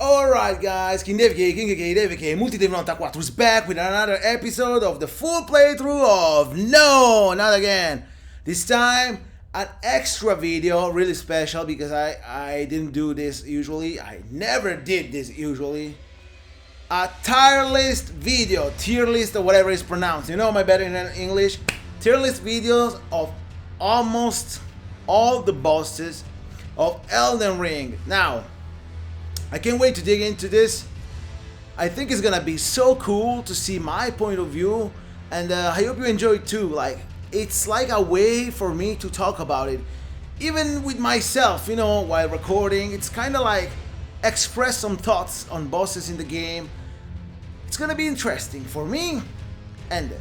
Alright guys, King KK, Multi-Dave 94 is back with another episode of the full playthrough of No, Not Again. This time, an extra video, really special because I didn't do this usually. I never did this usually. A tier list video, tier list or whatever it's pronounced. You know my better in English. Tier list videos of almost all the bosses of Elden Ring. Now, I can't wait to dig into this. I think it's gonna be so cool to see my point of view, and I hope you enjoy it too. It's like a way for me to talk about it, even with myself, you know, while recording. It's kind of like express some thoughts on bosses in the game. It's gonna be interesting for me and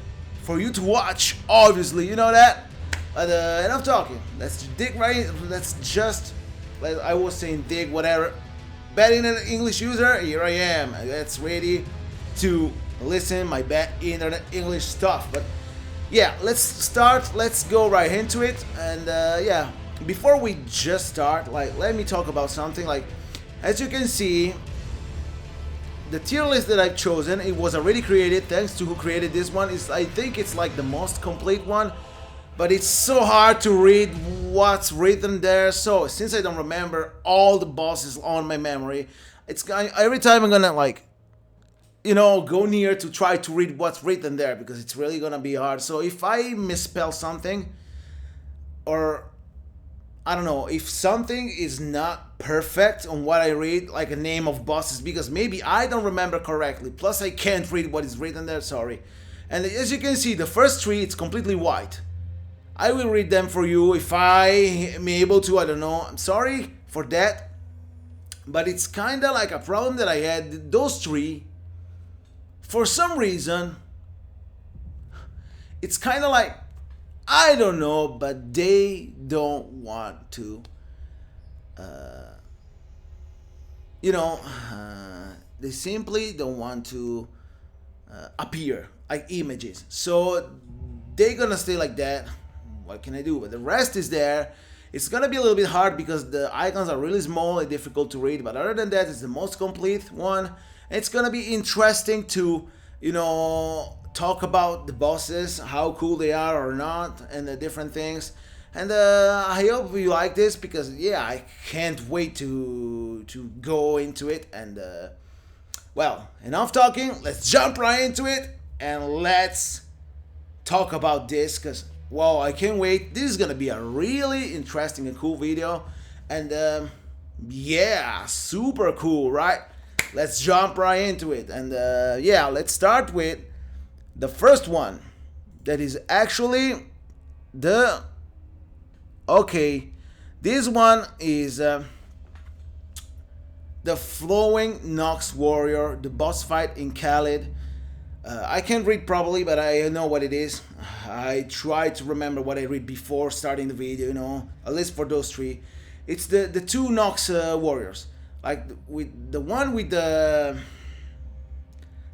for you to watch, obviously, you know that. But enough talking. Let's dig right in. Let's just, like I was saying, dig whatever. Bad internet English user, here I am. That's ready to listen my bad internet English stuff. But yeah, let's start. Let's go right into it. And yeah, before we just start, let me talk about something. As you can see, the tier list that I've chosen, it was already created. Thanks to who created this one. I think it's like the most complete one. But it's so hard to read what's written there. So since I don't remember all the bosses on my memory, every time I'm gonna go near to try to read what's written there because it's really gonna be hard. So if I misspell something, or I don't know, if something is not perfect on what I read, like a name of bosses, because maybe I don't remember correctly. Plus I can't read what is written there. Sorry. And as you can see, the first three, it's completely white. I will read them for you if I am able to, I don't know. I'm sorry for that. But it's kind of like a problem that I had. Those three, for some reason, it's kind of like, I don't know, but they don't want to, they simply don't want to appear like images. So they're gonna stay like that. What can I do? But the rest is there. It's gonna be a little bit hard because the icons are really small and difficult to read. But other than that, it's the most complete one. And it's gonna be interesting to, talk about the bosses, how cool they are or not, and the different things. And I hope you like this because yeah, I can't wait to go into it. And well, enough talking. Let's jump right into it and let's talk about this because. Wow, I can't wait. This is gonna be a really interesting and cool video. And yeah, super cool, right? Let's jump right into it. And yeah, let's start with the first one. That is actually okay, this one is the Flowing Nox Warrior, the boss fight in Khalid. I can't read properly, but I know what it is. I try to remember what I read before starting the video, at least for those three. It's the two Nox warriors. Like with the one with the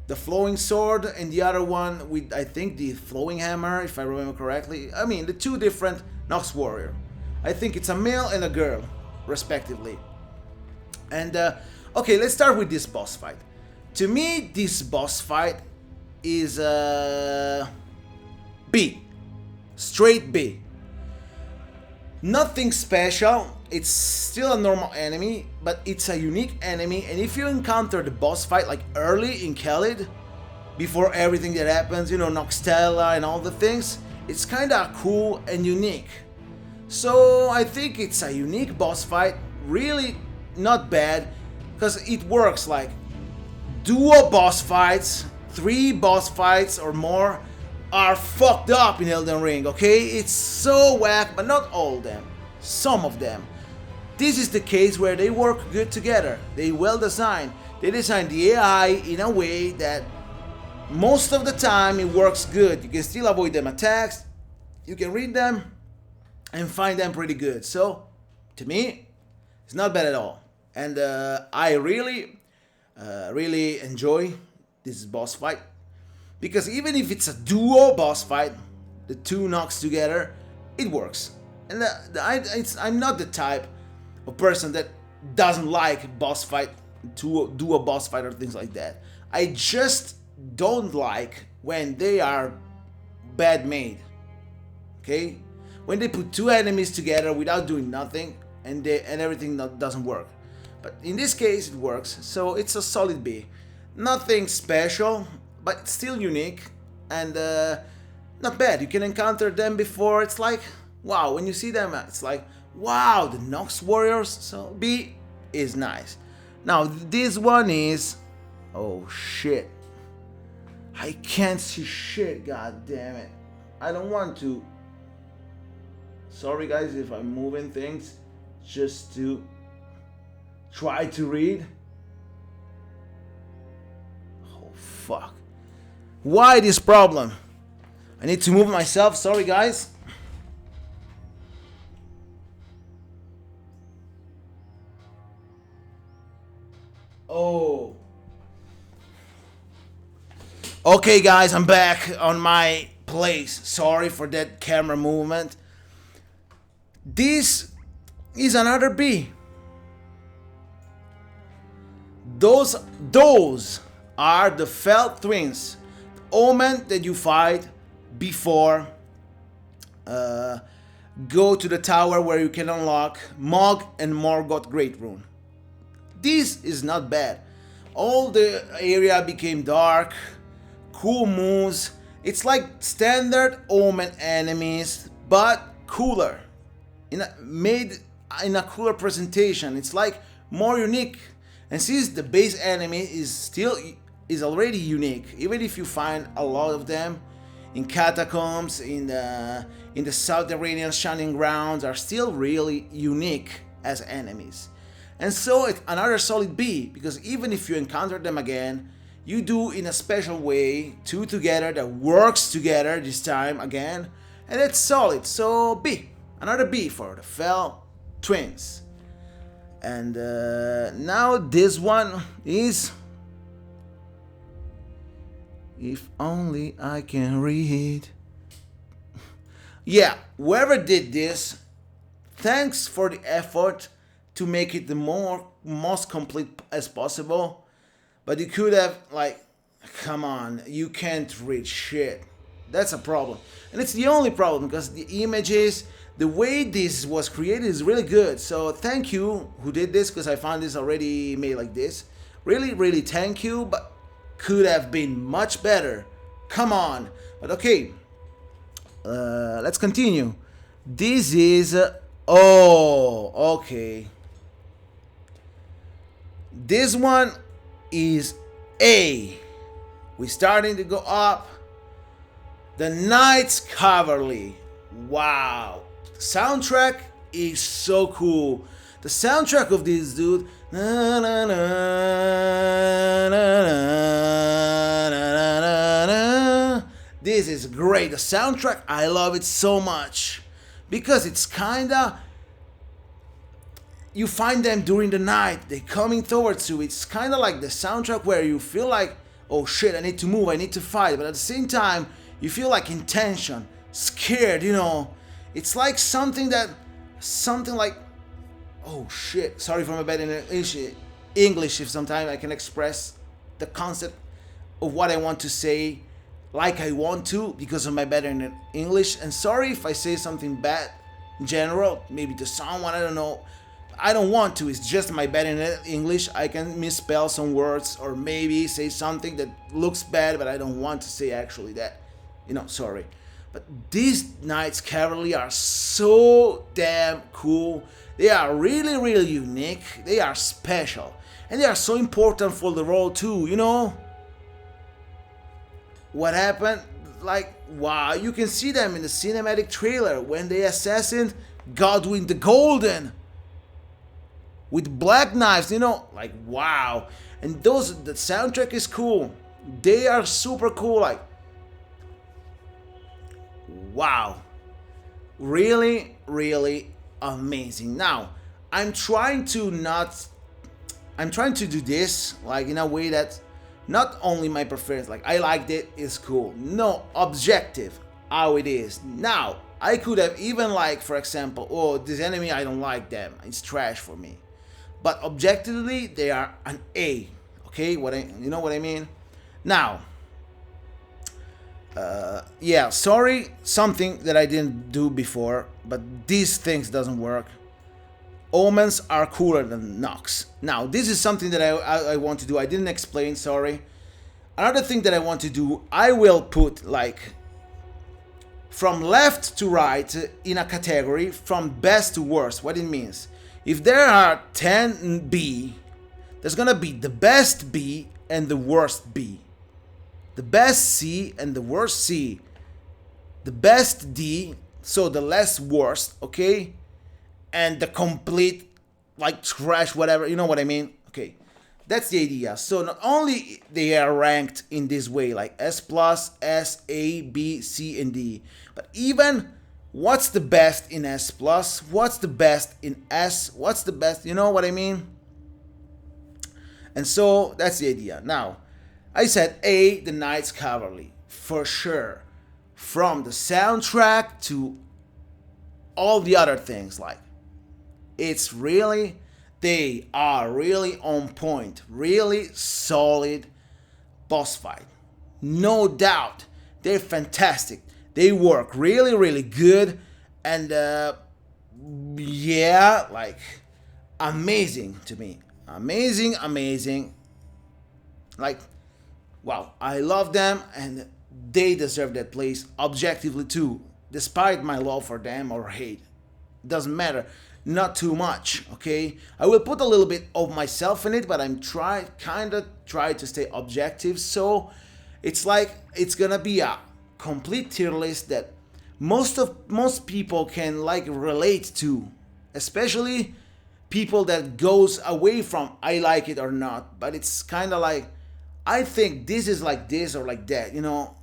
flowing sword and the other one with, I think, the flowing hammer, if I remember correctly. I mean, the two different Nox warrior. I think it's a male and a girl, respectively. And okay, let's start with this boss fight. To me, this boss fight is B, straight B. Nothing special. It's still a normal enemy, but it's a unique enemy. And if you encounter the boss fight like early in Khalid, before everything that happens, Noxtella and all the things, it's kind of cool and unique. So I think it's a unique boss fight, really not bad, because it works like duo boss fights. 3 boss fights or more are fucked up in Elden Ring, okay? It's so whack, but not all of them. Some of them. This is the case where they work good together. They well designed. They designed the AI in a way that most of the time it works good. You can still avoid them attacks. You can read them and find them pretty good. So, to me, it's not bad at all. And I really enjoy this boss fight, because even if it's a duo boss fight, the two Nox together, it works. And I'm not the type of person that doesn't like boss fight to do a boss fight or things like that. I just don't like when they are bad made. Okay, when they put two enemies together without doing nothing and everything doesn't work. But in this case it works, so it's a solid B. Nothing special, but still unique and not bad. You can encounter them before. It's like, wow, when you see them, it's like, wow, the Nox Warriors. So B is nice. Now this one is, oh shit, I can't see shit, god damn it. I don't want to. Sorry guys if I'm moving things just to try to read. Oh fuck. Why this problem? I need to move myself, sorry guys. Oh. Okay guys, I'm back on my place. Sorry for that camera movement. This is another B. Those are the Fell twins, the omen that you fight before go to the tower where you can unlock Mog and Morgoth Great Rune. This is not bad. All the area became dark, cool moves. It's like standard omen enemies, but cooler. Made in a cooler presentation. It's like more unique. And since the base enemy is already unique, even if you find a lot of them in catacombs, in the subterranean shining grounds, are still really unique as enemies. And so it's another solid B, because even if you encounter them again, you do in a special way, two together that works together this time again, and it's solid. So B, another B for the Fell twins. And now this one is, if only I can read. Yeah, whoever did this, thanks for the effort to make it the most complete as possible. But you could have, like, come on, you can't read shit. That's a problem. And it's the only problem, because the images, the way this was created is really good. So thank you who did this, because I found this already made like this. Really, really thank you, but could have been much better. Come on. But okay, let's continue. This is, oh, okay. This one is A. We're starting to go up. The Knights Cavalry. Wow. The soundtrack is so cool. The soundtrack of this dude. Na, na, na, na, na, na, na, na. This is great. The soundtrack, I love it so much. Because it's kinda, you find them during the night, they're coming towards you. It's kind of like the soundtrack where you feel like, oh shit, I need to move, I need to fight. But at the same time, you feel like in tension, scared, you know. It's like something like, oh shit, sorry for my bad English if sometimes I can express the concept of what I want to say like I want to because of my bad English. And sorry if I say something bad in general, maybe to someone, I don't know. I don't want to, it's just my bad in English. I can misspell some words or maybe say something that looks bad, but I don't want to say actually that. You know, sorry. But these Knights Cavalry are so damn cool. They are really, really unique. They are special. And they are so important for the role too, you know? What happened? Like, wow, you can see them in the cinematic trailer when they assassined Godwyn the Golden. With black knives, you know, like wow. And the soundtrack is cool. They are super cool, like wow. Really, really amazing. Now, I'm trying to do this like in a way that not only my preference, like I liked it, it's cool. No, objective, how it is. Now, I could have even like, for example, oh, this enemy, I don't like them. It's trash for me. but objectively they are an A. Okay, you know what I mean? Now, yeah, sorry, something that I didn't do before, but these things doesn't work. Omens are cooler than Nox. Now, this is something that I want to do. I didn't explain, sorry. Another thing that I want to do, I will put like from left to right in a category from best to worst. What it means. If there are 10 B, there's gonna be the best B and the worst B. The best C and the worst C. The best D, so the less worst, okay? And the complete, like trash, whatever, you know what I mean? Okay, that's the idea. So not only they are ranked in this way, like S+, S, A, B, C, and D, but even what's the best in S+, what's the best in S, what's the best, you know what I mean? And so that's the idea. Now, I said A, the Knights Cavalry, for sure. From the soundtrack to all the other things, like, it's really, they are really on point, really solid boss fight. No doubt, they're fantastic. They work really, really good, and yeah, like, amazing to me. Amazing. Like, wow, I love them, and they deserve that place objectively too, despite my love for them or hate. Doesn't matter. Not too much, okay? I will put a little bit of myself in it, but I'm kind of try to stay objective. So it's like it's gonna be a complete tier list that most people can like relate to, especially people that goes away from I like it or not. But it's kind of like I think this is like this or like that, you know,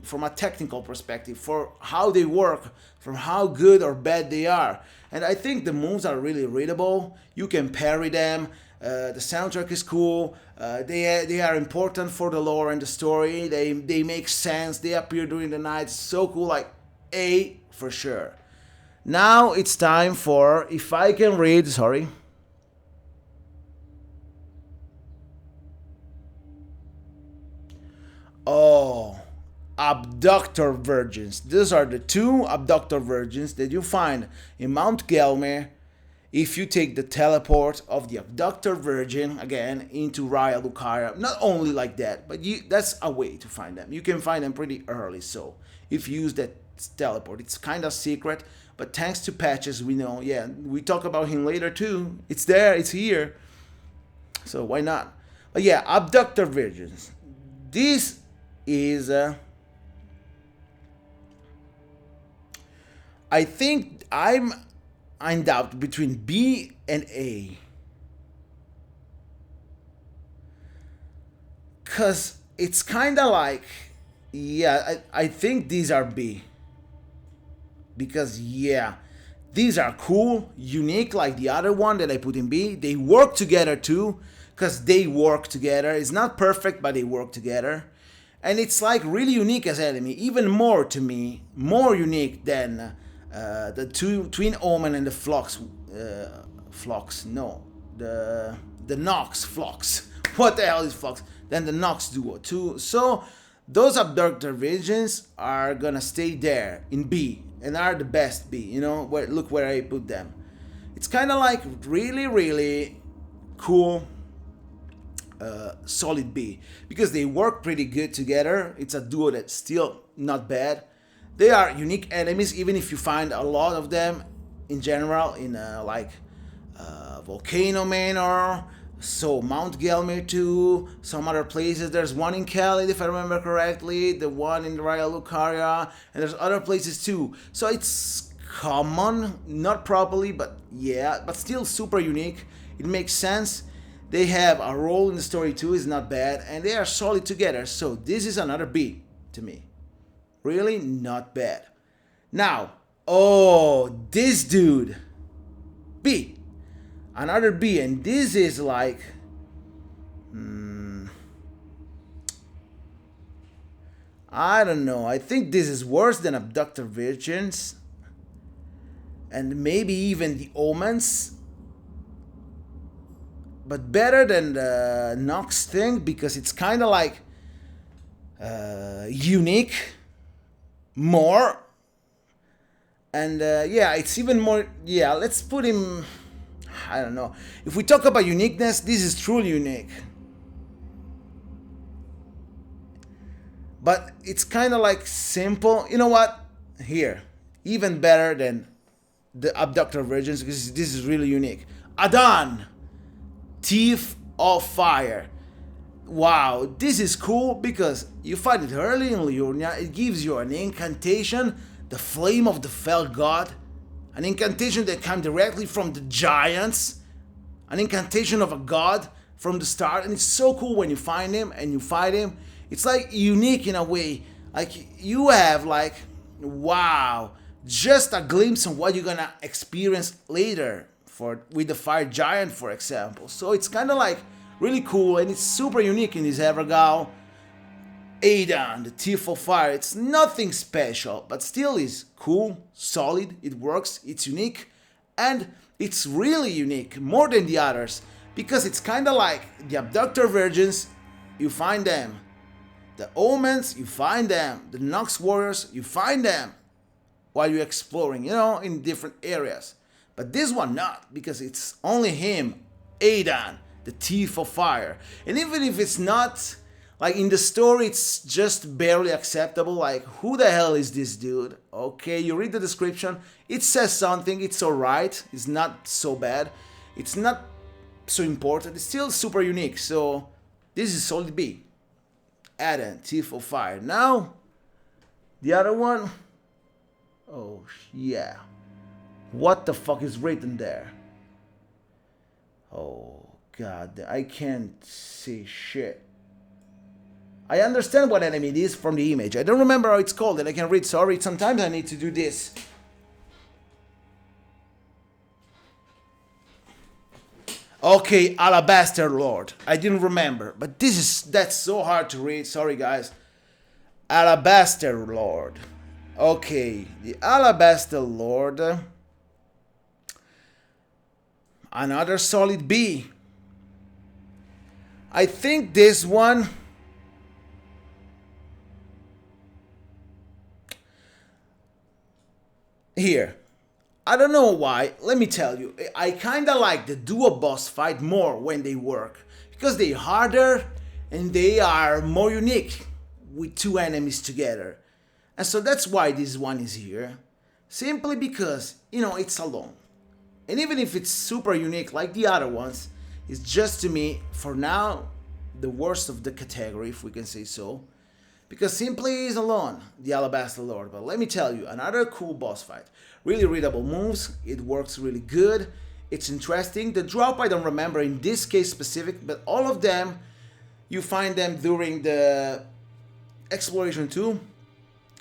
from a technical perspective, for how they work, from how good or bad they are. And I think the moves are really readable. You can parry them. The soundtrack is cool. They are important for the lore and the story. They make sense. They appear during the night. It's so cool. Like A for sure. Now it's time for, if I can read, sorry. Oh, abductor virgins. These are the two abductor virgins that you find in Mount Gelmir if you take the teleport of the abductor virgin again into Raya Lucaria. Not only like that, but that's a way to find them. You can find them pretty early, so if you use that teleport, it's kind of secret, but thanks to patches we know, yeah, we talk about him later too. It's there, it's here, so why not? But yeah, abductor virgins. This is I think I'm in doubt between B and A. Cause it's kinda like, yeah, I think these are B. Because yeah, these are cool, unique like the other one that I put in B. They work together too, because they work together. It's not perfect, but they work together. And it's like really unique as enemy, even more to me, more unique than the Twin Omen and the the Nox Flux. What the hell is Flux? Then the Nox duo too. So those abductor visions are gonna stay there in B and are the best B. You know, look where I put them. It's kind of like really cool. Solid B, because they work pretty good together. It's a duo that's still not bad. They are unique enemies, even if you find a lot of them in general in Volcano Manor, so Mount Gelmir too, some other places. There's one in Khalid, if I remember correctly, the one in Raya Lucaria, and there's other places too. So it's common, not properly, but yeah, but still super unique. It makes sense. They have a role in the story too, is not bad, and they are solid together, so this is another B to me. Really not bad. Now, oh, this dude, B. Another B, and this is like, I don't know, I think this is worse than Abductor Virgins, and maybe even the Omens. but better than the Nox thing because it's kind of like unique more. And yeah, it's even more. Yeah, let's put him. I don't know. If we talk about uniqueness, this is truly unique. But it's kind of like simple. You know what? Here, even better than the abductor versions because this is really unique. Adan, Thief of Fire. Wow, this is cool because you find it early in Liurnia. It gives you an incantation, the Flame of the Fell God, an incantation that comes directly from the giants, an incantation of a god from the start, and it's so cool when you find him and you fight him. It's like unique in a way. Like you have like, wow, just a glimpse of what you're gonna experience later with the fire giant, for example. So it's kind of like really cool and it's super unique in this Evergal. Adan, the Thief of Fire. It's nothing special, but still is cool, solid, it works, it's unique, and it's really unique, more than the others, because it's kind of like the Abductor Virgins, you find them. The Omens, you find them. The Nox Warriors, you find them while you're exploring, you know, in different areas. But this one not, because it's only him, Adan, the Thief of Fire. And even if it's not, like in the story, it's just barely acceptable. Like, who the hell is this dude? Okay, you read the description, it says something, it's alright, it's not so bad, it's not so important, it's still super unique. So, this is solid B. Adan, Thief of Fire. Now, the other one, oh yeah. What the fuck is written there? Oh god, I can't see shit. I understand what enemy it is from the image. I don't remember how it's called and I can read, sorry, sometimes I need to do this. Okay, Alabaster Lord. I didn't remember, but that's so hard to read, sorry guys. Alabaster Lord. Okay, the Alabaster Lord. Another solid B. I think this one here. I don't know why, let me tell you, I kinda like the duo boss fight more when they work, because they're harder and they are more unique with two enemies together. And so that's why this one is here, simply because, you know, it's alone. And even if it's super unique like the other ones, it's just to me, for now, the worst of the category, if we can say so. Because simply is alone, the Alabaster Lord. But let me tell you, another cool boss fight. Really readable moves, it works really good, it's interesting. The drop I don't remember in this case specific, but all of them, you find them during the exploration too.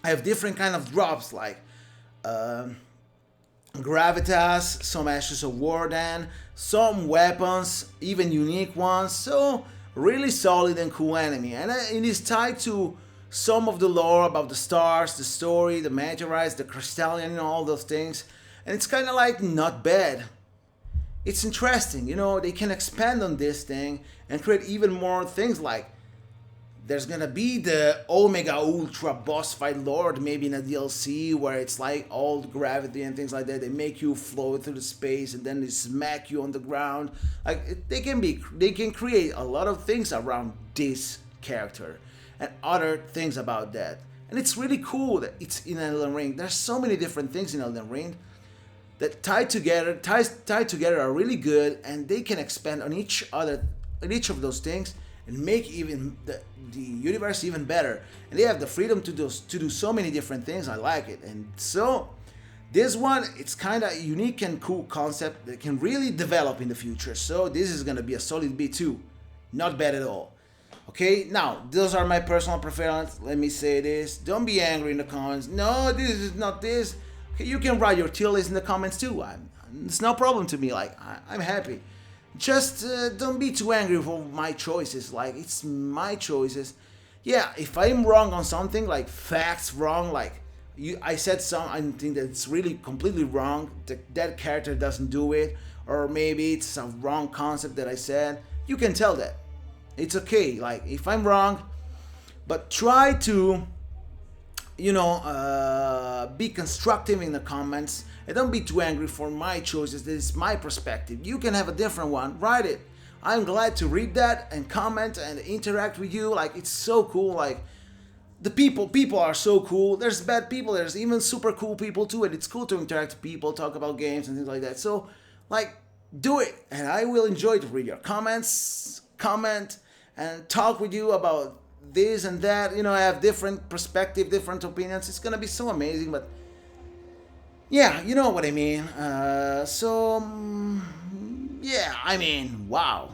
I have different kind of drops like gravitas, some ashes of Warden, some weapons, even unique ones. So really solid and cool enemy, and it is tied to some of the lore about the stars, the story, the meteorites, the crystallian, and all those things. And it's kind of like not bad. It's interesting, you know, they can expand on this thing and create even more things like there's gonna be the Omega Ultra boss fight Lord maybe in a DLC where it's like all gravity and things like that. They make you float through the space and then they smack you on the ground. Like they can create a lot of things around this character and other things about that. And it's really cool that it's in Elden Ring. There's so many different things in Elden Ring that tied together are really good, and they can expand on each of those things and make even the universe even better. And they have the freedom to do so many different things. I like it. And so this one, it's kind of unique and cool concept that can really develop in the future. So this is gonna be a solid B2. Not bad at all. Okay, now, those are my personal preferences. Let me say this. Don't be angry in the comments. No, this is not this. Okay, you can write your tier list in the comments too. It's no problem to me. Like, I'm happy. Just don't be too angry for my choices. Like, it's my choices. Yeah, if I'm wrong on something, like facts wrong, like I said I think that it's really completely wrong. That character doesn't do it. or maybe it's a wrong concept that I said, you can tell that. It's okay, like if I'm wrong, but try to, be constructive in the comments and don't be too angry for my choices. This is my perspective. You can have a different one, write it. I'm glad to read that and comment and interact with you. Like, it's so cool. Like, the people are so cool. There's bad people, there's even super cool people too, and it's cool to interact with people, talk about games and things like that. So, like, do it, and I will enjoy to read your comments, comment, and talk with you about this and that. I have different perspective, different opinions. It's gonna be so amazing, but yeah, you know what I mean. Yeah, I mean, wow.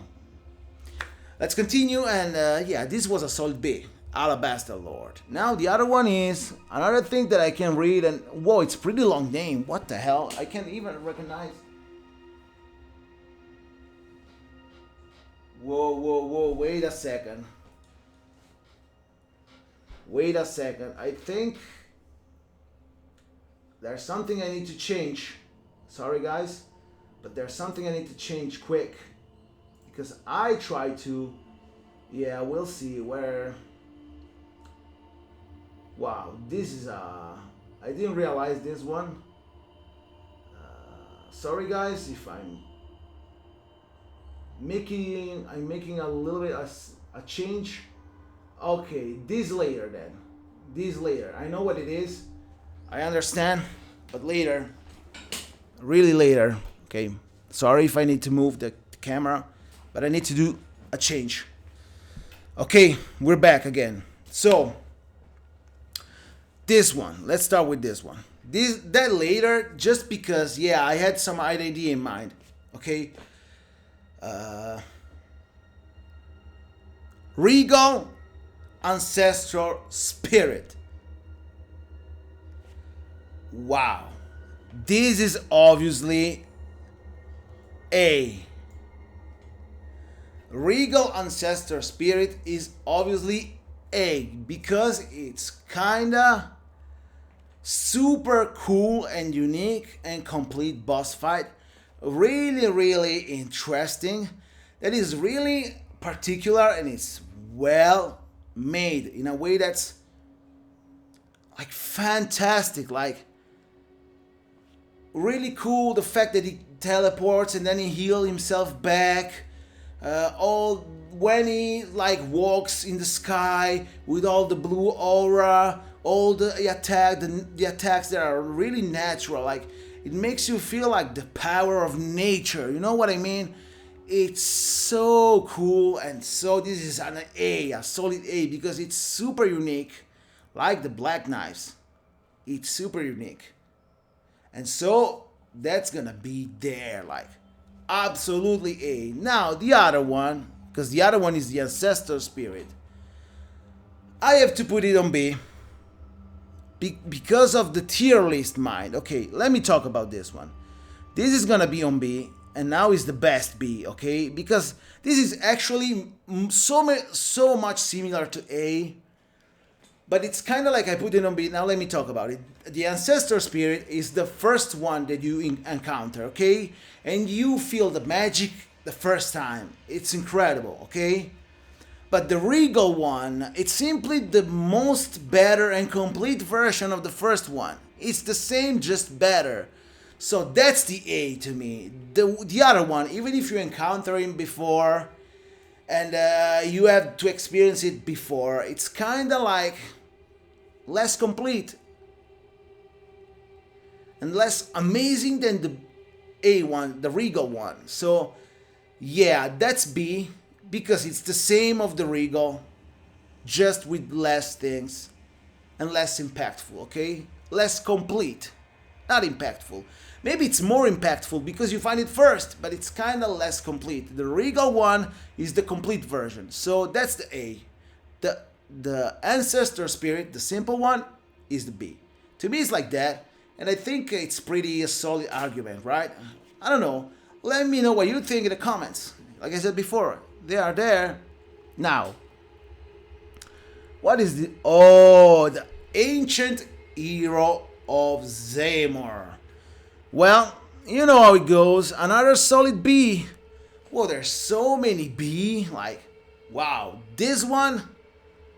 Let's continue, and yeah, this was a solid B, Alabaster Lord. Now the other one is another thing that I can read, and whoa, it's a pretty long name. What the hell? I can't even recognize. Whoa, wait a second. I think there's something I need to change. Sorry guys, but there's something I need to change quick. Because I try to, yeah, we'll see where, wow, this is I didn't realize this one. Sorry guys if I'm making a little bit a change. Okay, this later then. This later. I know what it is. I understand, but later. Really later. Okay. Sorry if I need to move the camera, but I need to do a change. Okay, we're back again. So, this one. Let's start with this one. That later, just because, yeah, I had some idea in mind. Okay. Regal Ancestral Spirit. Wow. This is obviously A. Regal Ancestor Spirit is obviously A because it's kinda super cool and unique and complete boss fight. Really interesting. That is really particular, and it's well made in a way that's like fantastic, like really cool. The fact that he teleports and then he heals himself back, all when he like walks in the sky with all the blue aura, all the attacks that are really natural. Like, it makes you feel like the power of nature. You know what I mean? It's so cool, and so this is an A, a solid A, because it's super unique, like the Black Knives. It's super unique. And so that's gonna be there, like absolutely A. Now the other one, because the other one is the Ancestor Spirit, I have to put it on B. Because of the tier list mind. Okay, let me talk about this one. This is gonna be on B, and now is the best B, okay? Because this is actually so much similar to A, but it's kind of like I put it on B. Now let me talk about it. The Ancestor Spirit is the first one that you encounter, okay? And you feel the magic the first time. It's incredible, okay? But the Regal one, it's simply the most better and complete version of the first one. It's the same, just better. So that's the A to me. The other one, even if you encounter him before and you have to experience it before, it's kind of like less complete and less amazing than the A one, the Regal one. So yeah, that's B, because it's the same of the Regal, just with less things and less impactful, okay? Less complete, not impactful. Maybe it's more impactful because you find it first, but it's kind of less complete. The Regal one is the complete version, so that's the A. The Ancestor Spirit, the simple one, is the B. To me, it's like that, and I think it's pretty a solid argument, right? I don't know. Let me know what you think in the comments. Like I said before, they are there. Now, what is the... Oh, the Ancient Hero of Zamor. Well, you know how it goes. Another solid B. Whoa, there's so many B. Like, wow, this one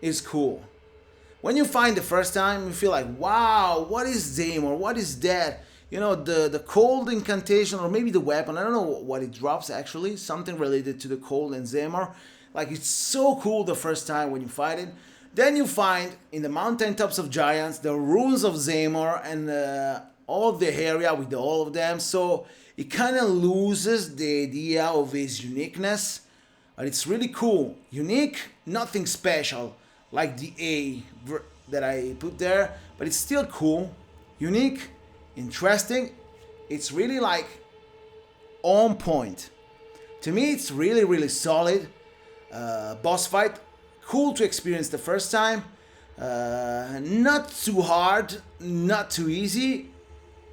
is cool. When you find the first time, you feel like, wow, what is Zamor? What is that? You know, the cold incantation, or maybe the weapon. I don't know what it drops actually. Something related to the cold and Zamor. Like, it's so cool the first time when you fight it. Then you find in the mountaintops of giants the ruins of Zamor and all of the area with all of them. So it kind of loses the idea of its uniqueness. But it's really cool. Unique, nothing special like the A that I put there. But it's still cool. Unique, interesting. It's really like on point. To me, it's really, really solid. Boss fight, cool to experience the first time. Not too hard, not too easy,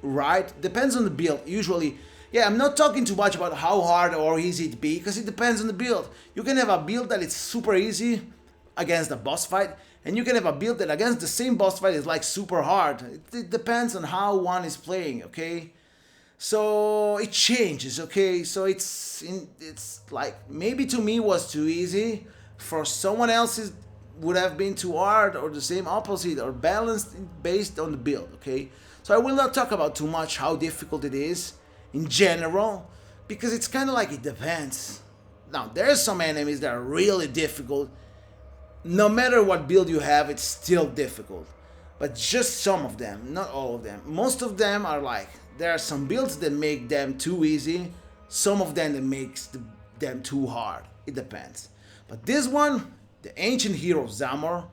right? Depends on the build. Usually, yeah, I'm not talking too much about how hard or easy it be, because it depends on the build. You can have a build that is super easy against the boss fight, and you can have a build that against the same boss fight is like super hard. It depends on how one is playing, okay? So it changes, okay? So it's like, maybe to me was too easy, for someone else it would have been too hard, or the same opposite, or balanced based on the build, okay? So I will not talk about too much how difficult it is in general, because it's kind of like it depends. Now, there's some enemies that are really difficult. No matter what build you have, it's still difficult. But just some of them, not all of them. Most of them are like, there are some builds that make them too easy, some of them that makes them too hard. It depends. But this one, the Ancient Hero Zamor,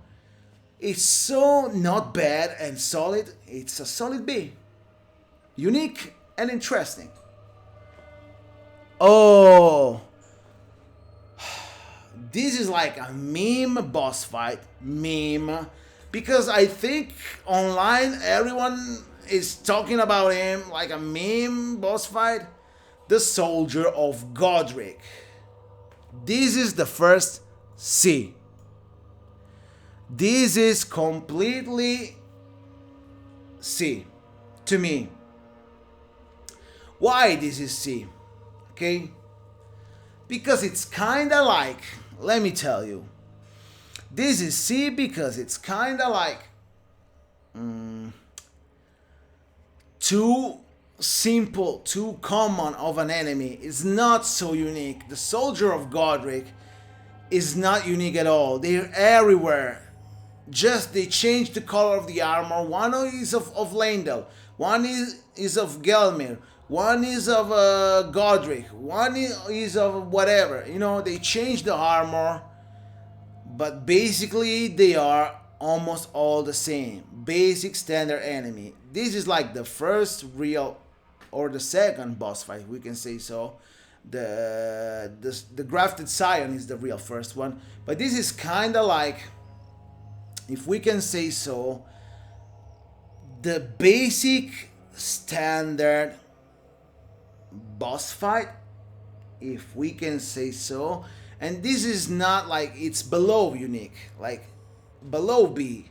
is so not bad and solid. It's a solid B. Unique and interesting. Oh, this is like a meme boss fight. Meme. Because I think online everyone is talking about him like a meme boss fight. The Soldier of Godric. This is the first C. This is completely C to me. Why this is C? Okay? Because it's kinda like, let me tell you. This is C because it's kinda like too simple, too common of an enemy. It's not so unique. The Soldier of Godric is not unique at all. They're everywhere. Just they change the color of the armor. One is of Lendl, one is of Gelmir, one is of Godric, one is of whatever. You know, they change the armor, but basically they are almost all the same. Basic standard enemy. This is like the first real, or the second boss fight, we can say so. The Grafted Scion is the real first one, but this is kind of like, if we can say so, the basic standard boss fight, if we can say so. And this is not like it's below unique, like below B.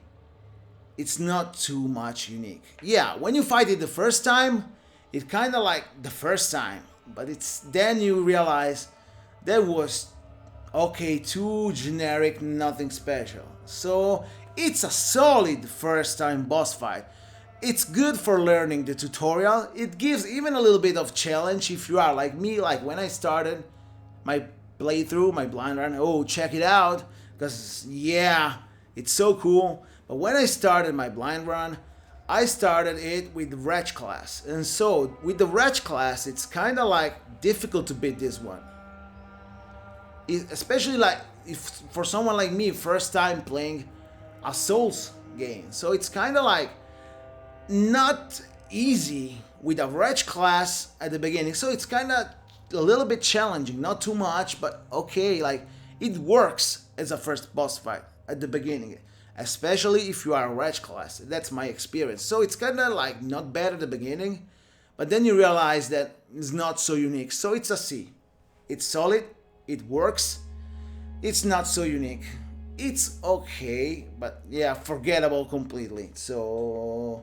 It's not too much unique. Yeah, when you fight it the first time, it kind of like the first time, but it's then you realize that was okay, too generic, nothing special. So it's a solid first time boss fight. It's good for learning the tutorial. It gives even a little bit of challenge if you are like me, like when I started my playthrough, my blind run, oh, check it out, because yeah, it's so cool. But when I started my blind run, I started it with the Wretch class, and so with the Wretch class, it's kind of like difficult to beat this one. Especially like if for someone like me, first time playing a Souls game, so it's kind of like not easy with a Wretch class at the beginning. So it's kind of a little bit challenging, not too much, but okay, like it works as a first boss fight at the beginning, especially if you are a Wretch class. That's my experience. So it's kind of like not bad at the beginning, but then you realize that it's not so unique. So it's a C. It's solid, it works, it's not so unique. It's okay, but yeah, forgettable completely. So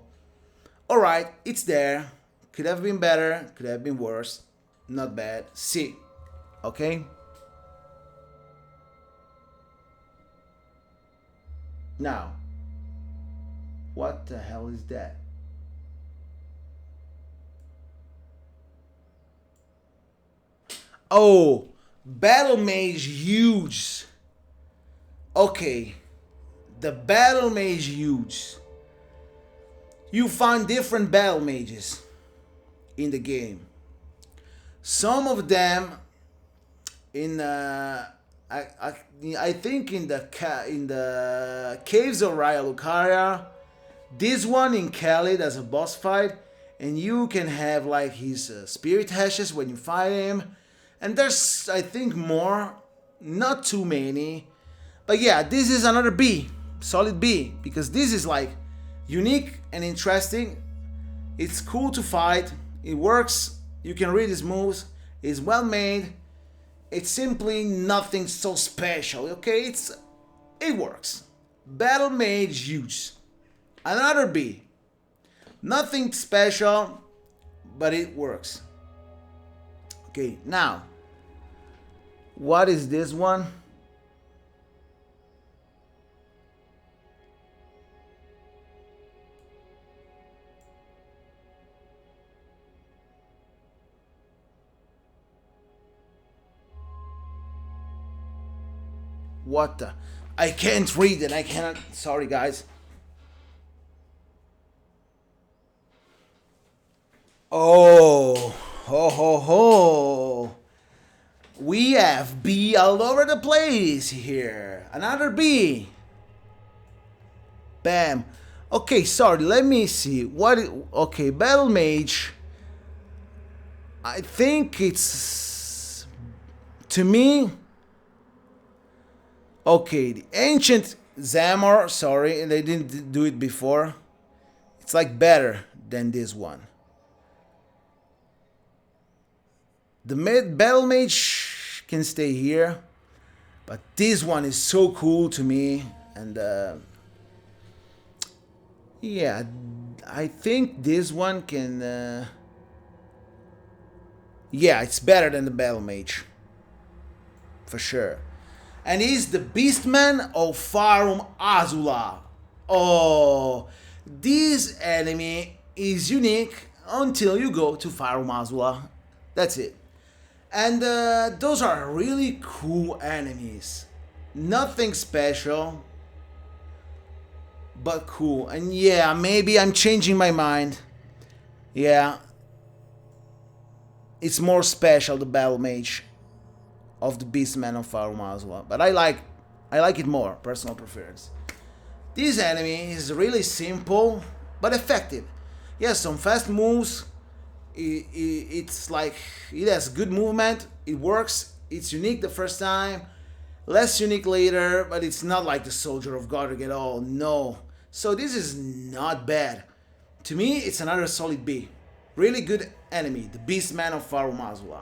alright, it's there. Could have been better, could have been worse. Not bad. C. Okay? Now, what the hell is that? Oh, battle mage huge. Okay, the battle mage huge. You find different battle mages in the game. Some of them in I think in the caves of Raya Lucaria. This one in Khalid as a boss fight, and you can have like his spirit hashes when you fight him. And there's, I think, more, not too many. But yeah, this is another B, solid B, because this is like unique and interesting. It's cool to fight, it works, you can read his moves, it's well made. It's simply nothing so special, okay? It works. Battle Mage huge. Another B. Nothing special, but it works. Okay, now, what is this one? What the? I can't read it. I cannot. Sorry, guys. Oh, ho, ho, ho. We have B all over the place here. Another B. Bam. Okay, sorry. Let me see. Okay, Battle Mage. I think it's, to me. Okay, the ancient Zamor, sorry, they didn't do it before. It's like better than this one. The Battle Mage can stay here, but this one is so cool to me, and yeah, I think this one can. Yeah, it's better than the Battle Mage, for sure. And he's the Beastman of Farum Azula. Oh, this enemy is unique until you go to Farum Azula. That's it. And those are really cool enemies. Nothing special, but cool. And yeah, maybe I'm changing my mind. Yeah, it's more special, the Battle Mage of the Beastman of Farum Azula, but I like it more, personal preference. This enemy is really simple but effective. He has some fast moves. It's like it has good movement. It works. It's unique the first time, less unique later, but it's not like the Soldier of Godric at all. No. So this is not bad. To me, it's another solid B. Really good enemy, the Beastman of Farum Azula.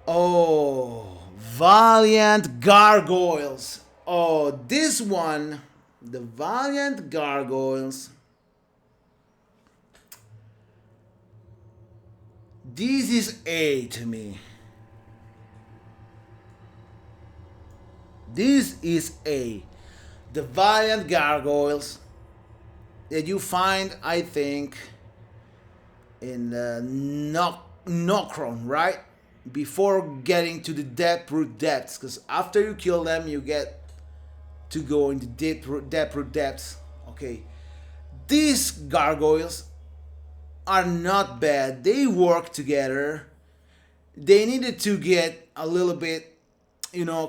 Oh, Valiant Gargoyles. Oh, this one, the Valiant Gargoyles. This is A to me. This is A. The Valiant Gargoyles that you find, I think, in the Nokron, right? Before getting to the Deeproot Depths, because after you kill them, you get to go into Deeproot Depths. Okay, these gargoyles are not bad. They work together. They needed to get a little bit,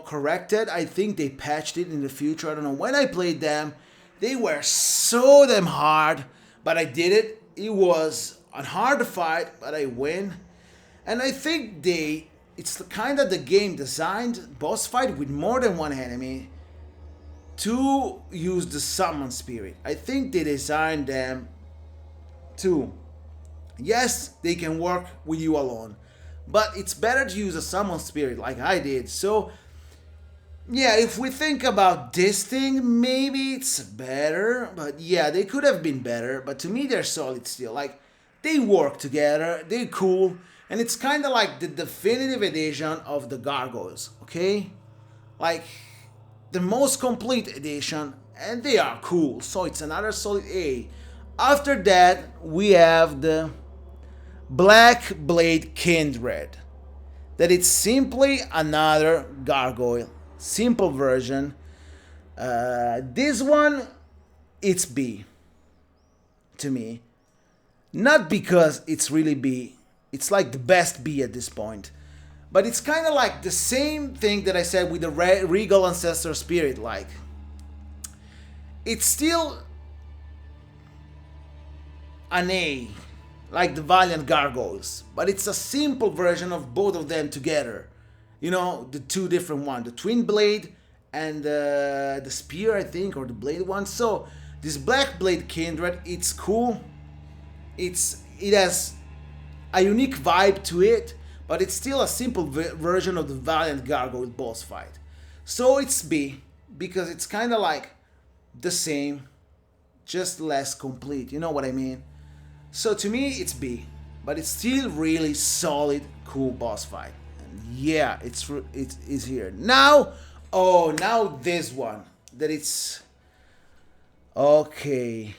corrected. I think they patched it in the future. I don't know. When I played them, they were so damn hard, but I did it. It was a hard fight, but I win. And I think it's kind of the game designed boss fight with more than one enemy to use the summon spirit. I think they designed them to. Yes, they can work with you alone, but it's better to use a summon spirit like I did. So yeah, if we think about this thing, maybe it's better, but yeah, they could have been better, but to me they're solid still. Like, they work together, they're cool, and it's kind of like the definitive edition of the gargoyles, okay? Like the most complete edition, and they are cool, so it's another solid A. After that, we have the Black Blade Kindred, that it's simply another gargoyle, simple version. This one, it's B to me. Not because it's really B, it's like the best B at this point. But it's kind of like the same thing that I said with the Regal Ancestor Spirit, like. It's still an A, like the Valiant Gargoyles, but it's a simple version of both of them together. You know, the two different ones, the Twin Blade and the Spear, I think, or the Blade one. So this Black Blade Kindred, it's cool. It has a unique vibe to it, but it's still a simple version of the Valiant Gargoyle boss fight. So it's B, because it's kind of like the same, just less complete, you know what I mean? So to me, it's B, but it's still really solid, cool boss fight. And yeah, it's here. Now, now this one, that it's, okay.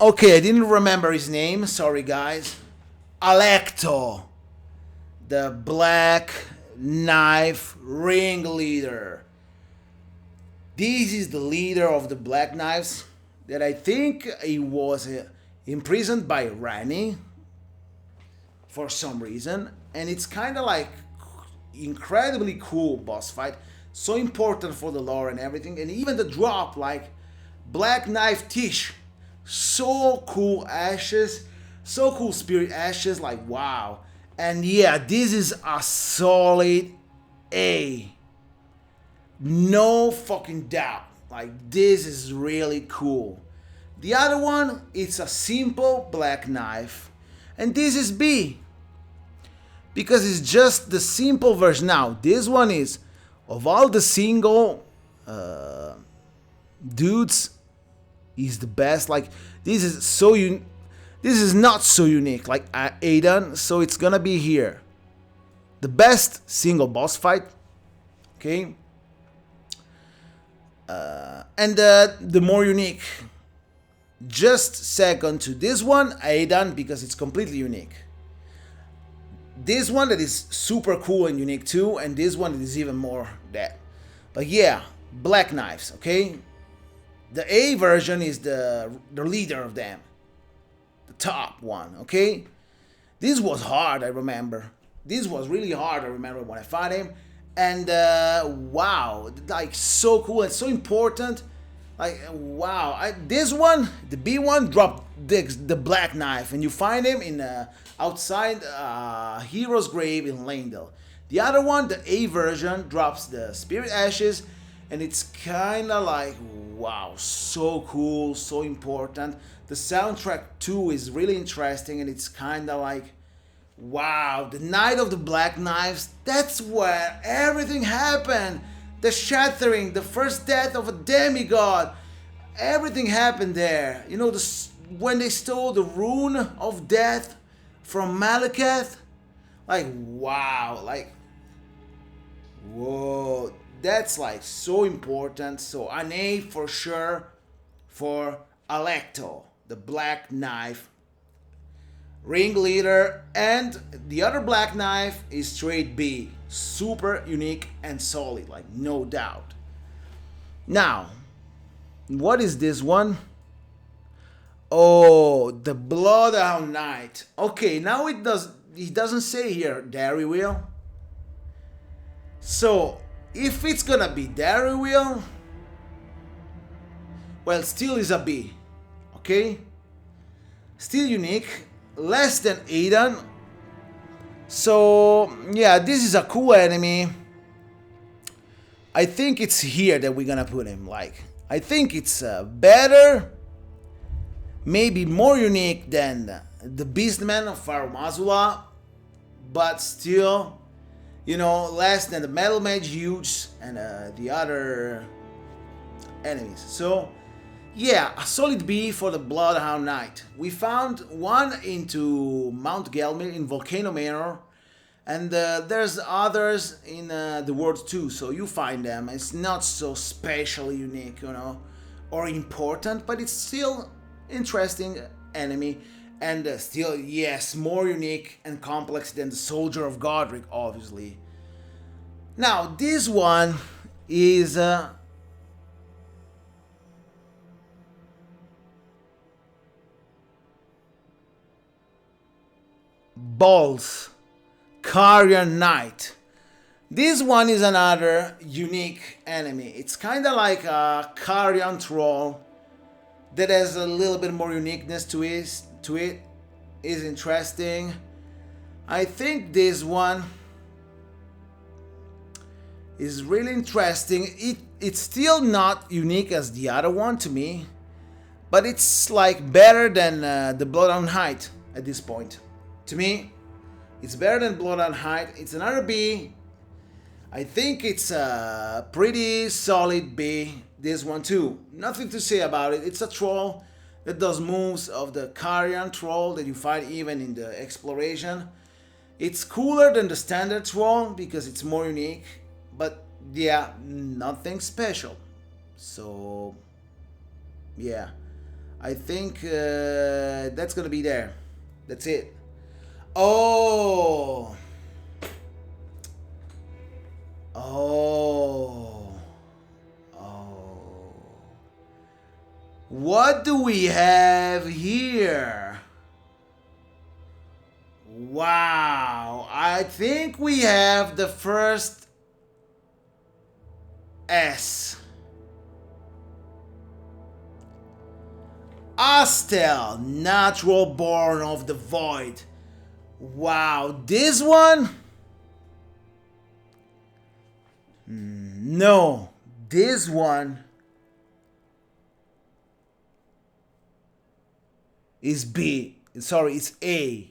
Okay, I didn't remember his name. Sorry, guys. Alecto, the Black Knife Ringleader. This is the leader of the Black Knives that I think he was imprisoned by Rani for some reason. And it's kind of like incredibly cool boss fight. So important for the lore and everything. And even the drop, like Black Knife Tish. So cool ashes, so cool spirit ashes, like wow. And yeah, this is a solid A. No fucking doubt. Like this is really cool. The other one, it's a simple black knife. And this is B. Because it's just the simple version. Now, this one is, of all the single dudes, is the best. Like this is so this is not so unique like Adan, so it's gonna be here. The best single boss fight, okay? And the more unique, just second to this one, Adan, because it's completely unique. This one that is super cool and unique too, and this one that is even more that. But yeah, Black Knives, okay? The A version is the leader of them. The top one, okay? This was hard, I remember. This was really hard, I remember when I fought him. And wow, like so cool and so important. Like wow, this one, the B one, dropped the Black Knife. And you find him in outside Hero's Grave in Leyndell. The other one, the A version, drops the Spirit Ashes. And it's kind of like, wow, so cool, so important. The soundtrack too is really interesting, and it's kind of like, wow, the Night of the Black Knives, that's where everything happened. The shattering, the first death of a demigod, everything happened there. You know, when they stole the rune of death from Malekith, like, wow, like, whoa. That's like so important. So an A for sure for Alecto, the Black Knife Ringleader. And the other Black Knife is straight B. Super unique and solid, like no doubt. Now, what is this one? Oh, the Bloodhound Knight. Okay, now it doesn't say here Darrywheel. So if it's gonna be Darrywheel, well, still is a B, okay? Still unique, less than Adan. So yeah, this is a cool enemy. I think it's here that we're gonna put him. Like, I think it's better, maybe more unique than the Beastman of Pharaoh Mazula, but still, you know, less than the metal mage used and the other enemies. So yeah, a solid B for the Bloodhound Knight. We found one into Mount Gelmir in Volcano Manor, and there's others in the world too, so you find them. It's not so special, unique, you know, or important, but it's still interesting enemy, and still, yes, more unique and complex than the Soldier of Godric, obviously. Now, this one is Balls, Carrion Knight. This one is another unique enemy. It's kind of like a Carrion Troll that has a little bit more uniqueness to it. Is interesting. I think this one is really interesting. It's still not unique as the other one to me, but it's like better than the Bloodhound Knight at this point. To me, it's better than Bloodhound Knight. It's another B. I think it's a pretty solid B, this one too. Nothing to say about it. It's a troll that does moves of the Carrion Troll that you find even in the exploration. It's cooler than the standard troll because it's more unique, but yeah, nothing special. So yeah, I think that's gonna be there. That's it. Oh. What do we have here? Wow, I think we have the first S. Astell, natural born of the void. Wow, this one? No, this one is B. Sorry, it's A.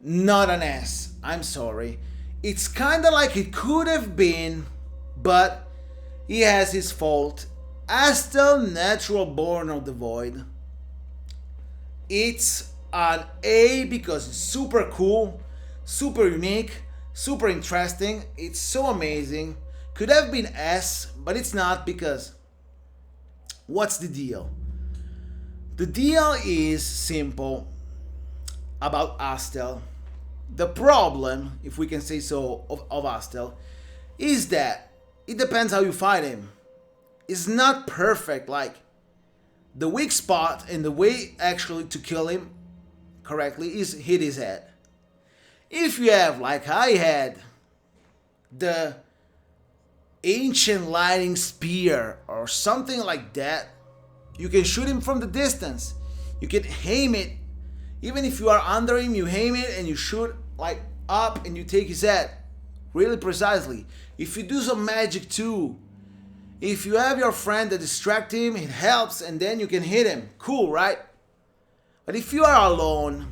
Not an S. I'm sorry. It's kind of like it could have been, but he has his fault. Astell, natural born of the void. It's an A because it's super cool, super unique, super interesting. It's so amazing. Could have been S, but it's not because what's the deal? The deal is simple about Astell. The problem, if we can say so, of Astell is that it depends how you fight him. It's not perfect. Like, the weak spot and the way actually to kill him correctly is hit his head. If you have, like I had, the ancient lightning spear or something like that, you can shoot him from the distance. You can aim it. Even if you are under him, you aim it and you shoot like up and you take his head really precisely. If you do some magic too, if you have your friend that distract him, it helps, and then you can hit him. Cool, right? But if you are alone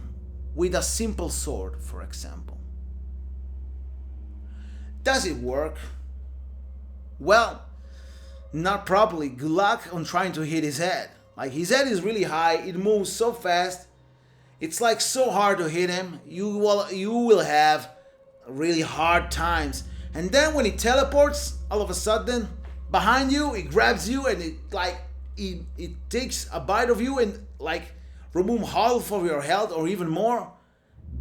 with a simple sword, for example, does it work? Well, not properly. Good luck on trying to hit his head. Like, his head is really high, it moves so fast, it's like so hard to hit him. You will have really hard times. And then when he teleports, all of a sudden, behind you, it grabs you and it takes a bite of you and like remove half of your health or even more.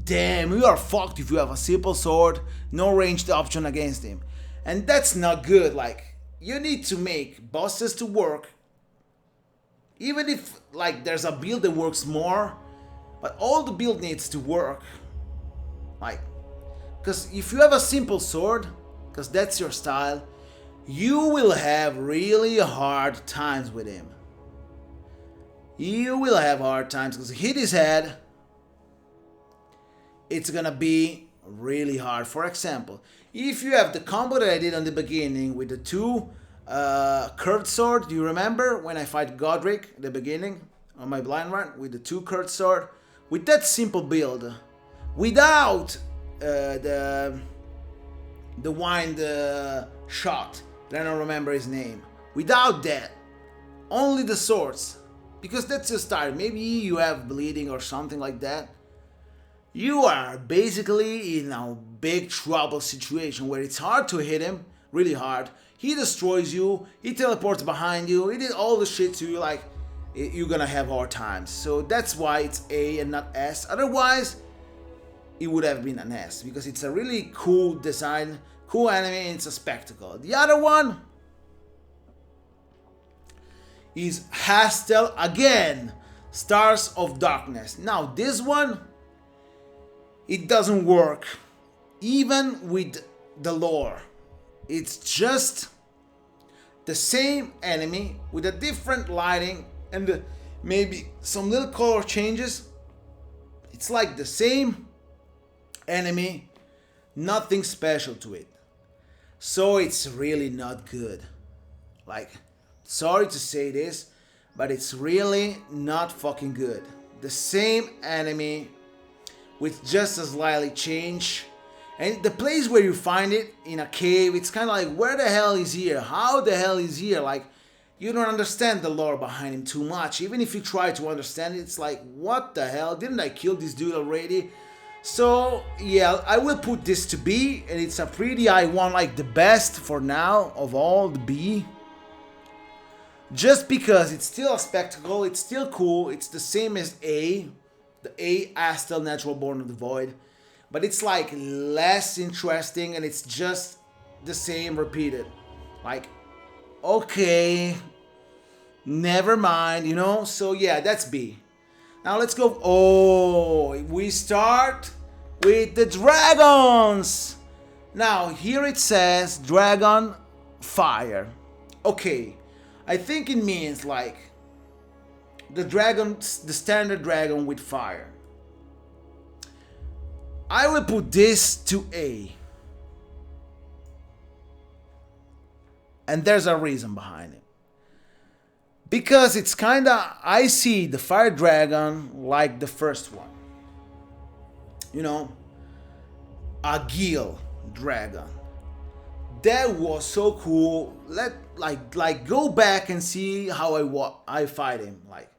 Damn, you are fucked if you have a simple sword, no ranged option against him. And that's not good. Like, you need to make bosses to work. Even if like there's a build that works more, but all the build needs to work. Like, because if you have a simple sword, because that's your style, you will have really hard times with him. You will have hard times because hit his head, it's gonna be really hard. For example, if you have the combo that I did on the beginning with the two curved sword, do you remember when I fight Godric at the beginning on my blind run with the two curved sword? With that simple build, without the the wind shot. I don't remember his name. Without that, only the swords, because that's your start. Maybe you have bleeding or something like that. You are basically in a big trouble situation where it's hard to hit him, really hard. He destroys you, he teleports behind you, he did all the shit to you, like, you're gonna have hard times. So that's why it's A and not S. Otherwise, it would have been an S, because it's a really cool design, cool anime, and it's a spectacle. The other one is Astell again, Stars of Darkness. Now this one, it doesn't work, even with the lore. It's just the same enemy with a different lighting and maybe some little color changes. It's like the same enemy, nothing special to it. So it's really not good. Like, sorry to say this, but it's really not fucking good. The same enemy with just a slightly change. And the place where you find it, in a cave, it's kind of like, where the hell is here? How the hell is here? Like, you don't understand the lore behind him too much. Even if you try to understand it, it's like, what the hell? Didn't I kill this dude already? So, yeah, I will put this to B, and it's a pretty high one, like the best for now of all the B. Just because it's still a spectacle, it's still cool, it's the same as A. The A, Astell, Natural Born of the Void. But it's like less interesting, and it's just the same repeated. Like, okay, never mind, you know? So yeah, that's B. Now let's go. Oh, we start with the dragons. Now here it says dragon fire. Okay, I think it means like the dragon, the standard dragon with fire. I will put this to A. And there's a reason behind it. Because it's kinda, I see the fire dragon like the first one. You know, a gill dragon. That was so cool. Like go back and see how I fight him. Like,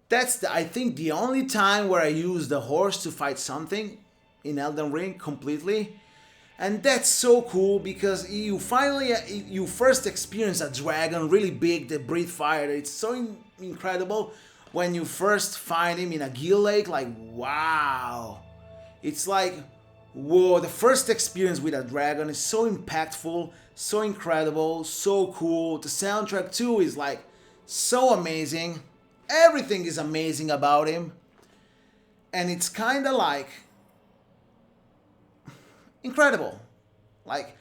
that's I think the only time where I use the horse to fight something in Elden Ring completely. And that's so cool because you first experience a dragon really big that breathe fire. It's so incredible when you first find him in a gill lake. Like, wow, it's like, whoa, the first experience with a dragon is so impactful, so incredible, so cool. The soundtrack too is like so amazing. Everything is amazing about him, and it's kind of like incredible. Like,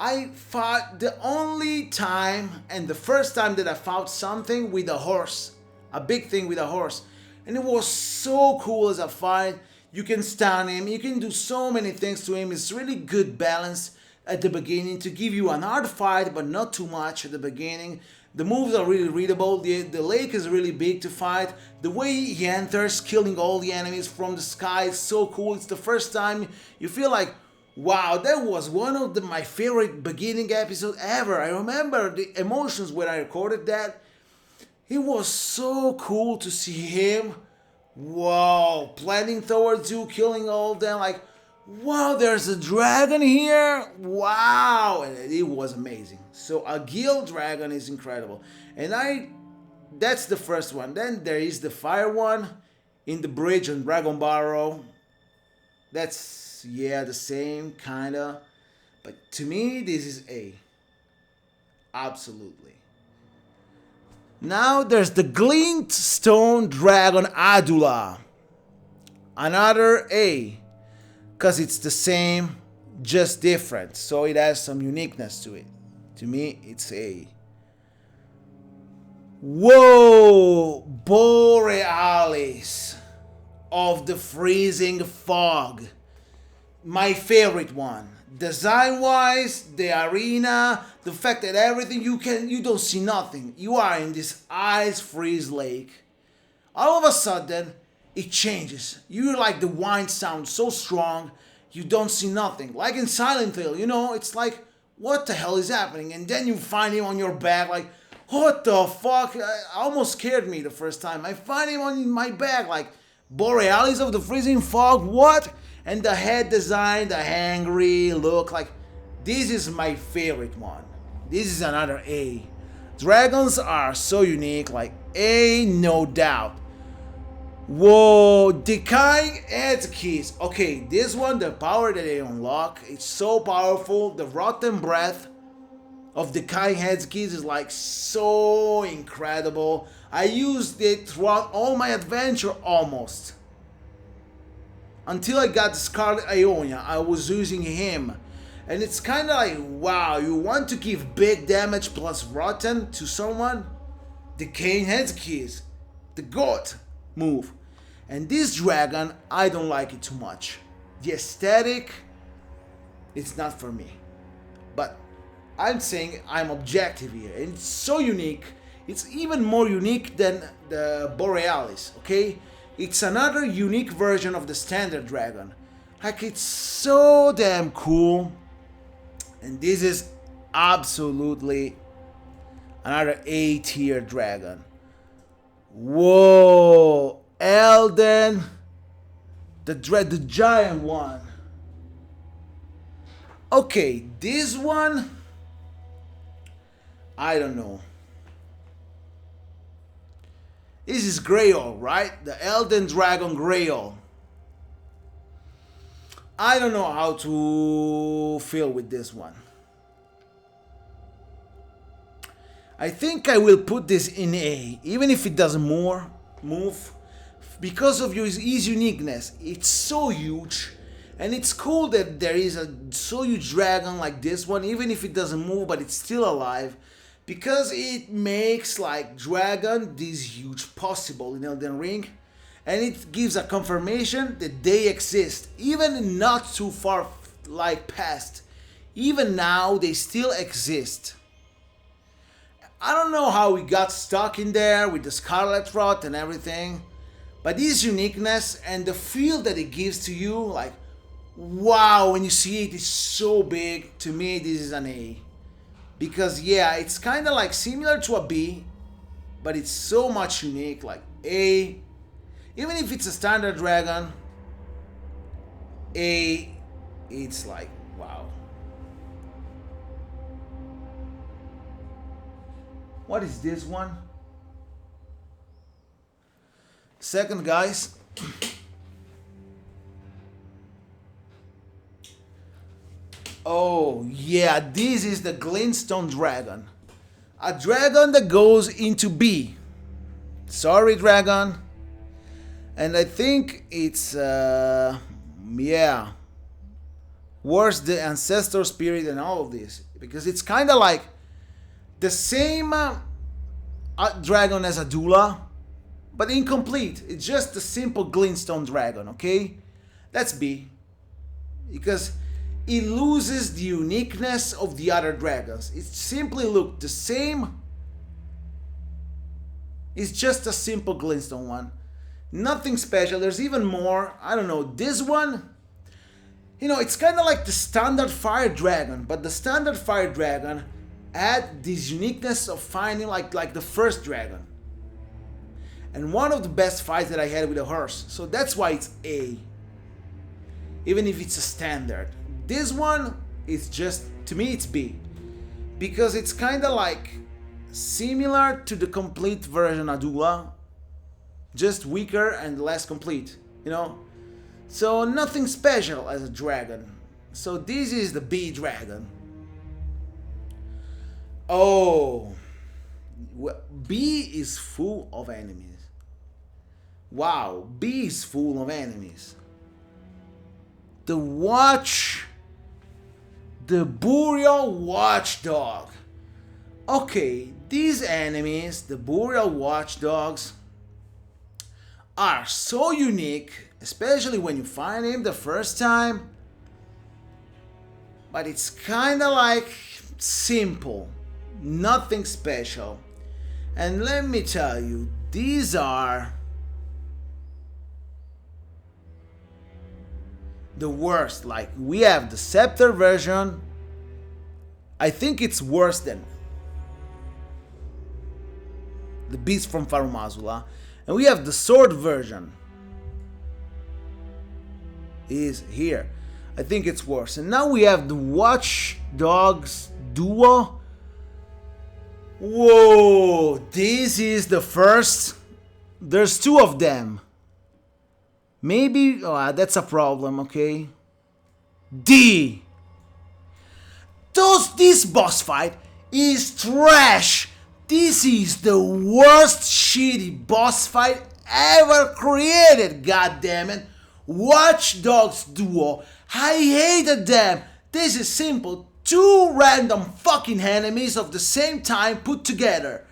I fought the only time and the first time that I fought something with a horse, a big thing with a horse, and it was so cool as a fight. You can stun him, you can do so many things to him. It's really good balance at the beginning to give you an hard fight, but not too much at the beginning. The moves are really readable. The lake is really big to fight. The way he enters, killing all the enemies from the sky is so cool. It's the first time you feel like, wow, that was one of my favorite beginning episodes ever. I remember the emotions when I recorded that. It was so cool to see him, wow, planning towards you, killing all them, like, wow, there's a dragon here, wow, and it was amazing. So a gill dragon is incredible, and that's the first one. Then there is the fire one in the bridge on Dragon Barrow. That's, yeah, the same kinda, but to me this is A, absolutely. Now there's the Glintstone Dragon Adula, another A, because it's the same, just different, so it has some uniqueness to it. To me, it's A. Whoa, Borealis of the Freezing Fog, my favorite one. Design-wise, the arena, the fact that everything you don't see nothing. You are in this ice freeze lake. All of a sudden, it changes. You like the wind sound so strong. you don't see nothing. Like in Silent Hill, you know, it's like, what the hell is happening? And then you find him on your back, like, what the fuck? Almost scared me the first time. I find him on my back, like, Borealis of the Freezing Fog, what? And the head design, the angry look, like, this is my favorite one. This is another A. Dragons are so unique, like, A, no doubt. Whoa, Decaying Head Keys. Okay, this one, the power that they unlock, it's so powerful. The Rotten Breath of Decaying Head Keys is like so incredible. I used it throughout all my adventure almost. Until I got the Scarlet Ionia, I was using him. And it's kind of like, wow, you want to give big damage plus Rotten to someone? Decaying Head Keys, the GOAT move. And this dragon, I don't like it too much. The aesthetic, it's not for me. But I'm saying I'm objective here. And it's so unique. It's even more unique than the Borealis, okay? It's another unique version of the standard dragon. Like, it's so damn cool. And this is absolutely another A tier dragon. Whoa, Elden, the giant one. Okay, this one, I don't know. This is Grail, right? The Elden Dragon Grail. I don't know how to feel with this one. I think I will put this in A, even if it doesn't move, because of his uniqueness. It's so huge, and it's cool that there is a so huge dragon like this one, even if it doesn't move, but it's still alive, because it makes like dragon this huge possible in Elden Ring. And it gives a confirmation that they exist, even not too far like past. Even now, they still exist. I don't know how we got stuck in there with the Scarlet Rot and everything, but this uniqueness and the feel that it gives to you, like, wow, when you see it, it's so big. To me, this is an A. Because yeah, it's kind of like similar to a B, but it's so much unique, like A. Even if it's a standard dragon, A, it's like, wow. What is this one? Second, guys. Oh, yeah, this is the Glintstone Dragon. A dragon that goes into B. Sorry, dragon. And I think it's, yeah, worse the ancestor spirit and all of this. Because it's kind of like the same dragon as Adula, but incomplete. It's just a simple glintstone dragon, okay? That's B. Because it loses the uniqueness of the other dragons. It simply looks the same. It's just a simple glintstone one. Nothing special. There's even more. I don't know. This one, you know, it's kind of like the standard fire dragon, but the standard fire dragon had this uniqueness of finding like the first dragon. And one of the best fights that I had with a horse. So that's why it's A. Even if it's a standard. This one is just, to me it's B. Because it's kind of like similar to the complete version Adula, just weaker and less complete, you know? So nothing special as a dragon. So this is the B dragon. Oh, B is full of enemies. Wow, B is full of enemies. The Burial Watchdog. Okay, these enemies, the Burial Watchdogs, are so unique, especially when you find him the first time. But it's kind of like simple, nothing special. And let me tell you, these are the worst. Like, we have the scepter version. I think it's worse than the beast from Farumazula. And we have the sword version. Is here. I think it's worse. And now we have the Watch Dogs Duo. Whoa, this is the first. There's two of them. Maybe, oh, that's a problem, okay? This boss fight is trash. This is the worst shitty boss fight ever created, goddammit. Watch Dogs Duo. I hated them. This is simple. Two random fucking enemies of the same time put together.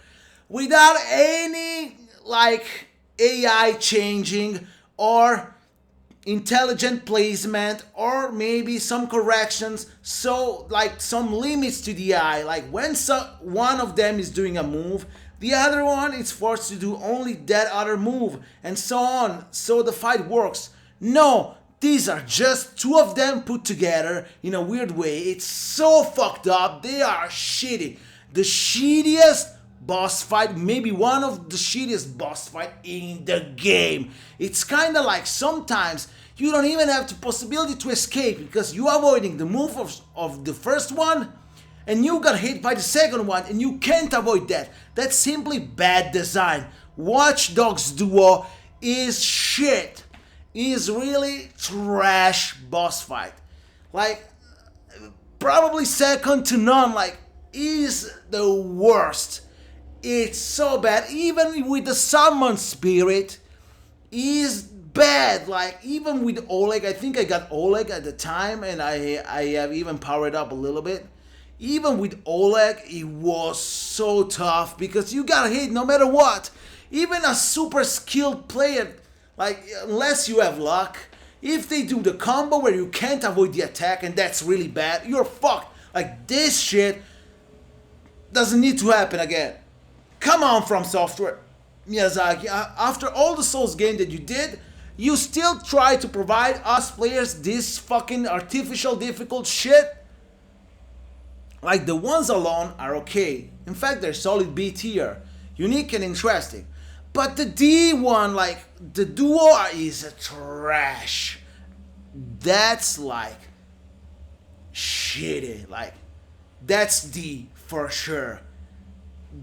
Without any, like, AI changing or intelligent placement or maybe some corrections, so like some limits to the AI, like when one of them is doing a move, the other one is forced to do only that other move, and so on, so the fight works. No, these are just two of them put together in a weird way. It's so fucked up. They are shitty. The shittiest boss fight, maybe one of the shittiest boss fight in the game. It's kind of like sometimes you don't even have the possibility to escape because you are avoiding the move of the first one and you got hit by the second one and you can't avoid that. That's simply bad design. Watch Dogs Duo is shit. Is really trash boss fight. Like, probably second to none. Like, is the worst. It's so bad. Even with the summon spirit, is bad. Like, even with Oleg, I think I got Oleg at the time, and I have even powered up a little bit. Even with Oleg, it was so tough because you got hit no matter what. Even a super skilled player, like, unless you have luck, if they do the combo where you can't avoid the attack and that's really bad, you're fucked. Like, this shit doesn't need to happen again. Come on, From Software, Miyazaki. After all the Souls game that you did, you still try to provide us players this fucking artificial difficult shit? Like, the ones alone are okay. In fact, they're solid B tier. Unique and interesting. But the D one, like, the duo is trash. That's like shitty. Like, that's D for sure.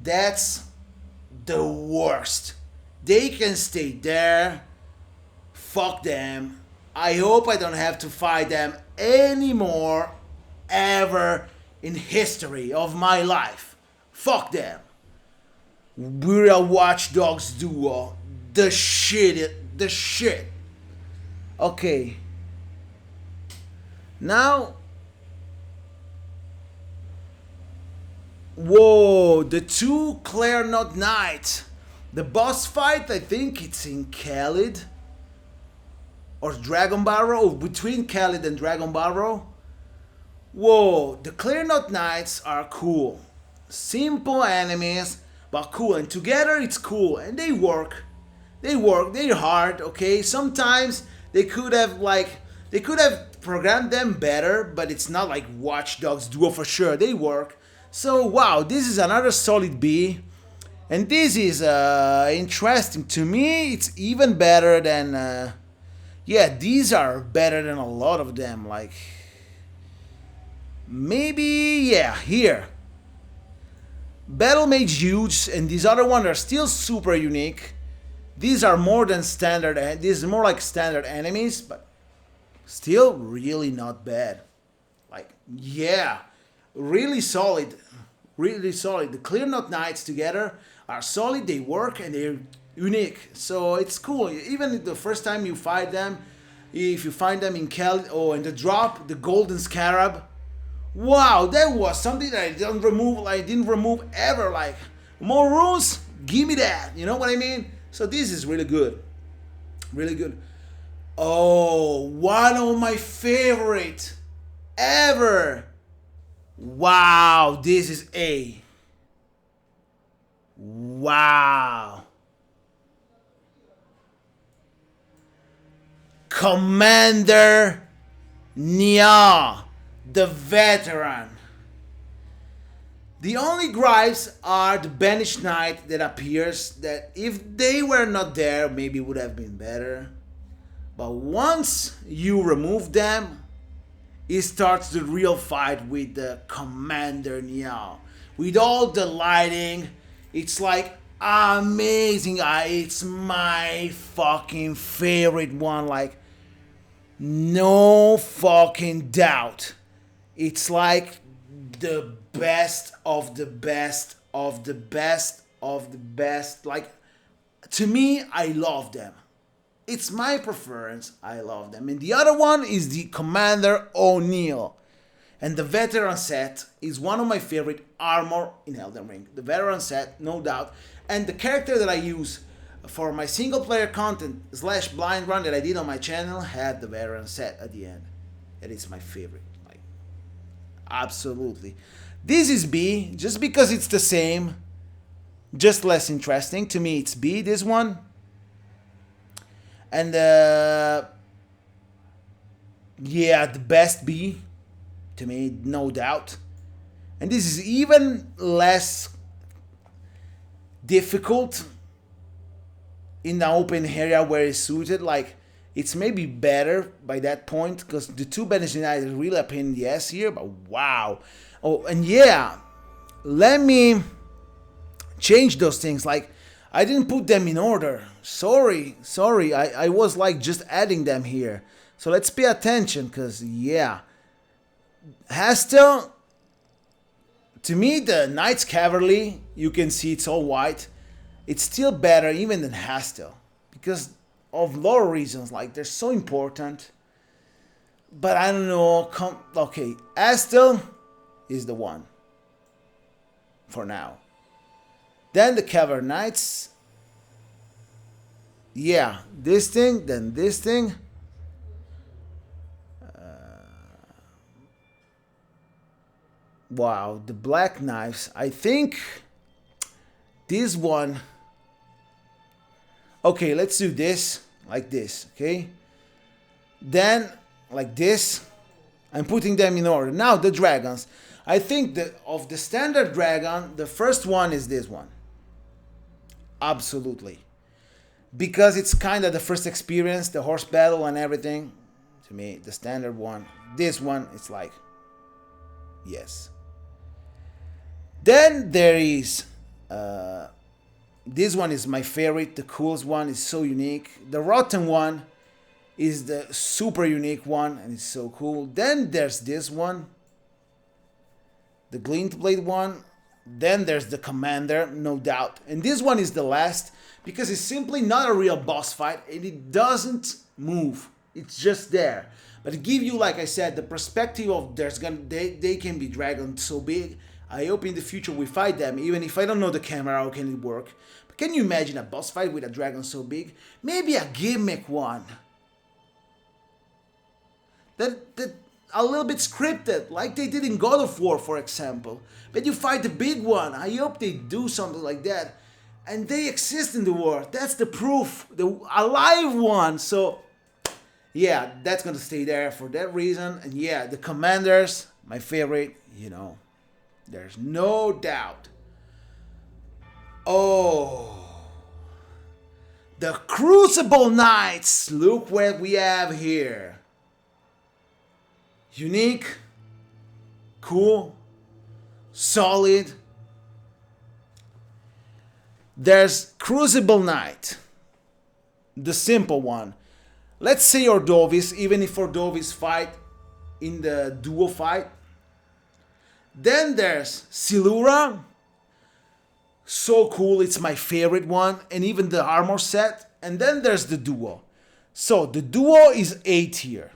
That's the worst. They can stay there. Fuck them. I hope I don't have to fight them anymore ever in history of my life. Fuck them. We're a Watch Dogs Duo. The shit. Okay. Now. Whoa, the two Clairnut Knights. The boss fight, I think it's in Khalid. Or Dragon Barrow, between Khalid and Dragon Barrow. Whoa, the Clairnut Knights are cool. Simple enemies, but cool. And together it's cool. And they work. They're hard, okay? Sometimes they could have programmed them better, but it's not like Watch Dogs Duo for sure. They work. So, wow, this is another solid B. And this is interesting. To me, it's even better than... yeah, these are better than a lot of them. Like, maybe, yeah, here. Battle Mage huge, and these other ones are still super unique. These are more than standard, this is more like standard enemies, but still really not bad. Like, yeah, really solid. Really solid. The Clairnut Knights together are solid, they work, and they're unique. So it's cool. Even the first time you fight them, if you find them in in the drop, the Golden Scarab. Wow, that was something that I didn't remove ever. Like, more runes? Give me that. You know what I mean? So this is really good. Really good. Oh, one of my favorite ever. Wow, this is A. Wow. Commander Nya, the veteran. The only gripes are the Banished Knight that appears, that if they were not there, maybe would have been better. But once you remove them, it starts the real fight with the Commander Nya. With all the lighting, it's like amazing. It's my fucking favorite one, like no fucking doubt. It's like the best of the best of the best of the best. Like, to me, I love them. It's my preference. I love them. And the other one is the Commander O'Neill. And the veteran set is one of my favorite armor in Elden Ring. The veteran set, no doubt. And the character that I use for my single player content / blind run that I did on my channel had the veteran set at the end. That is my favorite. Like, absolutely. This is B, just because it's the same, just less interesting. To me, it's B, this one. And yeah, the best B, to me, no doubt. And this is even less difficult in the open area where it's suited. Like, it's maybe better by that point, because the two Banished Knights are really a pain in the ass here, but wow. Oh, and yeah, let me change those things. Like, I didn't put them in order. Sorry. I was like just adding them here. So let's pay attention, because yeah. Astell, to me, the Knight's Cavalry, you can see it's all white. It's still better even than Astell, because of lore reasons. Like, they're so important. But I don't know. Okay, Astell is the one for now. Then the Cavalry Knights. Yeah, this thing, then this thing. Wow, the Black Knives. I think this one. Okay, let's do this like this, okay? Then like this. I'm putting them in order. Now the dragons. I think that of the standard dragon, the first one is this one. Absolutely. Because it's kind of the first experience, the horse battle and everything. To me, the standard one. This one, it's like, yes. Then there is, this one is my favorite. The coolest one is so unique. The rotten one is the super unique one, and it's so cool. Then there's this one, the glint blade one. Then there's the commander, no doubt. And this one is the last, because it's simply not a real boss fight, and it doesn't move. It's just there. But it gives you, like I said, the perspective of they can be dragons so big. I hope in the future we fight them, even if I don't know the camera, how can it work. But can you imagine a boss fight with a dragon so big? Maybe a gimmick one. That a little bit scripted, like they did in God of War, for example. But you fight the big one. I hope they do something like that. And they exist in the world. That's the proof. The alive one. So, yeah, that's going to stay there for that reason. And yeah, the commanders, my favorite, you know. There's no doubt. Oh. The Crucible Knights. Look what we have here. Unique, cool, solid. There's Crucible Knight, the simple one. Let's say Ordovis, even if Ordovis fight in the duo fight. Then there's Silura, so cool, it's my favorite one, and even the armor set. And then there's the duo. So the duo is A tier.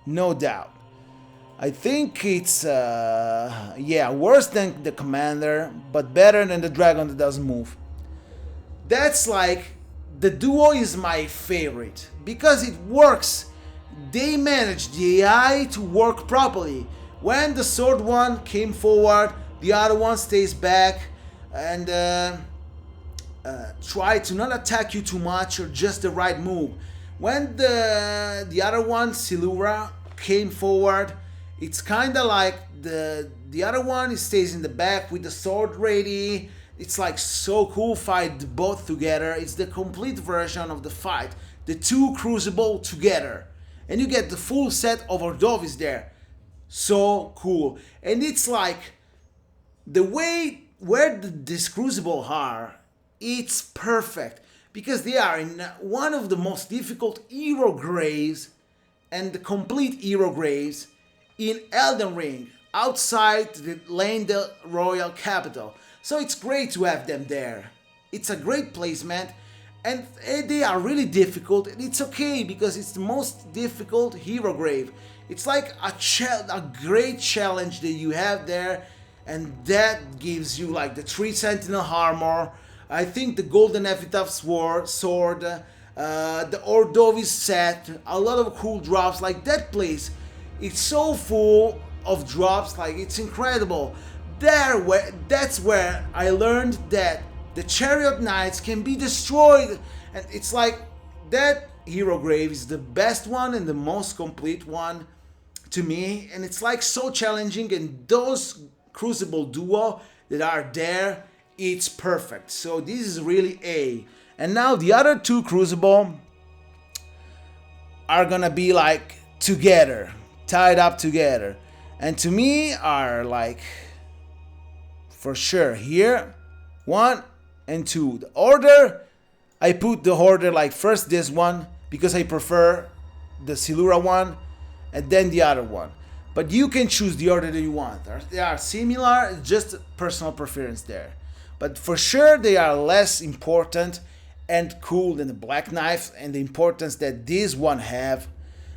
No doubt. I think it's, yeah, worse than the commander, but better than the dragon that doesn't move. That's like, the duo is my favorite, because it works. They managed the AI to work properly. When the sword one came forward, the other one stays back and try to not attack you too much or just the right move. When the other one, Silura, came forward, it's kind of like the other one stays in the back with the sword ready. It's like so cool, fight both together. It's the complete version of the fight, the two Crucible together, and you get the full set of Ordovis there. So cool. And it's like the way where this Crucible are, it's perfect because they are in one of the most difficult hero graves and the complete hero graves in Elden Ring, outside the Leyndell Royal Capital. So it's great to have them there. It's a great placement, and they are really difficult, and it's okay because it's the most difficult hero grave. It's like a great challenge that you have there, and that gives you like the 3 Sentinel armor, I think the Golden Epitaph sword, the Ordovis set, a lot of cool drops. Like that place, it's so full of drops, like it's incredible. That's where I learned that the Chariot Knights can be destroyed, and it's like that hero grave is the best one and the most complete one to me, and it's like so challenging, and those Crucible duo that are there, it's perfect. So this is really A. And now the other two Crucible are gonna be like together, tied up together, and to me are like for sure here 1 and 2. The order, I put the order like first this one because I prefer the Silura one and then the other one. But you can choose the order that you want. They are similar, just personal preference there. But for sure they are less important and cool than the Black Knife and the importance that this one have.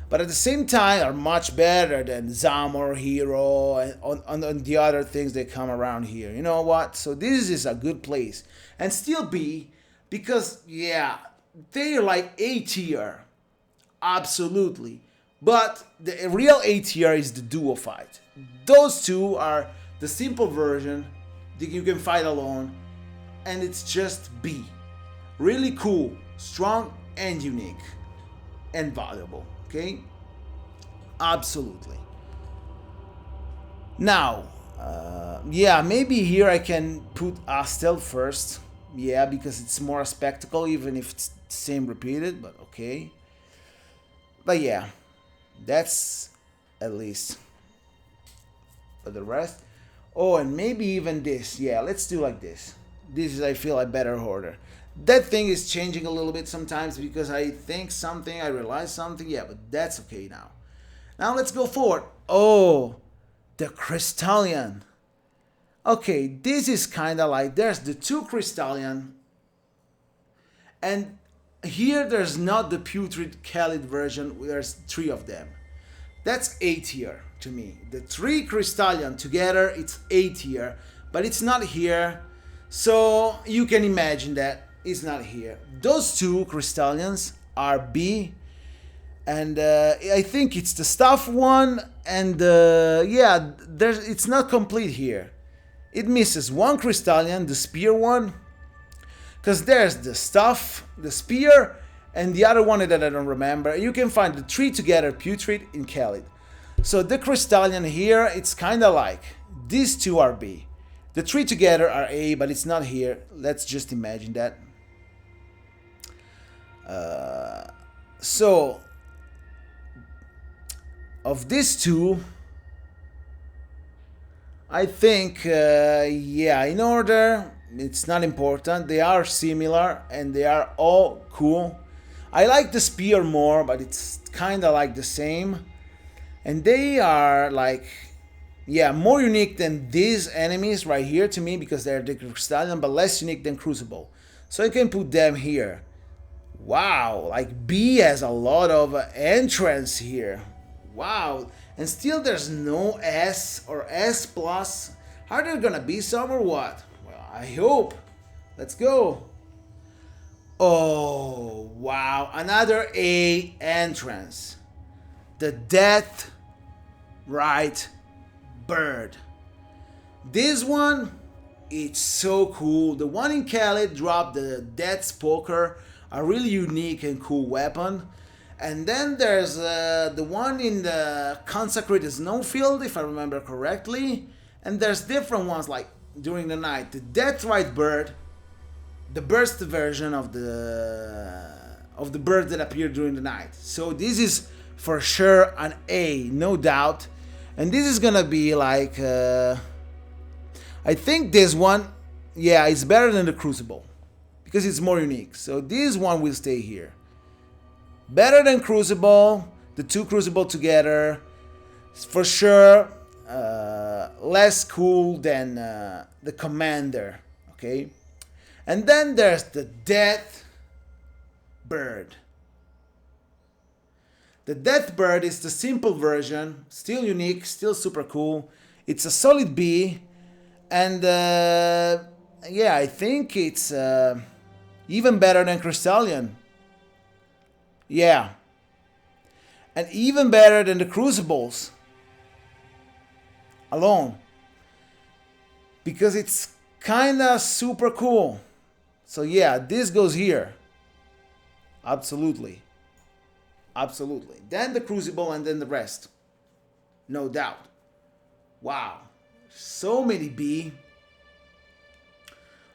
But at the same time are much better than Zamor, Hero, and on the other things that come around here. You know what? So this is a good place. And still B, because yeah, they're like A tier. Absolutely. But the real A tier is the duo fight. Those two are the simple version that you can fight alone, and it's just B. Really cool, strong, and unique, and valuable. Okay? Absolutely. Now, yeah, maybe here I can put Astell first. Yeah, because it's more a spectacle, even if it's the same repeated, but okay. But yeah, that's at least. But the rest, oh, and maybe even this. Yeah, let's do like this. This is, I feel, a better order. That thing is changing a little bit sometimes because I think something, I realize something. Yeah, but that's okay now. Now let's go forward. Oh, the Crystallion. Okay, this is kind of like, there's the two Crystallion, and here there's not the Putrid Khalid version, there's 3 of them. That's A tier to me. The 3 Crystallion together, it's A tier, but it's not here, so you can imagine that it's not here. Those 2 Crystallions are B, and I think it's the staff one, and yeah, it's not complete here. It misses 1 Crystallion, the spear one, because there's the staff, the spear, and the other one that I don't remember. You can find the 3 together, Putrid in Khalid. So the Crystallion here, it's kind of like, these 2 are B. The 3 together are A, but it's not here. Let's just imagine that. So, of these 2, I think, yeah, in order, it's not important. They are similar and they are all cool. I like the spear more, but it's kind of like the same. And they are like, yeah, more unique than these enemies right here to me because they're the Crystallion, but less unique than Crucible. So I can put them here. Wow, like B has a lot of entrance here. Wow. And still there's no S or S plus. Are there gonna be some or what? Well, I hope. Let's go. Oh, wow. Another A entrance. The Death Right Bird. This one, it's so cool. The one in Khalid dropped the Death's Poker, a really unique and cool weapon. And then there's the one in the Consecrated Snowfield, if I remember correctly. And there's different ones like during the night. The Deathrite Bird, the burst version of the bird that appeared during the night. So this is for sure an A, no doubt. And this is gonna be like, I think this one, yeah, it's better than the Crucible because it's more unique. So this one will stay here. Better than Crucible, the two Crucible together, for sure. Less cool than the Commander, okay? And then there's the Death Bird. The Death Bird is the simple version, still unique, still super cool. It's a solid B, and yeah, I think it's even better than Crystallion. Yeah. And even better than the Crucibles alone. Because it's kinda super cool. So yeah, this goes here. Absolutely. Absolutely. Then the Crucible and then the rest. No doubt. Wow. So many B.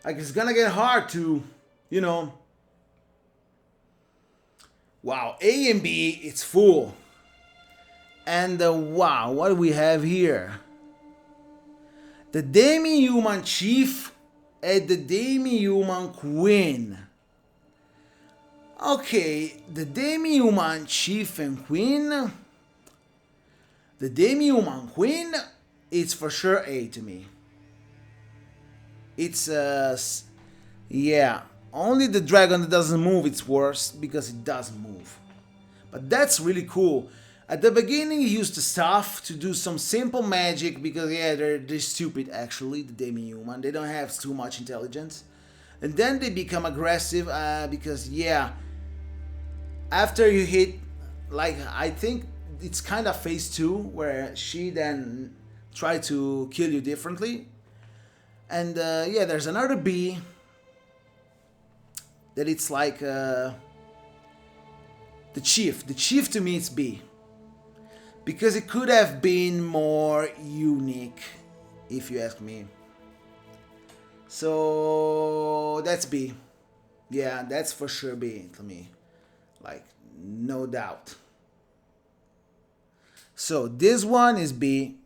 Like it's gonna get hard to, you know. Wow, A and B, it's full. And wow, what do we have here? The Demi-Human Chief and the Demi-Human Queen. Okay, the Demi-Human Chief and Queen. The Demi-Human Queen, it's for sure A to me. It's, yeah. Only the dragon that doesn't move, it's worse because it doesn't move. But that's really cool. At the beginning, he used the staff to do some simple magic because, yeah, they're stupid actually, the demi-human. They don't have too much intelligence. And then they become aggressive because, yeah, after you hit, like, I think it's kind of phase 2 where she then tried to kill you differently. And, yeah, there's another bee. That it's like the chief. The chief to me it's B. Because it could have been more unique, if you ask me. So that's B. Yeah, that's for sure B to me. Like, no doubt. So this one is B.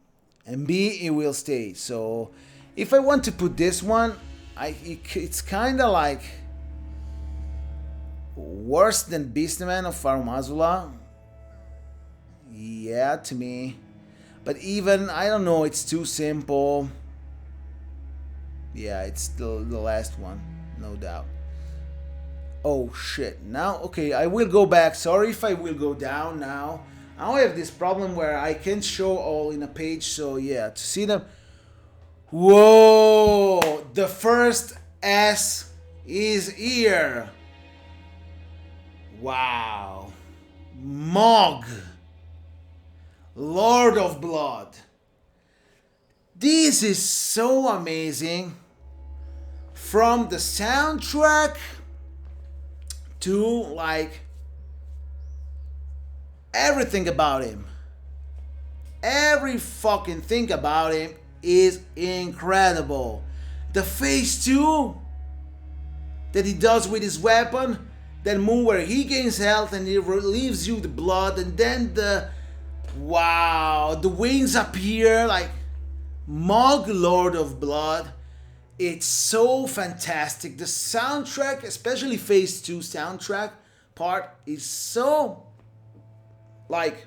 And B it will stay. So if I want to put this one, it's kind of like worse than Beastman of Farum Azula. Yeah, to me. But even, I don't know, it's too simple. Yeah, it's the last one, no doubt. Oh shit, now, okay, I will go back. Sorry if I will go down now. I have this problem where I can't show all in a page, so yeah, to see them. Whoa, the first S is here. Wow. Mog. Lord of Blood. This is so amazing. From the soundtrack to like everything about him. Every fucking thing about him is incredible. The phase 2 that he does with his weapon. That move where he gains health and he relieves you the blood, and then the wow, the wings appear like Mog Lord of Blood. It's so fantastic. The soundtrack, especially phase 2 soundtrack part, is so like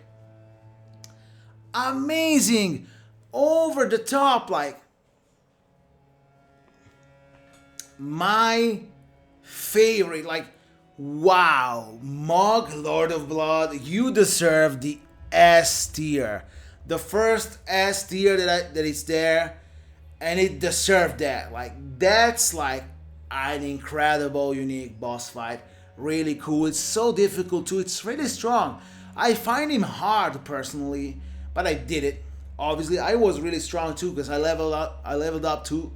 amazing, over the top, like my favorite, like wow, Mog Lord of Blood, you deserve the S tier. The first S tier that is there, and it deserved that. Like, that's like an incredible, unique boss fight. Really cool. It's so difficult too. It's really strong. I find him hard personally, but I did it. Obviously, I was really strong too because I leveled up too,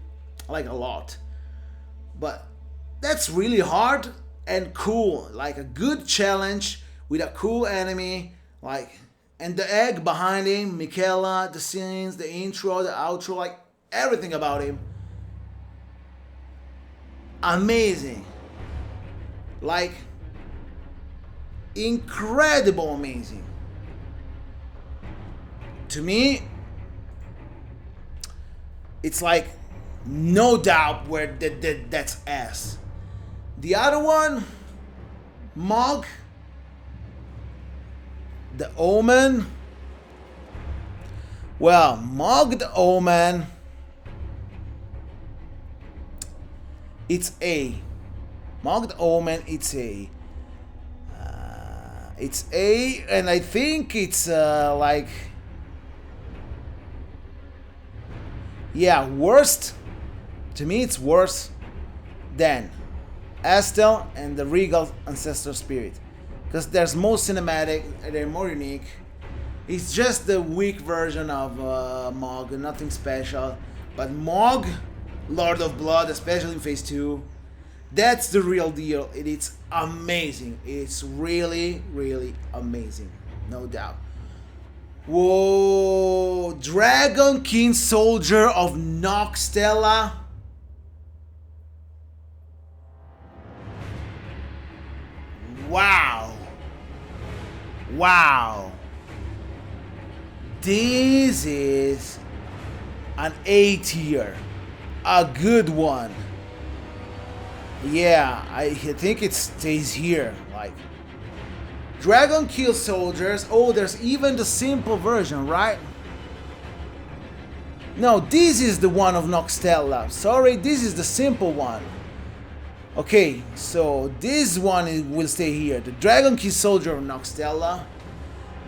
like a lot. But that's really hard and cool. Like a good challenge with a cool enemy, like, and the egg behind him, Michaela, the scenes, the intro, the outro, like everything about him. Amazing. Like, incredible amazing. To me, it's like no doubt where that's S. The other one, Mog, the Omen. Well, Mog the Omen, it's A. Mog the Omen, it's A. It's A, and I think it's like, yeah, worst. To me, it's worse than Astell and the Regal Ancestor Spirit, because there's more cinematic, they're more unique. It's just the weak version of Mog, nothing special. But Mog, Lord of Blood, especially in Phase 2, that's the real deal. It's amazing. It's really, really amazing. No doubt. Whoa! Dragon King Soldier of Nocstella. Wow. Wow. This is an A tier. A good one. Yeah, I think it stays here. Like, Dragon Kill Soldiers. Oh, there's even the simple version, right? No, this is the one of Nocstella. Sorry, this is the simple one. Okay, so this one will stay here. The Dragon Kill Soldier of Nocstella.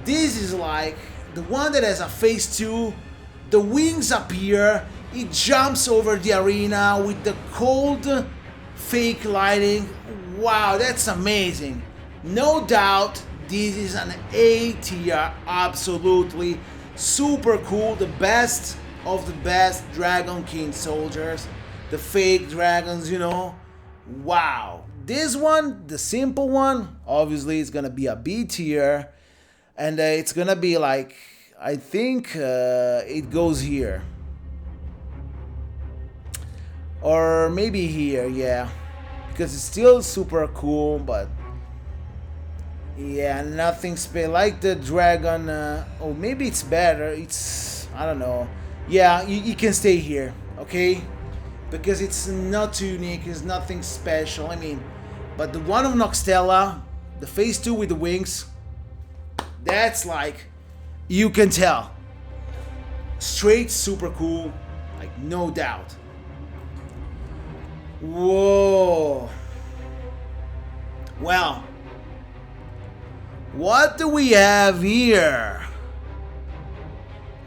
This is like the one that has a phase 2. The wings appear. It jumps over the arena with the cold fake lighting. Wow, that's amazing. No doubt this is an A tier. Absolutely super cool. The best of the best Dragon King soldiers. The fake dragons, you know. Wow. This one, the simple one, obviously it's gonna be a B tier. And it's gonna be like, I think it goes here. Or maybe here, yeah. Because it's still super cool, but yeah, nothing special. Like the dragon, oh, maybe it's better. It's, I don't know. Yeah, you can stay here, okay? Because it's not too unique, it's nothing special. I mean, but the one of Nocstella, the phase 2 with the wings, that's like, you can tell. Straight super cool, like no doubt. Whoa. Well, what do we have here?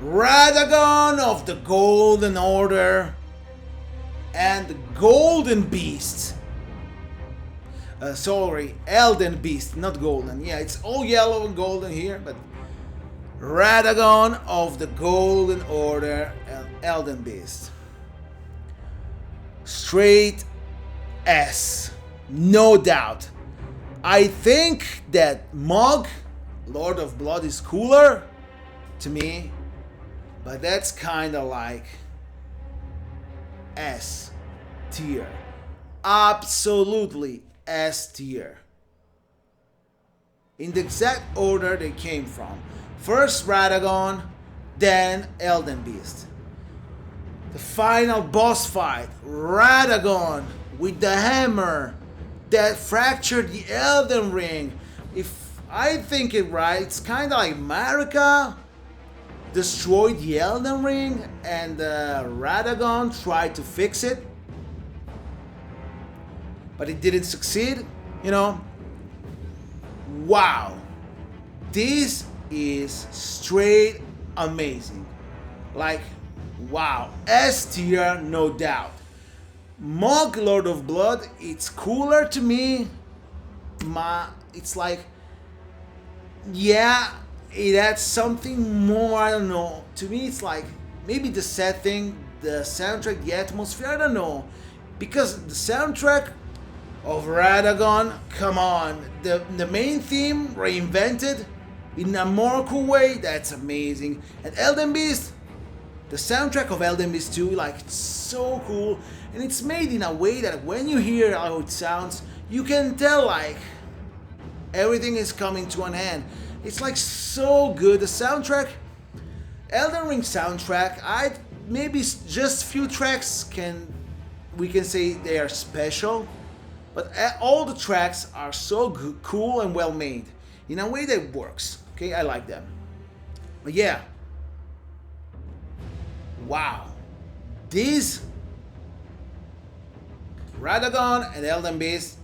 Radagon of the Golden Order and the Golden Beast. Sorry, Elden Beast, not Golden. Yeah, it's all yellow and golden here, but Radagon of the Golden Order and Elden Beast. Straight S, no doubt. I think that Mog, Lord of Blood, is cooler to me, but that's kind of like S tier. Absolutely S tier. In the exact order they came from. First Radagon, then Elden Beast. The final boss fight, Radagon with the hammer that fractured the Elden Ring. If I think it right, it's kind of like Marika destroyed the Elden Ring and Radagon tried to fix it, but it didn't succeed, you know. Wow, this is straight amazing. Like, wow, S tier, no doubt. Mog, Lord of Blood, it's cooler to me. It's like, yeah, it adds something more, I don't know. To me, it's like, maybe the setting, the soundtrack, the atmosphere, I don't know. Because the soundtrack, of Radagon. Come on, the main theme reinvented in a more cool way. That's amazing. And Elden Beast, the soundtrack of Elden Beast 2, like, it's so cool, and it's made in a way that when you hear how it sounds, you can tell like everything is coming to an end. It's like so good. The soundtrack, Elden Ring soundtrack, I maybe just few tracks we can say they are special, but all the tracks are so good, cool and well made in a way that works. Okay, I like them. But yeah, wow, these Radagon and Elden Beast,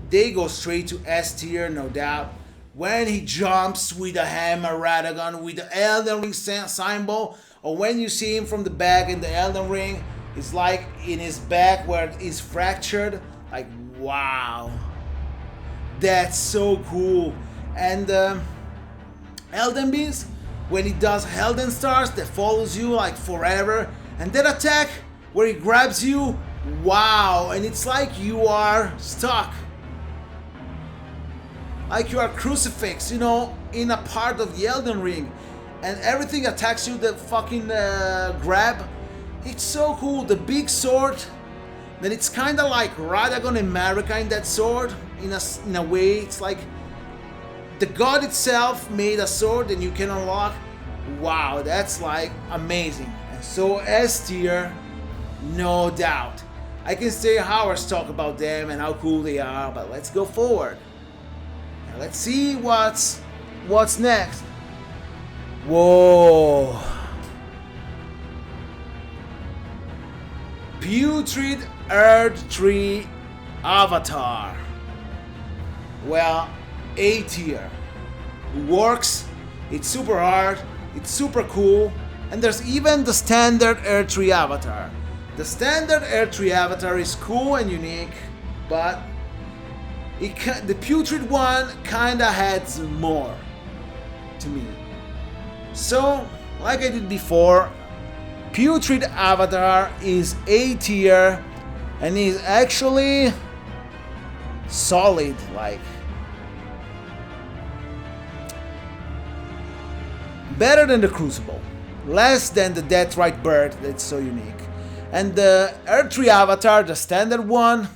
they go straight to S tier, no doubt. When he jumps with a hammer, Radagon, with the Elden Ring symbol, or when you see him from the back in the Elden Ring, it's like in his back where it's fractured. Like, wow, that's so cool. And Elden Beast, when he does Elden Stars that follows you like forever, and that attack where he grabs you, wow, and it's like you are stuck. Like you are crucifix, you know, in a part of the Elden Ring, and everything attacks you, the fucking grab. It's so cool. The big sword, then it's kind of like Radagon and Marika in that sword, in a way. It's like the god itself made a sword and you can unlock. Wow, that's like amazing. And so S tier, no doubt. I can stay hours talk about them and how cool they are, but let's go forward. Let's see what's next. Whoa. Putrid Earth Tree Avatar. Well, A tier. It works, it's super hard, it's super cool, and there's even the standard Earth Tree Avatar. The standard Earth Tree Avatar is cool and unique, but the Putrid one kinda adds more to me. So, like I did before, Putrid Avatar is A tier and is actually solid, like better than the Crucible, less than the Deathrite Bird that's so unique. And the Earth Tree Avatar, the standard one,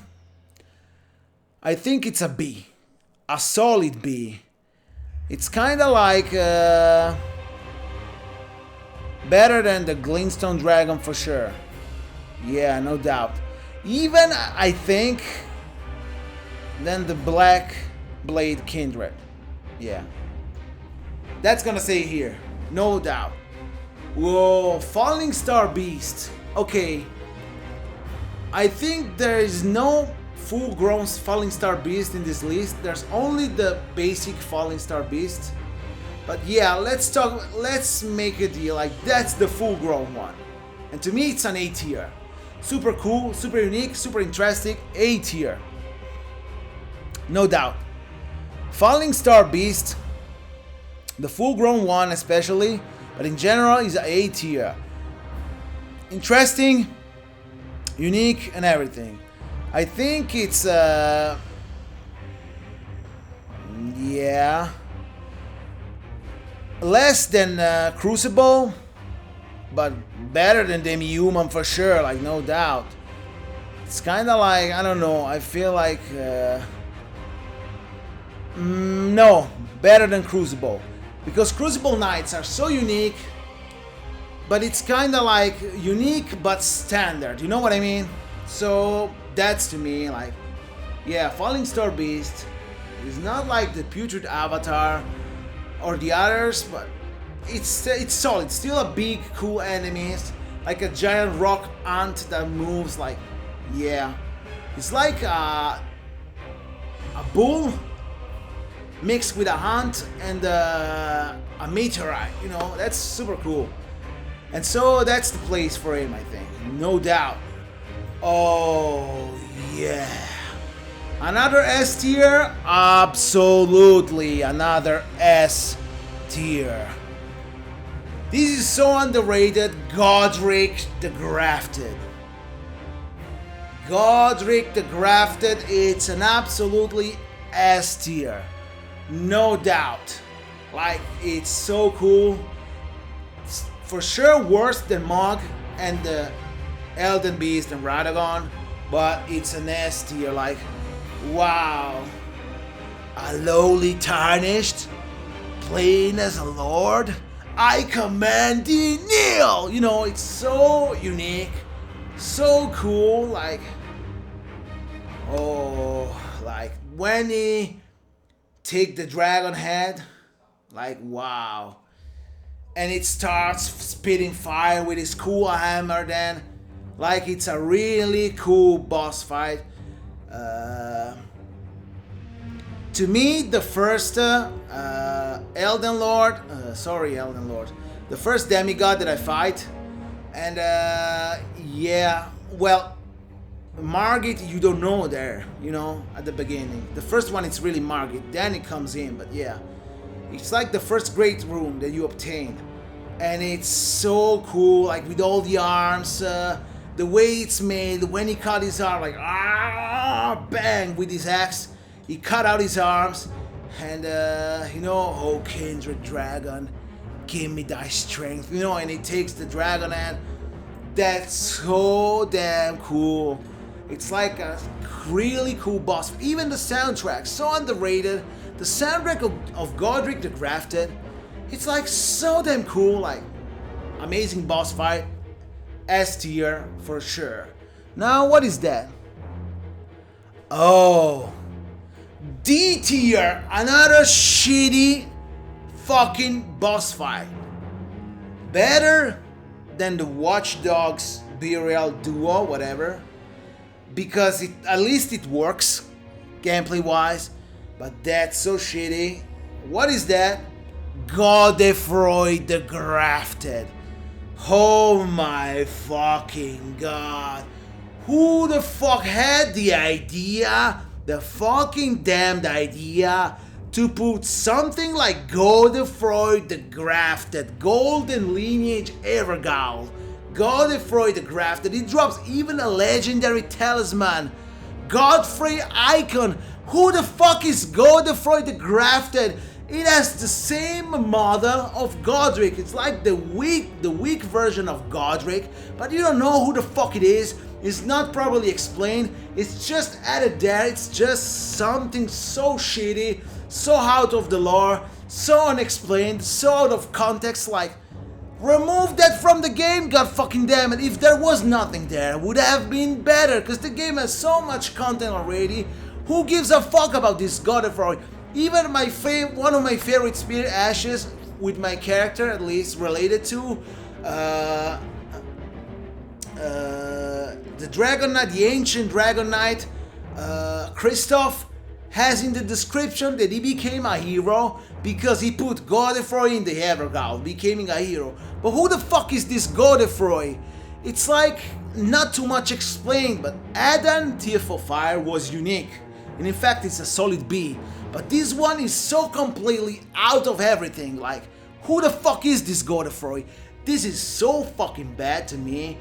I think it's a B. A solid B. It's kinda like better than the Glintstone Dragon for sure. Yeah, no doubt. Even, I think, than the Black Blade Kindred. Yeah. That's gonna say here. No doubt. Whoa, Falling Star Beast. Okay. I think there is no full-grown Falling Star Beast in this list. There's only the basic Falling Star Beast. But yeah, let's make a deal. Like, that's the full-grown one. And to me, it's an A tier. Super cool, super unique, super interesting. A tier. No doubt. Falling Star Beast, the full-grown one especially, but in general, is an A tier. Interesting, unique, and everything. I think it's yeah, less than Crucible, but better than Demi-Human for sure, like, no doubt. It's kind of like, I don't know, I feel like no, better than Crucible, because Crucible Knights are so unique, but it's kind of like unique but standard, you know what I mean? So that's to me like, yeah, Falling Star Beast is not like the Putrid Avatar or the others, but it's solid. Still a big cool enemy, like a giant rock ant that moves, like, yeah, it's like a bull mixed with a hunt and a meteorite, you know. That's super cool. And so that's the place for him, I think, no doubt. Oh yeah, another S tier, absolutely another S tier. This is so underrated. Godric the Grafted. Godric the Grafted, it's an absolutely S tier. No doubt. Like, it's so cool. It's for sure worse than Mog and the Elden Beast and Radagon, but it's an S tier. Like, wow. A lowly tarnished, playing as a lord, I command thee kneel! You know, it's so unique, so cool, like, oh, like, when he take the dragon head, like, wow. And it starts spitting fire with his cool hammer then, like, it's a really cool boss fight. To me, the first Elden Lord, the first demigod that I fight, and yeah, well, Margit, you don't know there, you know, at the beginning. The first one, it's really Margit, then it comes in, but yeah, it's like the first great room that you obtain, and it's so cool, like with all the arms, the way it's made, when he cut his arm, like, bang, with his axe. He cut out his arms, and you know, oh kindred dragon, give me thy strength, you know, and he takes the dragon and that's so damn cool. It's like a really cool boss. Even the soundtrack, so underrated. The soundtrack of Godric the Grafted, it's like so damn cool, like amazing boss fight, S tier for sure. Now what is that? Oh, D tier, another shitty fucking boss fight. Better than the Watch Dogs Burial Duo, whatever, because at least it works gameplay wise, but that's so shitty. What is that? Godefroy the Grafted. Oh my fucking god. Who the fuck had the idea, the fucking damned idea, to put something like Godefroy the Grafted, Golden Lineage Evergaul, Godefroy the Grafted? It drops even a legendary talisman, Godfrey Icon. Who the fuck is Godefroy the Grafted? It has the same model of Godric. It's like the weak version of Godric, but you don't know who the fuck it is. It's not properly explained. It's just added there. It's just something so shitty, so out of the lore, so unexplained, so out of context. Like, remove that from the game, god fucking damn it. If there was nothing there, it would have been better, because the game has so much content already. Who gives a fuck about this Godefroy? Even one of my favorite Spirit Ashes, with my character at least related to the Dragon Knight, the ancient Dragon Knight, Christoph, has in the description that he became a hero because he put Godefroy in the Evergaul, becoming a hero. But who the fuck is this Godefroy? It's like not too much explained, but Adan Thief of Fire was unique, and in fact it's a solid B. But this one is so completely out of everything. Like, who the fuck is this Godefroy? This is so fucking bad to me,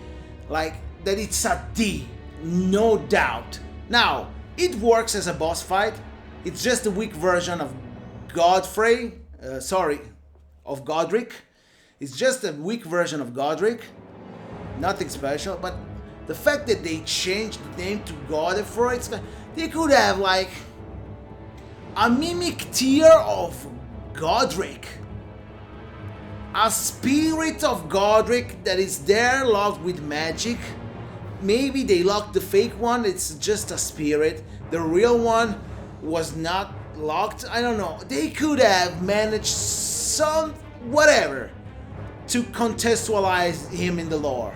like, that it's a D, no doubt. Now, it works as a boss fight. It's just a weak version of Godfrey, of Godric. It's just a weak version of Godric, nothing special. But the fact that they changed the name to Godefroy, they could have like a mimic tier of Godric, a spirit of Godric that is there locked with magic. Maybe they locked the fake one, it's just a spirit. The real one was not locked, I don't know. They could have managed some, whatever, to contextualize him in the lore.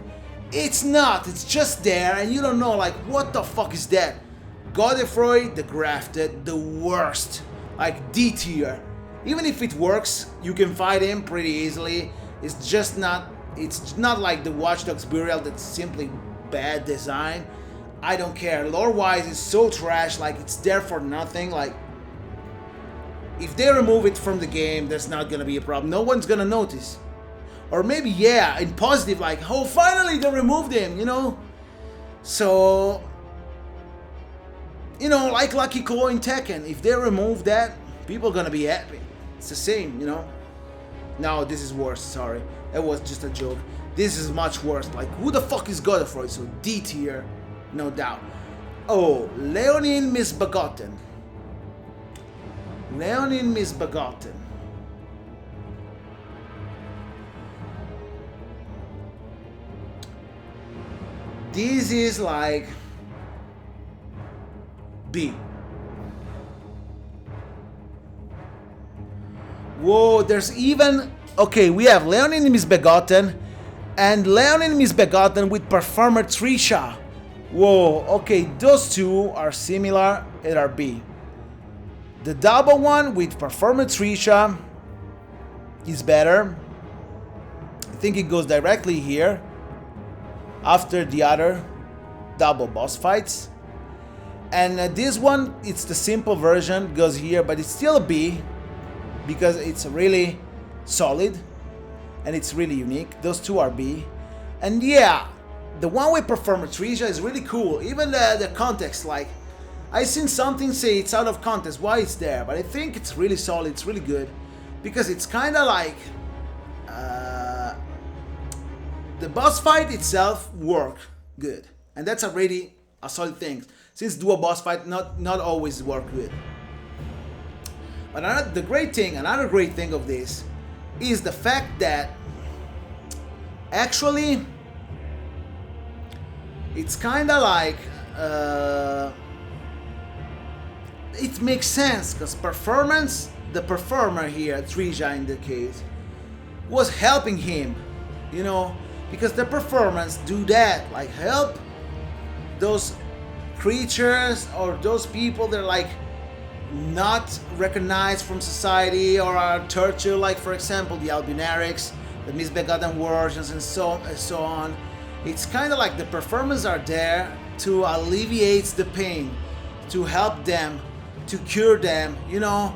It's not, it's just there and you don't know, like, what the fuck is that? Godefroy the Grafted, the worst, like D tier. Even if it works, you can fight him pretty easily. It's just not, it's not like the Watch Dogs Burial that's simply bad design. I don't care. Lore wise, it's so trash, like it's there for nothing. Like, if they remove it from the game, there's not gonna be a problem. No one's gonna notice. Or maybe, yeah, in positive, like, oh, finally they removed him, you know? So, You know, like Lucky Claw in Tekken, if they remove that, people are gonna be happy. It's the same, you know. No, this is worse, sorry. That was just a joke. This is much worse. Like, who the fuck is Godefroy? So D tier, no doubt. Oh, Leonin Misbegotten. Leonin Misbegotten. This is like B. Whoa, there's even... Okay, we have Leonin Misbegotten and Leonin Misbegotten with Performer Trisha. Whoa, okay, those two are similar and are B. The double one with Performer Trisha is better. I think it goes directly here after the other double boss fights. And this one, it's the simple version, goes here, but it's still a B because it's really solid and it's really unique. Those two are B. And yeah, the one with Performer Trisha is really cool. Even the context, like, I seen something say it's out of context, why it's there, but I think it's really solid, it's really good, because it's kind of like the boss fight itself work good, and that's already a solid thing, since dual boss fight not always work good. But another great thing of this is the fact that actually it's kind of like it makes sense, because the performer here, Trisha in the case, was helping him, you know, because the performance do that, like help those creatures or those people that are like not recognized from society or are tortured, like for example the Albinarics, the Misbegotten versions, and so on. It's kind of like the performers are there to alleviate the pain, to help them, to cure them, you know.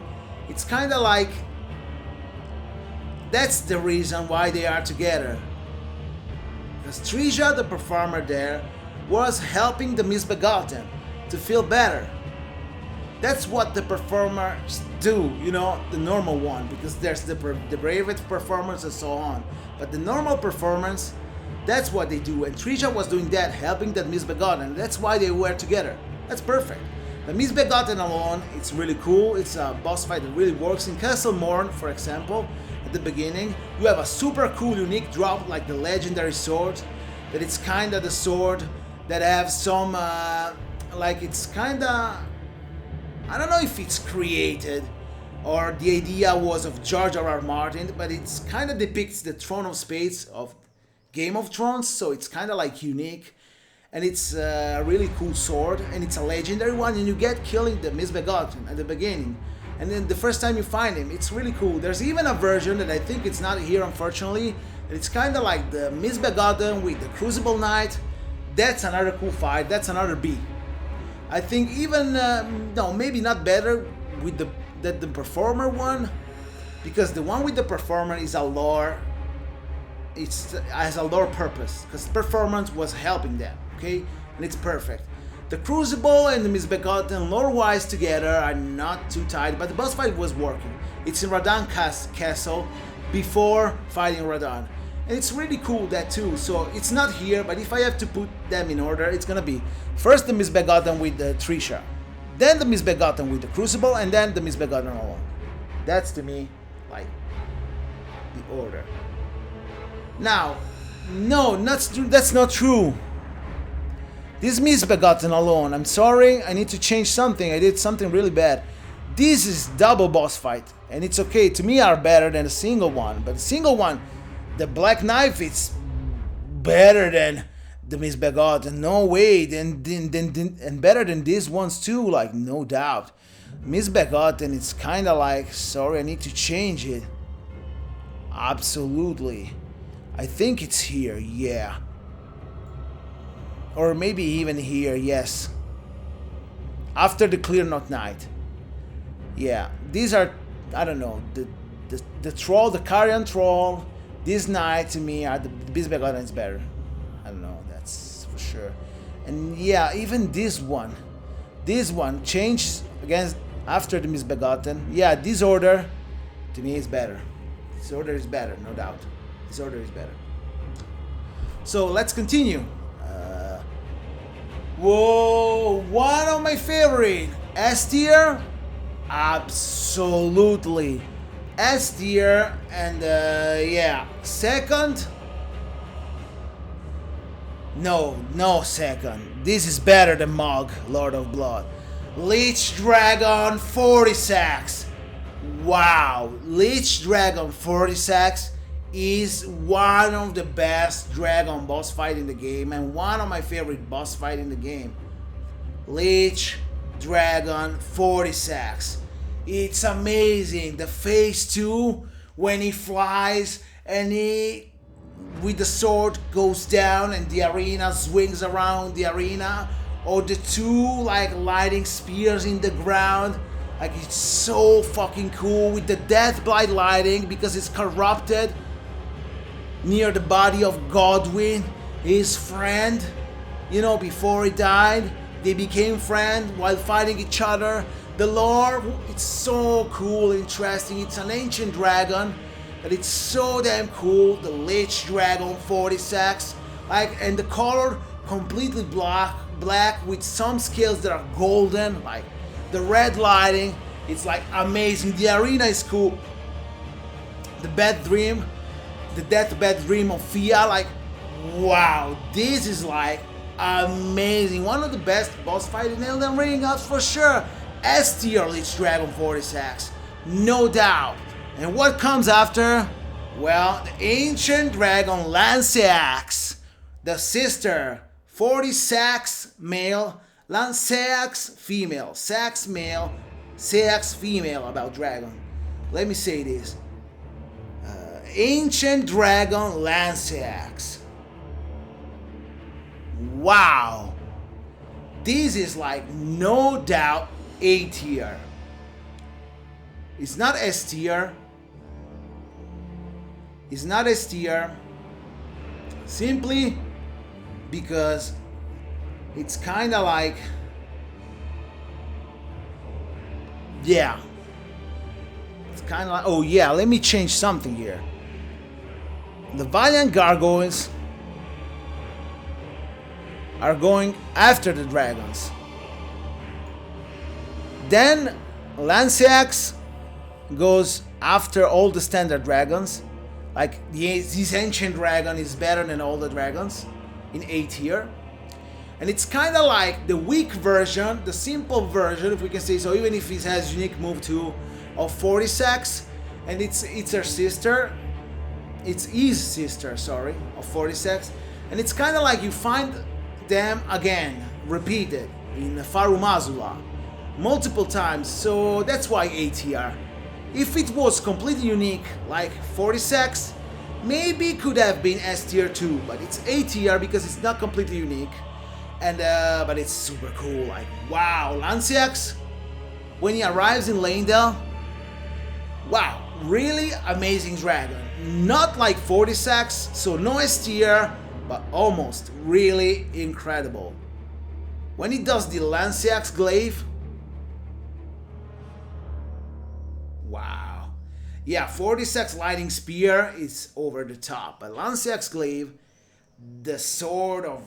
It's kind of like that's the reason why they are together, because Trisha, the performer there, was helping the Misbegotten to feel better. That's what the performers do, you know, the normal one, because there's the bravest performers and so on, but the normal performance, that's what they do, and Trisha was doing that, helping that Misbegotten. That's why they were together. That's perfect. The Misbegotten alone, it's really cool. It's a boss fight that really works. In Castle Morn, for example, at the beginning, you have a super cool, unique drop like the legendary sword, that it's kind of the sword that have some, like it's kind of, I don't know if it's created or the idea was of George R.R. Martin, but it's kind of depicts the Throne of Spades of Game of Thrones, so it's kind of like unique. And it's a really cool sword, and it's a legendary one, and you get killing the Misbegotten at the beginning. And then the first time you find him, it's really cool. There's even a version that I think it's not here, unfortunately, that it's kind of like the Misbegotten with the Crucible Knight. That's another cool fight, that's another B. I think even, no, maybe not better with the Performer one, because the one with the Performer is a lore, it has a lore purpose, because performance was helping them. Okay, and it's perfect. The Crucible and the Misbegotten lore-wise together are not too tight, but the boss fight was working. It's in Radan Castle before fighting Radan, and it's really cool that too. So it's not here, but if I have to put them in order, it's gonna be first the Misbegotten with the Trisha, then the Misbegotten with the Crucible, and then the Misbegotten alone. That's to me like the order. Now, no, that's not true. This Misbegotten alone, I'm sorry, I need to change something, I did something really bad. This is double boss fight, and it's okay, to me are better than a single one, but the single one, the Black Knife, it's better than the Misbegotten, no way, and better than these ones too, like, no doubt. Misbegotten, it's kinda like, sorry, I need to change it. Absolutely. I think it's here, yeah. Or maybe even here, yes. After the Clear Knot Knight. Yeah, these are, I don't know, the Troll, the Carrion Troll, this Knight to me are the Misbegotten is better. I don't know, that's for sure. And yeah, even this one, This one changed against after the Misbegotten. Yeah, this order to me is better. This order is better, no doubt. This order is better. So let's continue. Whoa, one of my favorite. S tier? Absolutely. S tier, and yeah. Second? No second. This is better than Mog, Lord of Blood. Lich Dragon 40 sacks. Wow, Lich Dragon 40 sacks is one of the best dragon boss fight in the game and one of my favorite boss fight in the game. Lich Dragon 40 sacks. It's amazing. The phase 2 when he flies and he with the sword goes down and the arena swings around the arena, or the two like lighting spears in the ground. Like, it's so fucking cool with the death blight lighting because it's corrupted near the body of Godwyn, his friend. You know, before he died, they became friends while fighting each other. The lore, it's so cool, interesting. It's an ancient dragon, but it's so damn cool. The Lich Dragon 40 sacks, like, and the color completely black with some scales that are golden, like the red lighting. It's like amazing. The arena is cool. The deathbed dream of Fia, like, wow, this is like amazing. One of the best boss fights in Elden Ring, that's for sure. S tier Lich Dragon 40 sacks, no doubt. And what comes after? Well, the Ancient Dragon Lanceaxe, the sister. 40 sacks male, Lanceaxe female, sacks male, sacks female about dragon. Let me say this. Ancient Dragon Lanceaxe. Wow. This is like no doubt A tier. It's not S tier. It's not S tier. Simply because it's kind of like, yeah. It's kind of like, oh yeah, let me change something here. The Valiant Gargoyles are going after the dragons. Then Lanceaxe goes after all the standard dragons. Like, this ancient dragon is better than all the dragons in A tier. And it's kind of like the weak version, the simple version, if we can say so, even if it has unique move too, of 40 sacks, and it's her sister. It's his sister, sorry, of 40 sacks. And it's kind of like you find them again, repeated, in Farumazula, multiple times, so that's why A tier. If it was completely unique, like 40 sacks, maybe it could have been S tier too, but it's A tier because it's not completely unique. And but it's super cool, like, wow, Lanceaxe, when he arrives in Leyndell, wow, really amazing dragon. Not like 40 sacks, so no S tier, but almost really incredible. When he does the Lanceaxe glaive, wow. Yeah, 40 sacks lighting spear is over the top, but Lanceaxe glaive, the sword of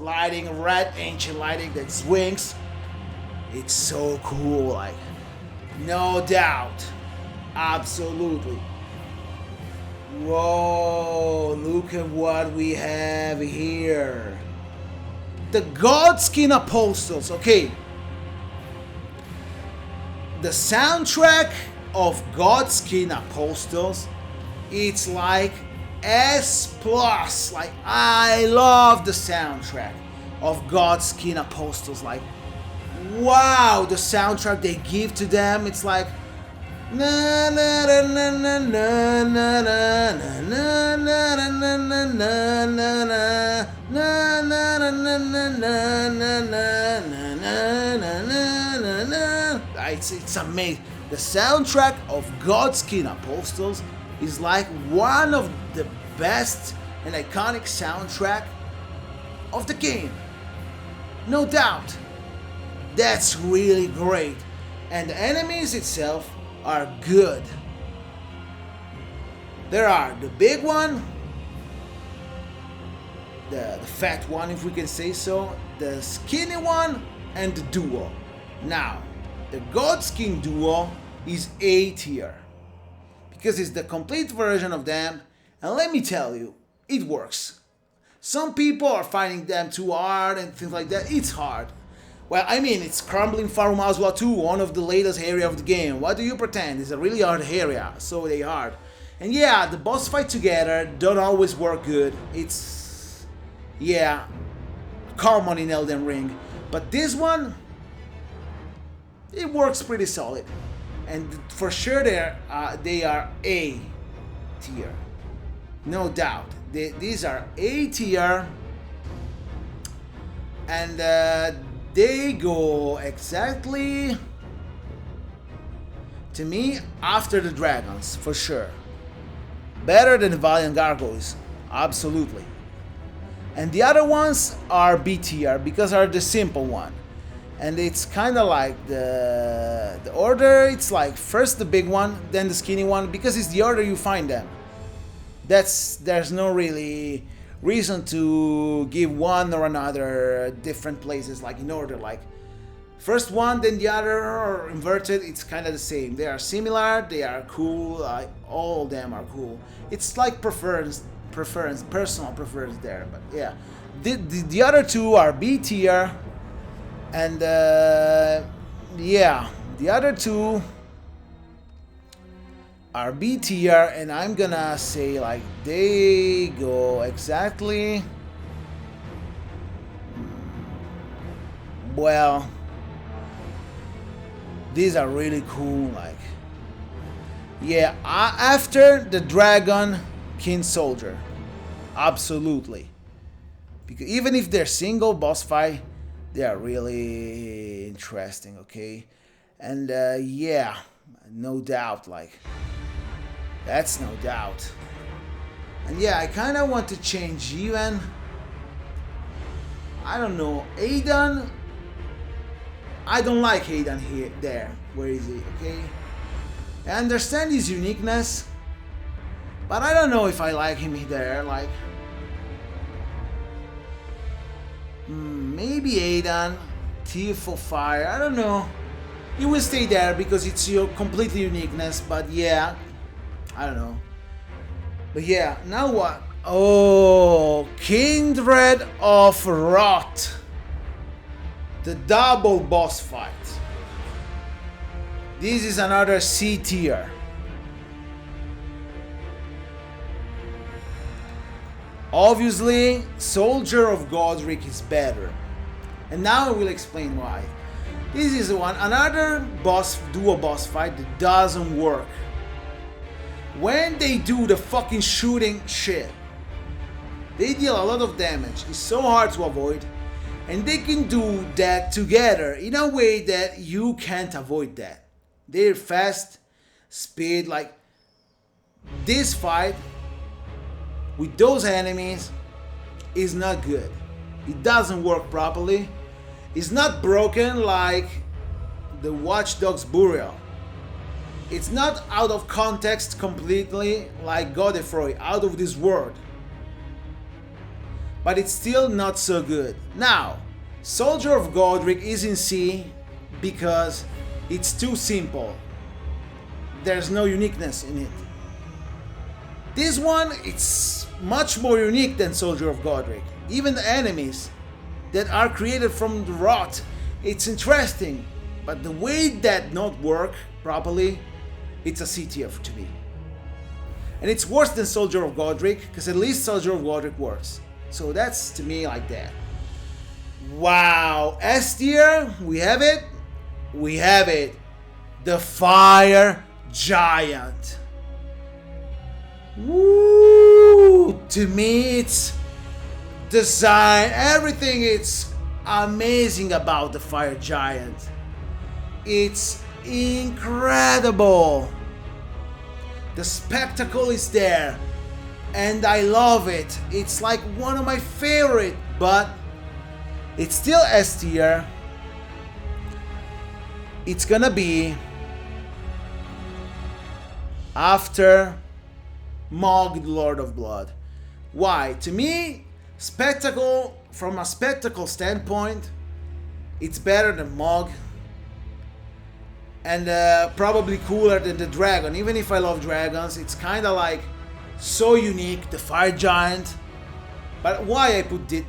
lighting, red ancient lighting that swings, it's so cool, like, no doubt, absolutely. Whoa, look at what we have here. The Godskin Apostles, okay. The soundtrack of Godskin Apostles, it's like S+, like, I love the soundtrack of Godskin Apostles, like, wow, the soundtrack they give to them, it's like na na na na na na na na na na na na na na. It's amazing. The soundtrack of Godskin Apostles is like one of the best and iconic soundtrack of the game, no doubt. That's really great. And the enemies itself are good. There are the big one, the fat one if we can say so, the skinny one, and the duo. Now, the Godskin duo is A tier because it's the complete version of them, and let me tell you, it works. Some people are finding them too hard and things like that. It's hard. Well, I mean, it's crumbling Farum Aswa 2, one of the latest area of the game. What do you pretend? It's a really hard area, so they hard. And yeah, the boss fight together don't always work good. It's, yeah, common in Elden Ring. But this one, it works pretty solid. And for sure they are A tier. No doubt. These are A tier. And they go exactly, to me, after the dragons, for sure. Better than the Valiant Gargoyles, absolutely. And the other ones are B tier because are the simple one. And it's kind of like the order, it's like first the big one, then the skinny one, because it's the order you find them. There's no really reason to give one or another different places, like in order, like first one, then the other, or inverted, it's kind of the same. They are similar, they are cool, all of them are cool. It's like preference, personal preference there, but yeah. The other two are B tier, and yeah, the other two are B tier, and I'm gonna say like they go exactly, well, these are really cool, like, yeah, after the Dragon King Soldier, absolutely, because even if they're single boss fight, they are really interesting, okay, and yeah, no doubt, like, that's no doubt. And yeah, I kind of want to change even, I don't know, Adan. I don't like Adan here, there. Where is he? Okay. I understand his uniqueness, but I don't know if I like him there. Like, maybe Adan, Thief of Fire. I don't know. He will stay there because it's your completely uniqueness. But yeah, I don't know. But yeah, now what? Oh, Kindred of Rot. The double boss fight. This is another C tier. Obviously, Soldier of Godric is better. And now I will explain why. This is another duo boss fight that doesn't work. When they do the fucking shooting shit, they deal a lot of damage. It's so hard to avoid. And they can do that together in a way that you can't avoid that. They're fast, speed, like this fight with those enemies is not good. It doesn't work properly. It's not broken like the Watch Dogs Burial. It's not out of context completely like Godefroy, out of this world. But it's still not so good. Now, Soldier of Godric is in C because it's too simple. There's no uniqueness in it. This one, it's much more unique than Soldier of Godric. Even the enemies that are created from the rot, it's interesting. But the way that not work properly, it's a C tier to me. And it's worse than Soldier of Godric, because at least Soldier of Godric works. So that's to me like that. Wow, S tier, we have it. We have it. The Fire Giant. Woo! To me, it's design, everything. It's amazing about the Fire Giant. It's incredible. The spectacle is there. And I love it. It's like one of my favorite, but it's still S tier it's gonna be after Mog, Lord of Blood. Why? To me, spectacle, from a spectacle standpoint, it's better than Mog. And probably cooler than the dragon. Even if I love dragons, it's kind of like so unique, the fire giant. But why I put it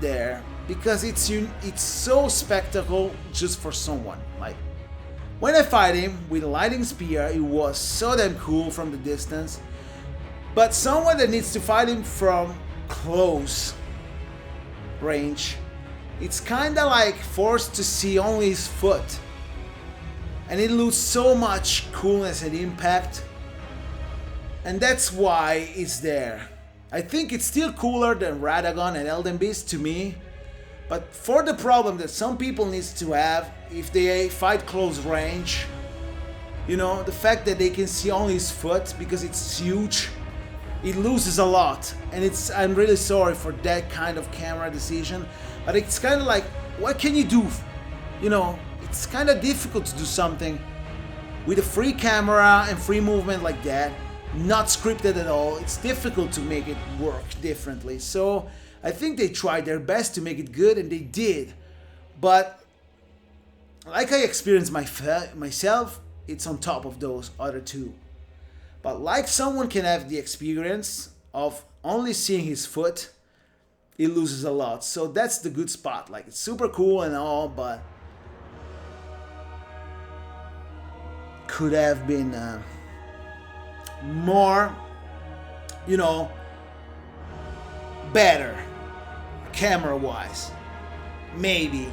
there? Because it's so spectacle just for someone. Like, when I fight him with a lightning spear, it was so damn cool from the distance. But someone that needs to fight him from close range, it's kind of like forced to see only his foot. And it loses so much coolness and impact. And that's why it's there. I think it's still cooler than Radagon and Elden Beast to me. But for the problem that some people needs to have if they fight close range, you know, the fact that they can see only his foot because it's huge, it loses a lot. And I'm really sorry for that kind of camera decision. But it's kind of like, what can you do? You know, it's kind of difficult to do something with a free camera and free movement like that, not scripted at all. It's difficult to make it work differently. So I think they tried their best to make it good, and they did. But like I experienced myself, it's on top of those other two. But like someone can have the experience of only seeing his foot, it loses a lot. So that's the good spot. Like, it's super cool and all, but could have been more, you know, better camera wise. Maybe,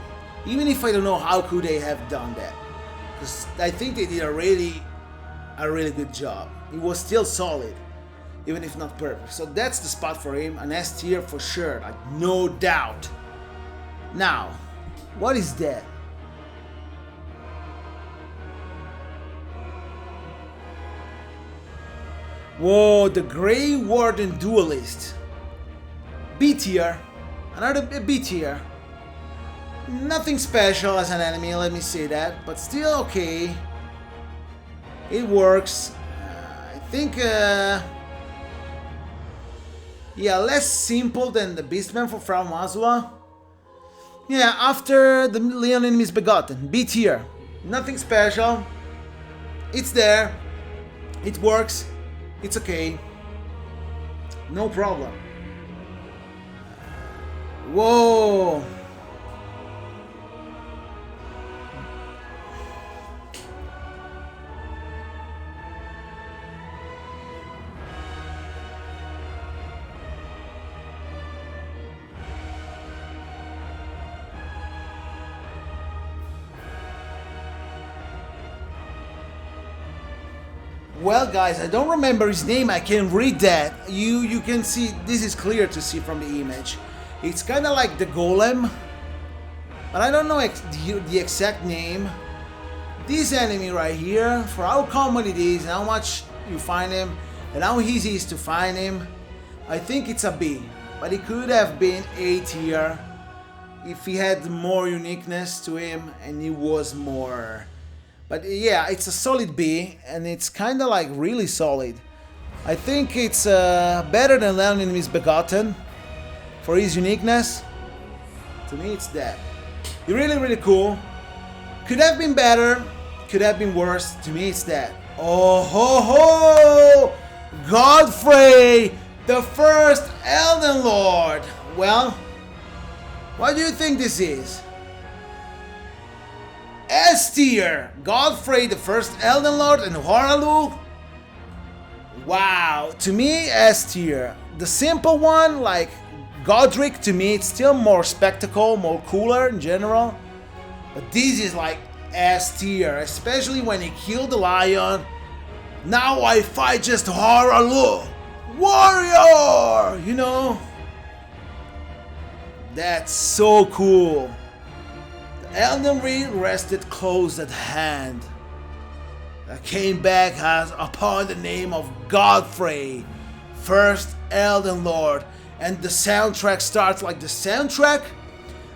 even if I don't know how could they have done that, because I think they did a really good job. It was still solid, even if not perfect. So that's the spot for him, an S tier for sure, like no doubt. Now, what is that? Whoa, the Grey Warden Duelist. B tier. Another B tier. Nothing special as an enemy, let me say that, but still okay. It works. I think, yeah, less simple than the Beastman for Frau Mazula. Yeah, after the Leon Enemy is Begotten. B tier. Nothing special. It's there. It works. It's okay. No problem. Whoa. Well, guys, I don't remember his name. I can read that. You can see, this is clear to see from the image. It's kind of like the golem, but I don't know the exact name. This enemy right here, for how common it is, and how much you find him, and how easy it is to find him, I think it's a B. But it could have been A tier if he had more uniqueness to him and he was more. But yeah, it's a solid B, and it's kind of like really solid. I think it's better than Leon Enemies Begotten for his uniqueness. To me, it's that. Really, really cool. Could have been better, could have been worse. To me, it's that. Oh ho ho! Godfrey, the first Elden Lord. Well, what do you think this is? S tier, Godfrey, the first Elden Lord, and Horalul. Wow, to me, S tier. The simple one, like Godric, to me, it's still more spectacle, more cooler in general. But this is like S tier, especially when he killed the lion. Now I fight just Horalul, warrior, you know. That's so cool. Elden Ring rested close at hand. I came back as upon the name of Godfrey, first Elden Lord, and the soundtrack starts like the soundtrack,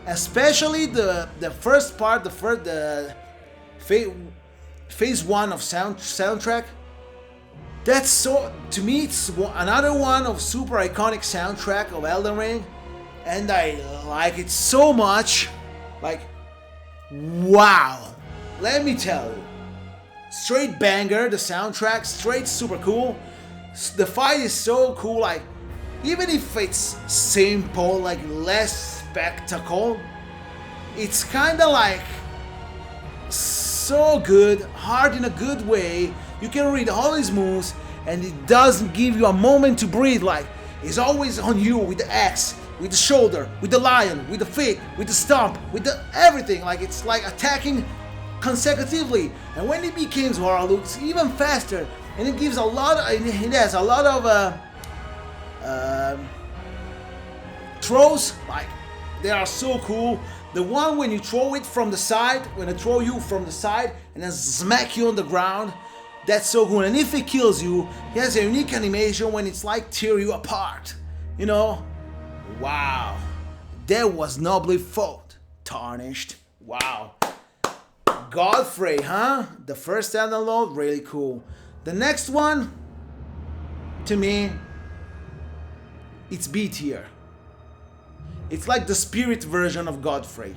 especially the first part, the phase 1 of soundtrack. That's so, to me, it's another one of super iconic soundtrack of Elden Ring, and I like it so much. Like, wow, let me tell you, straight banger. The soundtrack, straight super cool. The fight is so cool. Like, even if it's simple, like less spectacle, it's kind of like so good, hard in a good way. You can read all his moves, and it doesn't give you a moment to breathe. Like, he's always on you with the axe, with the shoulder, with the lion, with the feet, with the stomp, with the everything. Like, it's like attacking consecutively. And when it becomes Haralu, it's even faster, and it gives a lot. It has a lot of throws. Like, they are so cool. The one when you throw it from the side, when I throw you from the side and then smack you on the ground, that's so cool. And if it kills you, he has a unique animation when it's like tear you apart. You know? Wow. That was nobly fought. Tarnished. Wow. Godfrey, huh? The first standalone, really cool. The next one, to me, it's B tier. It's like the spirit version of Godfrey.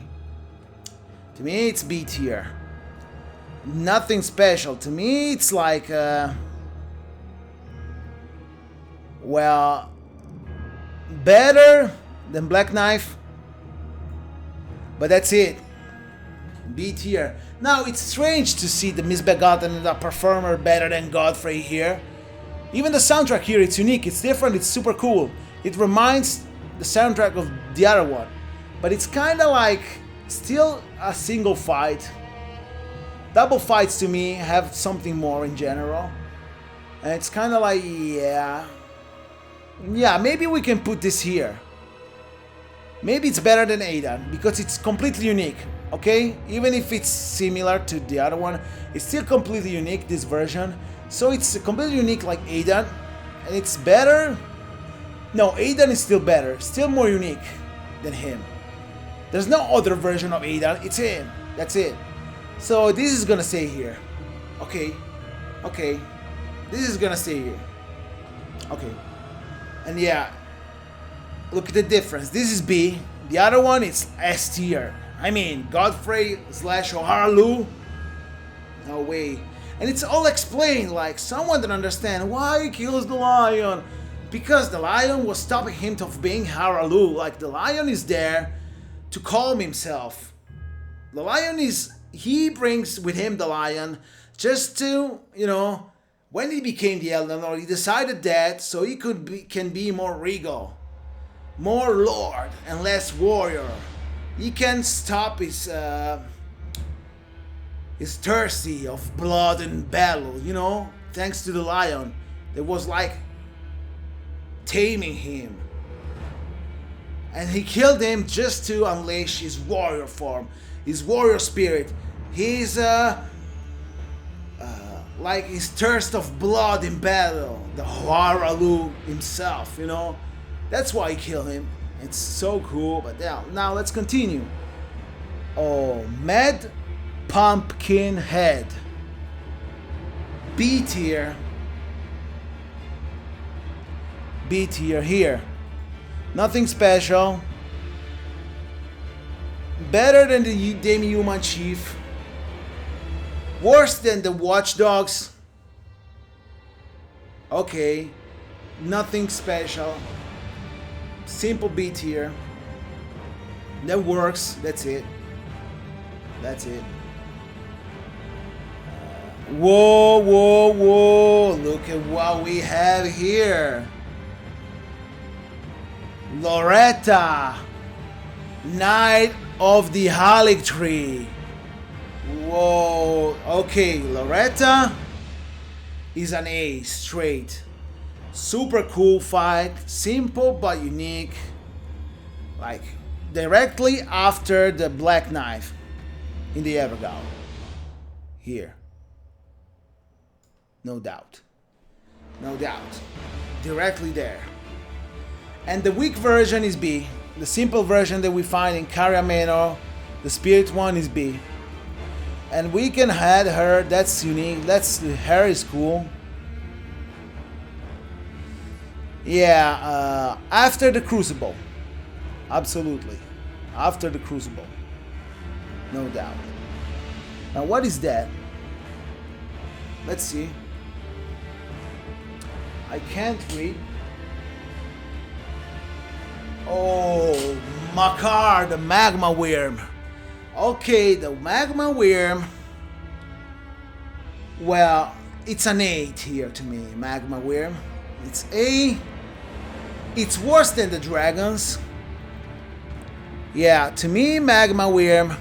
To me, it's B tier. Nothing special. To me, it's like, well, better than Black Knife, but that's it. B tier. Now, it's strange to see the Misbegotten and the performer better than Godfrey here. Even the soundtrack here, it's unique, it's different, it's super cool. It reminds the soundtrack of the other one, but it's kind of like still a single fight. Double fights to me have something more in general, and it's kind of like, yeah, maybe we can put this here. Maybe it's better than Adan because it's completely unique. Okay, even if it's similar to the other one, it's still completely unique, this version. So it's completely unique like Adan, and it's better. No, Adan is still better, still more unique than him. There's no other version of Adan, it's him. That's it. So this is gonna stay here. Okay. This is gonna stay here. Okay. And yeah, look at the difference. This is B. The other one is S tier. I mean, Godfrey / Haralu. No way. And it's all explained, like someone that understands why he kills the lion. Because the lion was stopping him from being Haralu. Like, the lion is there to calm himself. The lion is, he brings with him the lion just to, you know, when he became the Elden Lord, he decided that so he can be more regal, more lord and less warrior. He can stop his thirsty of blood and battle, you know, thanks to the lion. That was like taming him. And he killed him just to unleash his warrior form, his warrior spirit, his like his thirst of blood in battle, the Haralu himself, you know. That's why he killed him. It's so cool. But yeah, now let's continue. Oh, Mad Pumpkin Head. B tier. B tier here. Nothing special. Better than the Demi-Human Chief. Worse than the Watchdogs. Okay. Nothing special. Simple B tier. That works. That's it. That's it. Whoa, whoa, whoa. Look at what we have here. Loretta, Knight of the Halic Tree. Whoa. Okay, Loretta is an A straight. Super cool fight, simple but unique. Like directly after the Black Knife in the Evergaol. Here. No doubt. No doubt. Directly there. And the weak version is B. The simple version that we find in Caria Manor, the spirit one, is B. And we can add her. That's unique. Her is cool. Yeah, after the Crucible. Absolutely. After the Crucible. No doubt. Now what is that? Let's see. I can't read. Oh, Makar, the magma worm. Okay, the magma worm. Well, it's an 8 here to me, magma worm. It's A. It's worse than the dragons. Yeah, to me, magma worm.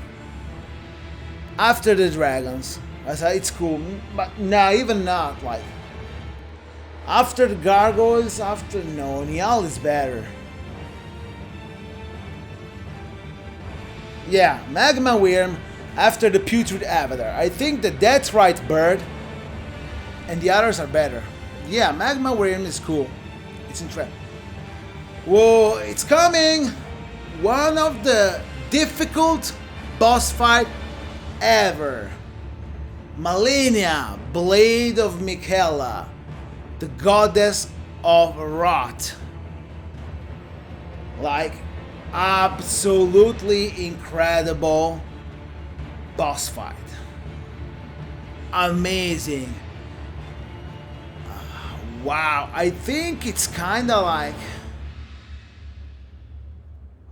After the dragons. I said it's cool, but no, even not like. After the gargoyles, after no, Niall is better. Yeah, magma worm after the putrid avatar. I think the Death Right bird and the others are better. Yeah, magma worm is cool. It's interesting. Whoa, it's coming! One of the difficult boss fight ever. Malenia, Blade of Michaela, the goddess of rot. Like, absolutely incredible boss fight. Amazing. Wow, I think it's kind of like...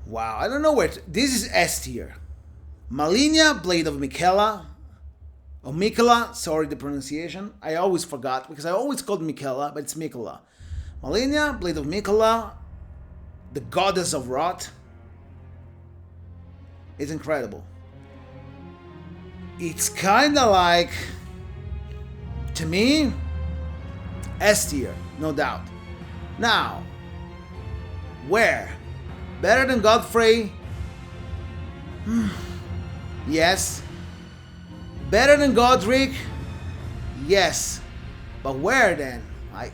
Wow, I don't know where... This is S tier. Malenia, Blade of Michaela. Or Michaela, sorry the pronunciation. I always forgot because I always called Michaela, but it's Michaela. Malenia, Blade of Michaela, the goddess of rot. It's incredible. It's kind of like, to me, S tier, no doubt. Now, where? Better than Godfrey? Yes. Better than Godric? Yes. But where then? Like,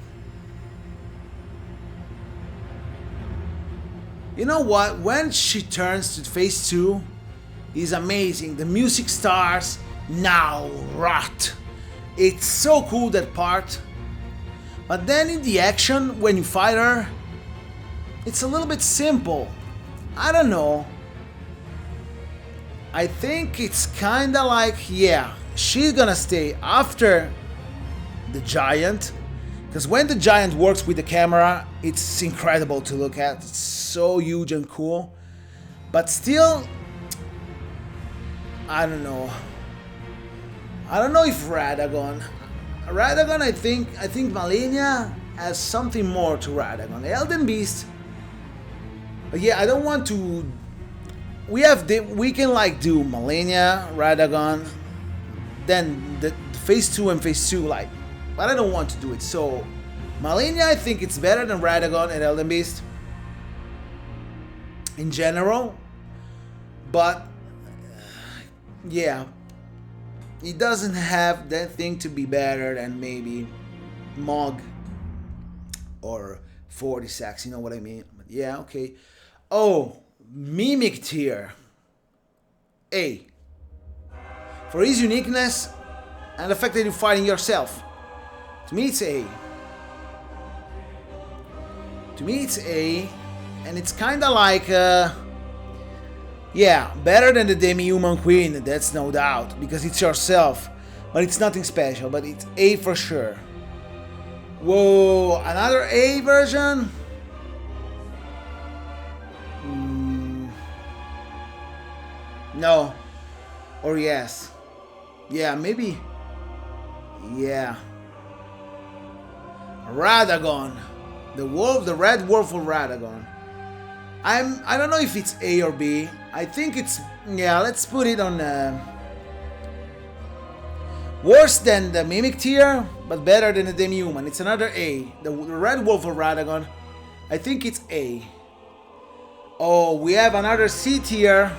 you know what? When she turns to phase 2, is amazing. The music starts. Now rot. It's so cool, that part. But then in the action, when you fight her, it's a little bit simple. I don't know. I think it's kinda like, yeah, she's gonna stay after the giant. Because when the giant works with the camera, it's incredible to look at. It's so huge and cool. But still, I don't know. I don't know if Radagon, I think Malenia has something more to Radagon. Elden Beast. But yeah, I don't want to. We can like do Malenia, Radagon, then the phase 2 and phase 2 like, but I don't want to do it. So Malenia, I think it's better than Radagon and Elden Beast in general, but yeah, it doesn't have that thing to be better than maybe Mog or 40 Sacks, you know what I mean? But yeah, okay. Oh, Mimic tier. A. For his uniqueness and the fact that you're fighting yourself. To me it's A. To me it's A. And it's kinda like yeah, better than the Demi-Human Queen, that's no doubt, because it's yourself. But it's nothing special, but it's A for sure. Whoa, another A version? No. Or yes. Yeah, maybe. Yeah. Radagon. The wolf, the red wolf of Radagon. I don't know if it's A or B. I think it's, yeah, let's put it on worse than the Mimic tier, but better than the Demi-Human. It's another A. The red wolf of Radagon. I think it's A. Oh, we have another C tier.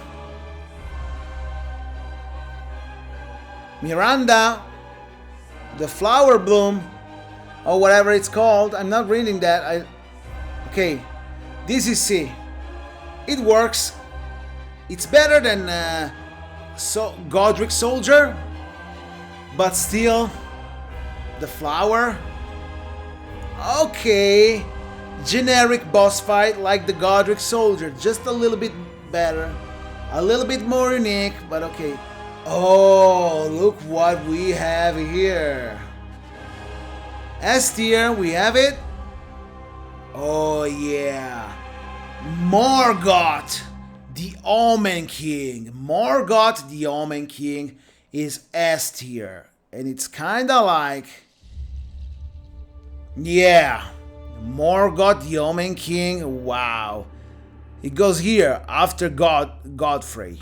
Miranda, the flower bloom, or whatever it's called. I'm not reading that. Okay, this is C. It works. It's better than Godric Soldier. But still, the flower. Okay. Generic boss fight like the Godric Soldier. Just a little bit better. A little bit more unique, but okay. Oh, look what we have here. S tier, we have it. Oh yeah. Morgoth, the Omen King. Morgoth, the Omen King is S tier. And it's kinda like... Yeah. Morgoth, the Omen King. Wow. It goes here after Godfrey.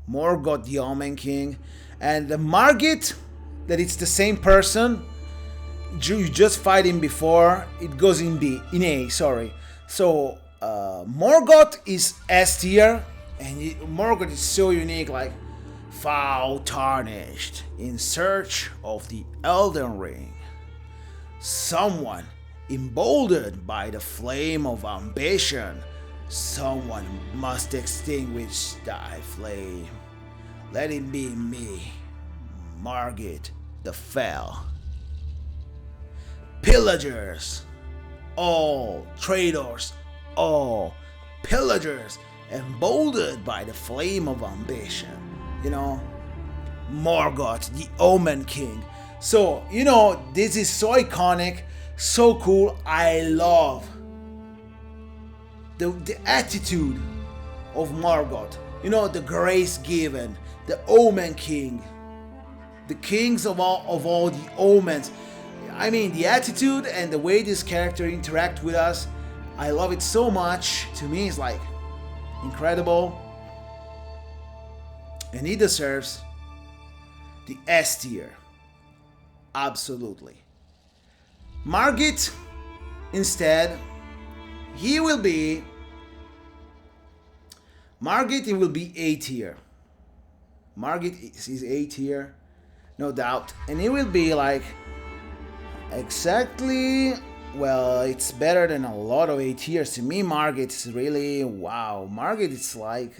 Morgoth, the Omen King. And the Margit, that it's the same person. You just fight him before. It goes in A, sorry. So, Morgoth is S tier. And Morgoth is so unique, like... Foul tarnished, in search of the Elden Ring. Someone emboldened by the flame of ambition. Someone must extinguish thy flame. Let it be me, Margit the Fell. Pillagers, all traitors, all pillagers, emboldened by the flame of ambition. You know, Morgoth, the Omen King. So, you know, this is so iconic, so cool. I love the attitude of Morgoth. You know, the grace given, the Omen King, the kings of all the omens. I mean, the attitude and the way this character interact with us, I love it so much. To me, it's like incredible. And he deserves the S tier. Absolutely. Margit, instead, he will be A tier. Margit is A tier, no doubt. And it will be like exactly, well, it's better than a lot of A tiers. To me, Margit is really, wow. Margit is like,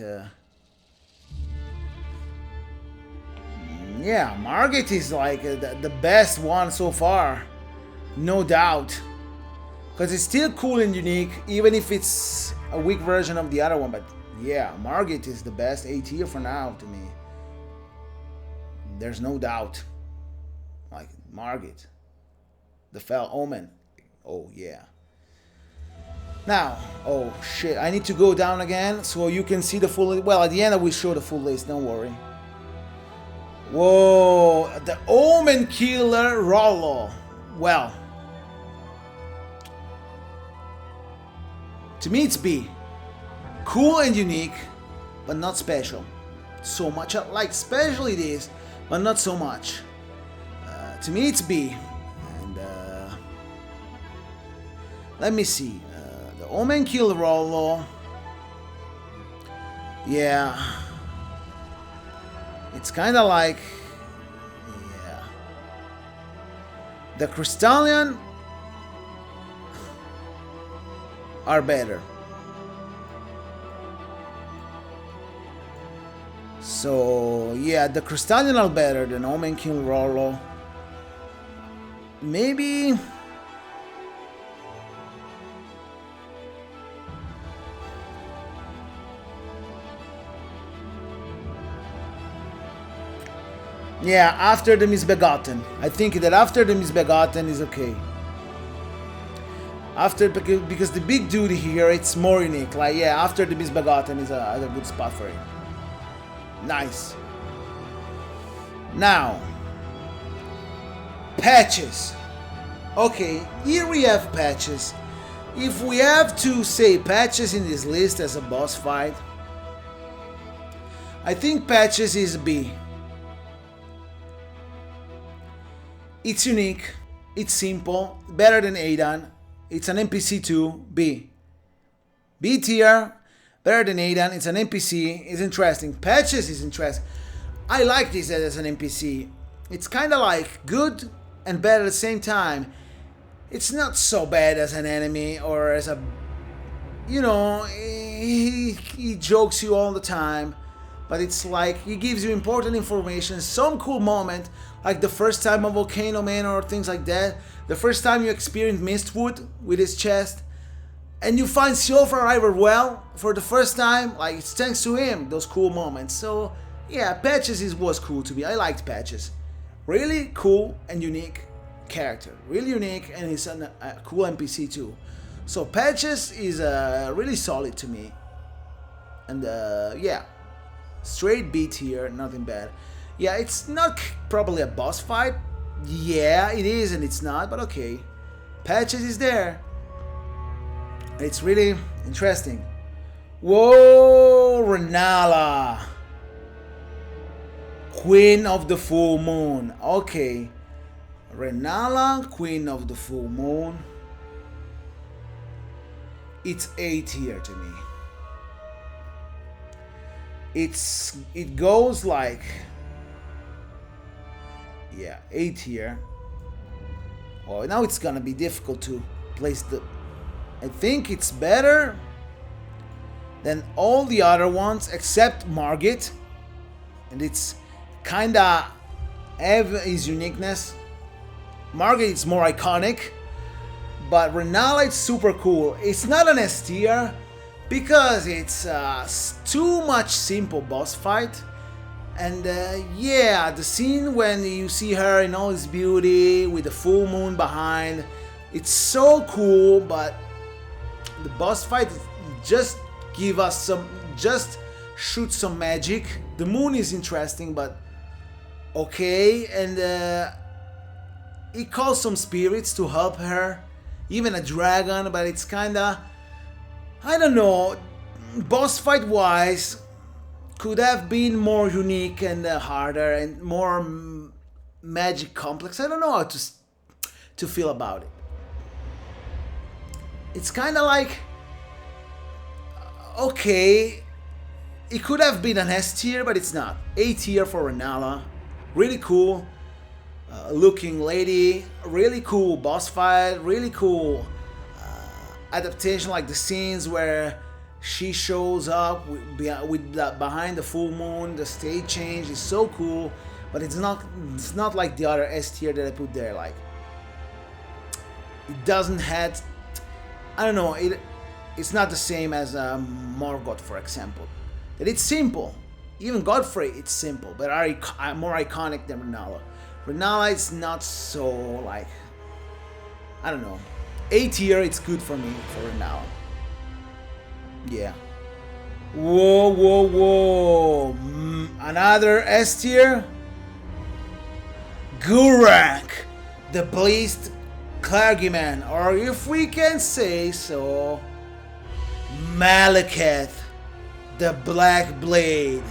yeah, Margit is like the best one so far. No doubt. Because it's still cool and unique, even if it's a weak version of the other one. But yeah, Margit is the best A tier for now to me. There's no doubt. Like, Margit. The Fell Omen. Oh, yeah. Now, oh shit, I need to go down again so you can see the full list. Well, at the end I will show the full list, don't worry. Whoa, the Omen Killer Rollo. Well, to me it's B. Cool and unique, but not special. So much, like special it is, but not so much. To me it's B. And let me see. The Omen Killer Rollo. Yeah. It's kind of like, yeah. The Crystallian are better. So, yeah, the Crystallian are better than Omen Kill Rollo. Maybe... Yeah, after the Misbegotten. I think that after the Misbegotten is okay. After, because the big dude here, it's more unique. Like, yeah, after the Misbegotten is a good spot for it. Nice. Now, patches. Okay, here we have patches. If we have to say patches in this list as a boss fight, I think patches is B. It's unique, it's simple, better than Adan. It's an NPC too, B. B tier, better than Adan, it's an NPC, it's interesting. Patches is interesting. I like this as an NPC. It's kind of like good and bad at the same time. It's not so bad as an enemy or as a, you know, he jokes you all the time. but it's like he gives you important information, some cool moment, like the first time a Volcano Man or things like that, the first time you experience Mistwood with his chest, and you find Silver River well for the first time, like it's thanks to him, those cool moments. So yeah, Patches was cool to me. I liked Patches. Really cool and unique character. Really unique, and he's a cool NPC too. So Patches is really solid to me. And yeah, straight beat here, nothing bad. Yeah, it's not probably a boss fight. Yeah, it is and it's not, but okay. Patches is there. It's really interesting. Whoa, Renala. Queen of the Full Moon. Okay. Renala, Queen of the Full Moon. It's A tier to me. It goes like, yeah, A tier. Oh, now it's gonna be difficult to place the. I think it's better than all the other ones except Margit, and it's kinda have his uniqueness. Margit is more iconic, but Renala is super cool. It's not an S tier because it's too much simple boss fight, and yeah, the scene when you see her in all its beauty with the full moon behind, it's so cool, but the boss fight just give us some, just shoot some magic. The moon is interesting, but okay, and he calls some spirits to help her, even a dragon, but it's kinda, I don't know, boss fight wise, could have been more unique and harder and more magic complex. I don't know how to feel about it. It's kinda like, okay, it could have been an S tier, but it's not. A tier for Renala. Really cool looking lady, really cool boss fight, really cool adaptation, like the scenes where she shows up with behind the full moon, the stage change is so cool, but it's not like the other S tier that I put there. Like, it doesn't have, I don't know, it's not the same as Morgoth, for example. That it's simple. Even Godfrey, it's simple, but are more iconic than Renala. Renala is not so, like, I don't know. A tier, it's good for me for Renala. Yeah. Whoa, whoa, whoa. Another S tier? Gurak, the Bleached Clergyman, or if we can say so, Malekith, the Black Blade.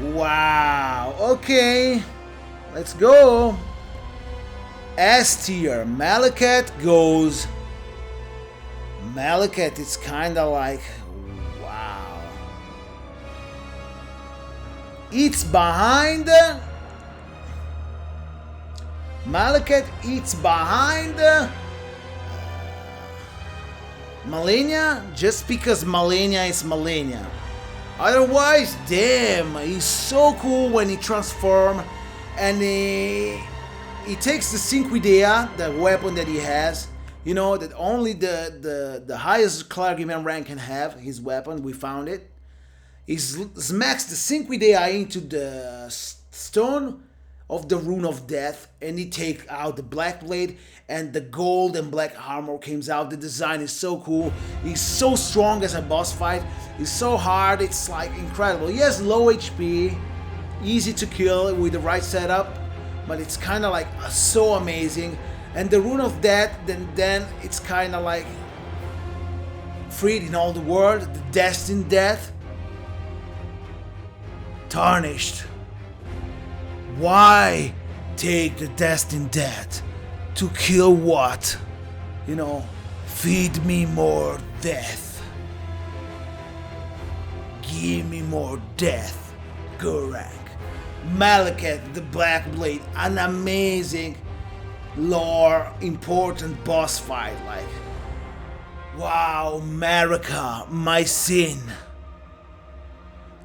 Wow, okay, let's go. S tier, Malekith goes. Malekith is kinda like, wow. It's behind. Malekith, it's behind Malenia, just because Malenia is Malenia. Otherwise, damn, he's so cool when he transforms, and he takes the Cinquidea, the weapon that he has, you know, that only the highest clergyman rank can have, his weapon, we found it. He smacks the Cinquidea into the stone of the Rune of Death, and he takes out the Black Blade, and the gold and black armor comes out. The design is so cool. He's so strong as a boss fight. He's so hard, it's like incredible. He has low HP, easy to kill with the right setup, but it's kind of like so amazing. And the Rune of Death, then it's kind of like freed in all the world, the destined death. Tarnished. Why take the destined death? To kill what? You know, feed me more death. Give me more death, Gurak. Malekith, the Black Blade, an amazing lore, important boss fight. Like, wow, Marika, my sin.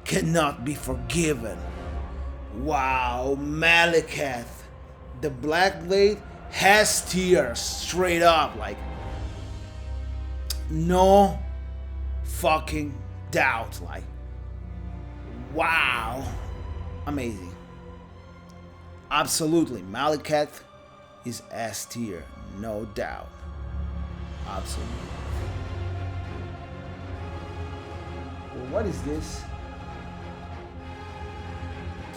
cannot be forgiven. Wow, Malekith, the Black Blade has tears straight up, like no fucking doubt, like wow, amazing. Absolutely, Malekith is S tier, no doubt. Absolutely. Well, what is this?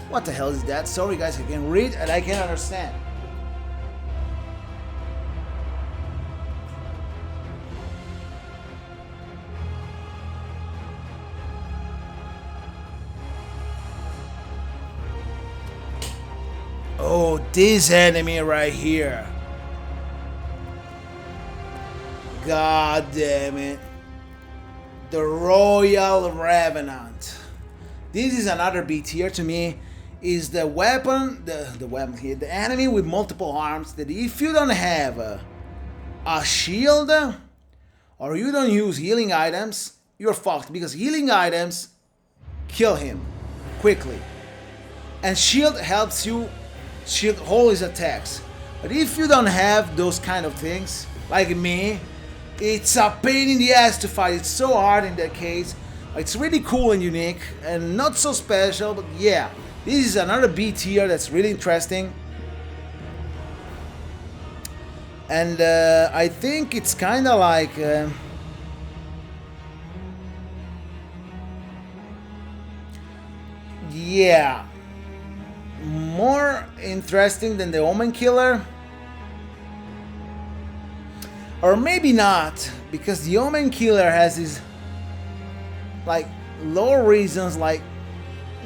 What the hell is that? Sorry guys, I can read and I can't understand. Oh, this enemy right here. God damn it. The Royal Revenant. This is another B tier to me. Is the weapon, the weapon here, the enemy with multiple arms that if you don't have a shield or you don't use healing items, you're fucked, because healing items kill him quickly. And shield helps you hold his attacks. But if you don't have those kind of things, like me, it's a pain in the ass to fight. It's so hard in that case. It's really cool and unique and not so special, but yeah. This is another B tier that's really interesting. And I think it's kind of like... yeah. More interesting than the Omen Killer. Or maybe not, because the Omen Killer has his like low reasons, like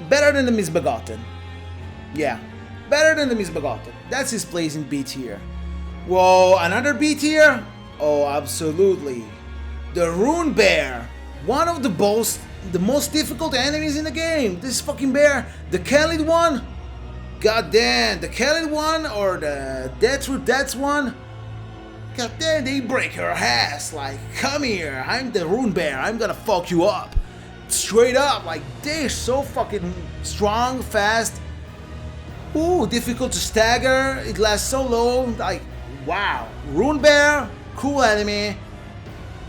better than the Misbegotten. Yeah, better than the Misbegotten. That's his place in B tier. Whoa, another B tier? Oh, absolutely. The Rune Bear, one of the most difficult enemies in the game. This fucking bear, the Khalid one. God damn, the Khalid one or the Death's one. God damn, they break her ass. Like, come here, I'm the Rune Bear. I'm gonna fuck you up. Straight up, like they're so fucking strong, fast. Ooh, difficult to stagger. It lasts so low. Like, wow. Rune Bear, cool enemy.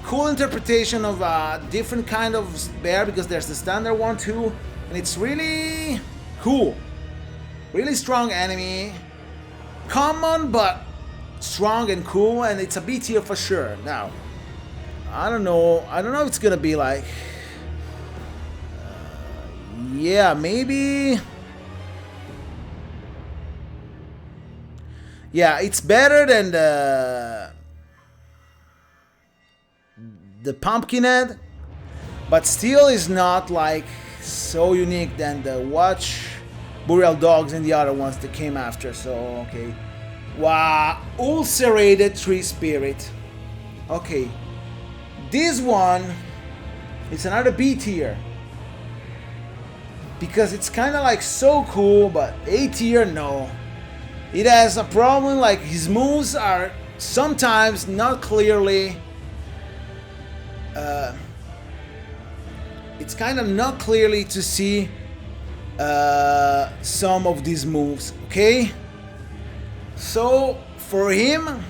Cool interpretation of a different kind of bear, because there's the standard one too. And it's really cool. Really strong enemy. Common, but strong and cool. And it's a B tier for sure. Now, I don't know if it's gonna be like... yeah, maybe... yeah, it's better than the Pumpkinhead, but still is not like so unique than the Watch, Burial Dogs and the other ones that came after. So, okay. Wow, Ulcerated Tree Spirit. Okay. This one is another B tier. Because it's kind of like so cool, but A tier, no. It has a problem, like his moves are sometimes not clearly... it's kind of not clearly to see some of these moves, okay? So, for him,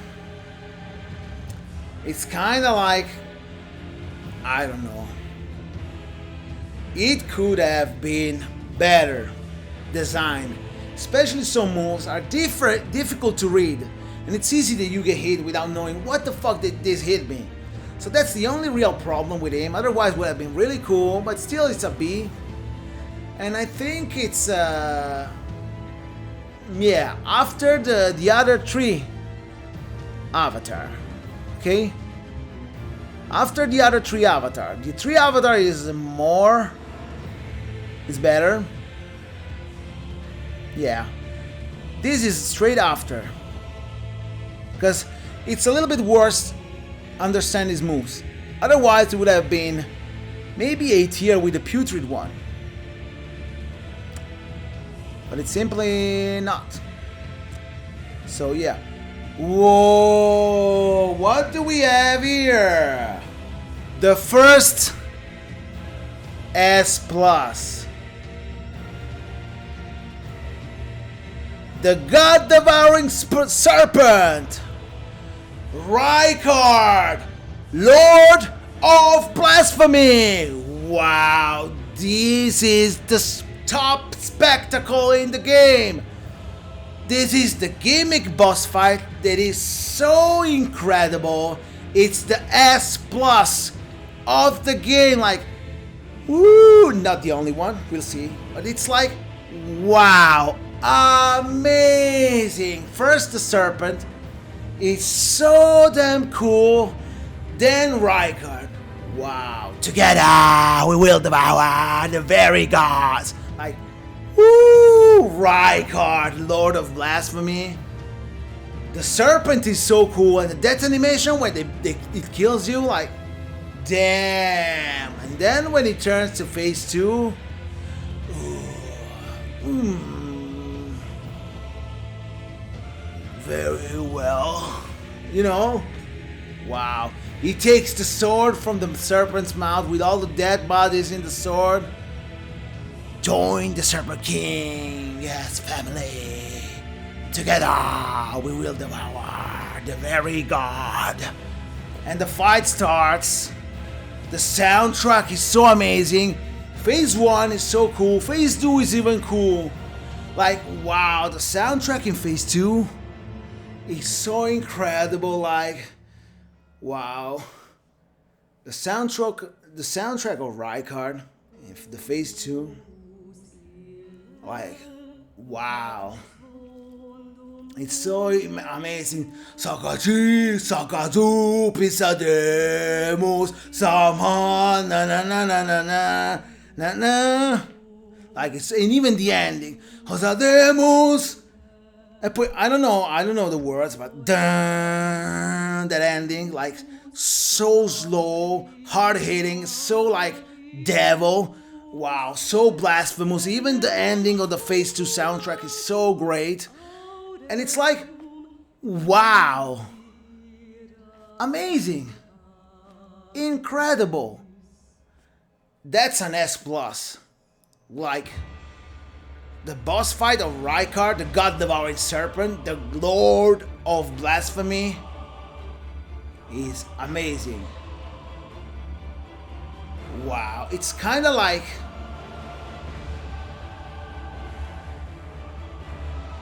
it's kind of like... I don't know. It could have been better designed. Especially some moves are difficult to read. And it's easy that you get hit without knowing what the fuck did this hit me. So that's the only real problem with him. Otherwise it would have been really cool. But still it's a B. And I think it's... yeah, after the other three avatar. Okay? After the other three avatar. The three avatar is more... is better. Yeah. This is straight after. Because it's a little bit worse understand his moves. Otherwise it would have been maybe A tier with the putrid one. But it's simply not. So yeah. Whoa, what do we have here? The first S+. the God-devouring serpent, Rykard, Lord of Blasphemy. Wow, this is the top spectacle in the game. This is the gimmick boss fight that is so incredible. It's the S plus of the game. Like, woo, not the only one, we'll see. But it's like, wow, amazing. First the serpent, it's so damn cool. Then Rykard, wow. Together we will devour the very gods. Like, woo, Rykard, Lord of Blasphemy. The serpent is so cool, and the death animation when it kills you, like, damn. And then when it turns to phase 2, very well, you know, wow. He takes the sword from the serpent's mouth with all the dead bodies in the sword. Join the Serpent King, yes, family. Together we will devour the very god. And the fight starts. The soundtrack is so amazing. Phase 1 is so cool. Phase 2 is even cool. Like, wow, the soundtrack in Phase 2 is so incredible. Like, wow. The soundtrack of Rykard in the Phase 2. Like, wow. It's so amazing. Sakaji, Sakazu, Pisademos, Samhan, na na na na na na na na. Like, it's, and even the ending. Hosademos. I don't know the words, but that ending, like, so slow, hard hitting, so like devil. Wow, so blasphemous. Even the ending of the Phase 2 soundtrack is so great. And it's like, wow. Amazing. Incredible. That's an S+. Like, the boss fight of Rykard, the God-devouring serpent, the Lord of Blasphemy, is amazing. Wow, it's kind of like,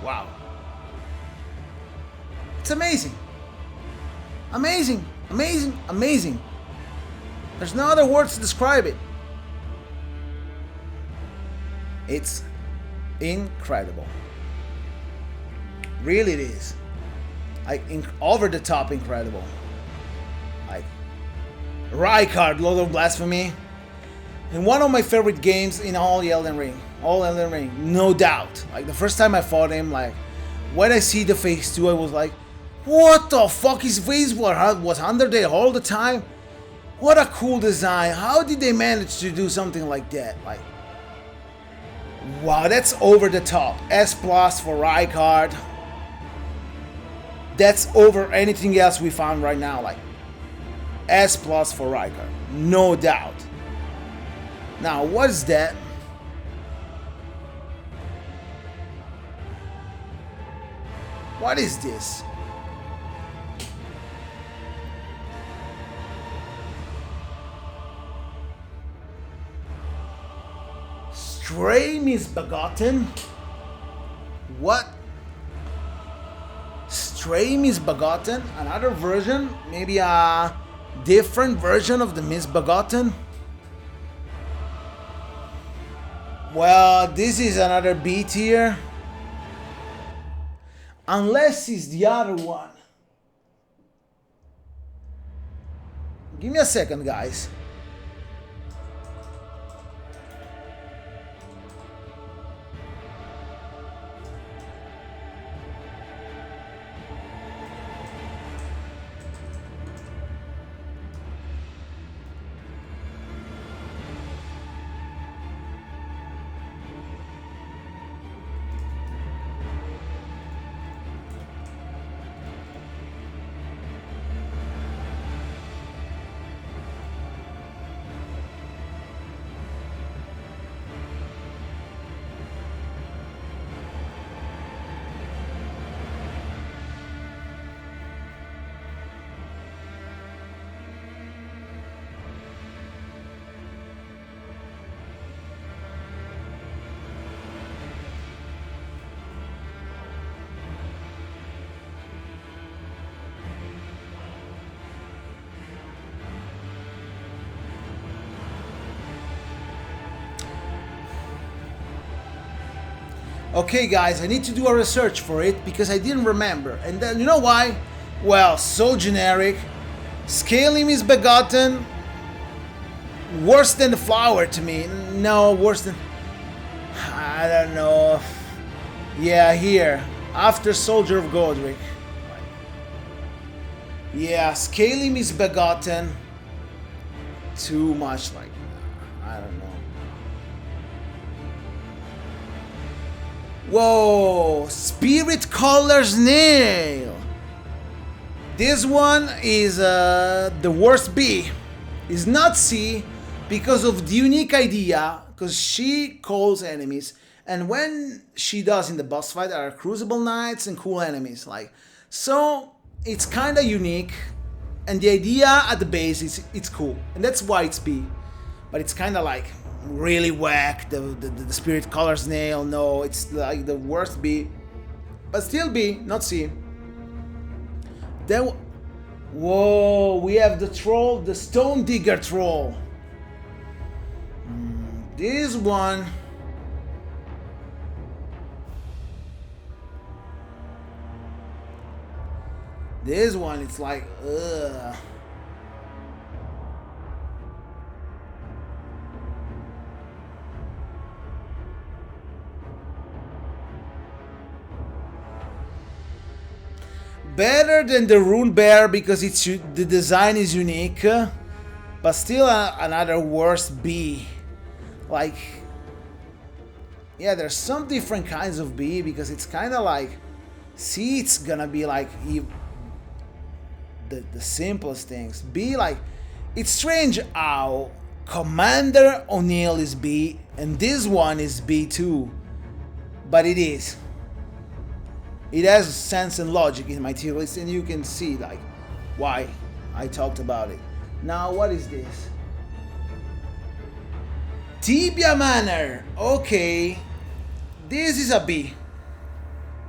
wow. It's amazing. Amazing, amazing, amazing. There's no other words to describe it. It's incredible. Really it is. Like, over the top incredible. Like, Rykard, Lord of Blasphemy, and one of my favorite games in all Elden Ring. All Elden Ring, no doubt. Like, the first time I fought him, like, when I see the Phase 2, I was like, what the fuck is Phase 1? Was under there all the time? What a cool design. How did they manage to do something like that? Like, wow, that's over the top. S+ for Rykard. That's over anything else we found right now. Like, S+ for Rykard. No doubt. Now, what is that? What is this? Stray Misbegotten? What? Stray Misbegotten? Another version? Maybe a different version of the Misbegotten? Well, this is another B tier. Unless it's the other one. Give me a second, guys. Okay guys, I need to do a research for it because I didn't remember. And then, you know why? Well, so generic. Scaly misbegotten. Worse than the flower to me. No, worse than... I don't know. Yeah, here. After Soldier of Godric. Yeah, Scaly misbegotten. Too much like... I don't know. Whoa! Spirit Color's Nail! This one is the worst B. Is not C because of the unique idea, because she calls enemies, and when she does in the boss fight are Crucible Knights and cool enemies, like, so it's kind of unique, and the idea at the base is it's cool, and that's why it's B. But it's kind of like really whack. The Spirit Color's Nail, no, it's like the worst B, but still B, not C. Then, whoa, we have the troll, the Stone Digger troll. This one, it's like, ugh. Better than the Rune Bear because it's the design is unique, but still another worse B. Like, yeah, there's some different kinds of B because it's kind of like, C, it's gonna be like the simplest things. B, like, it's strange how Commander O'Neill is B and this one is B too, but it is. It has sense and logic in my tier list, and you can see like why I talked about it. Now, what is this? Tibia Manor. Okay, this is a B.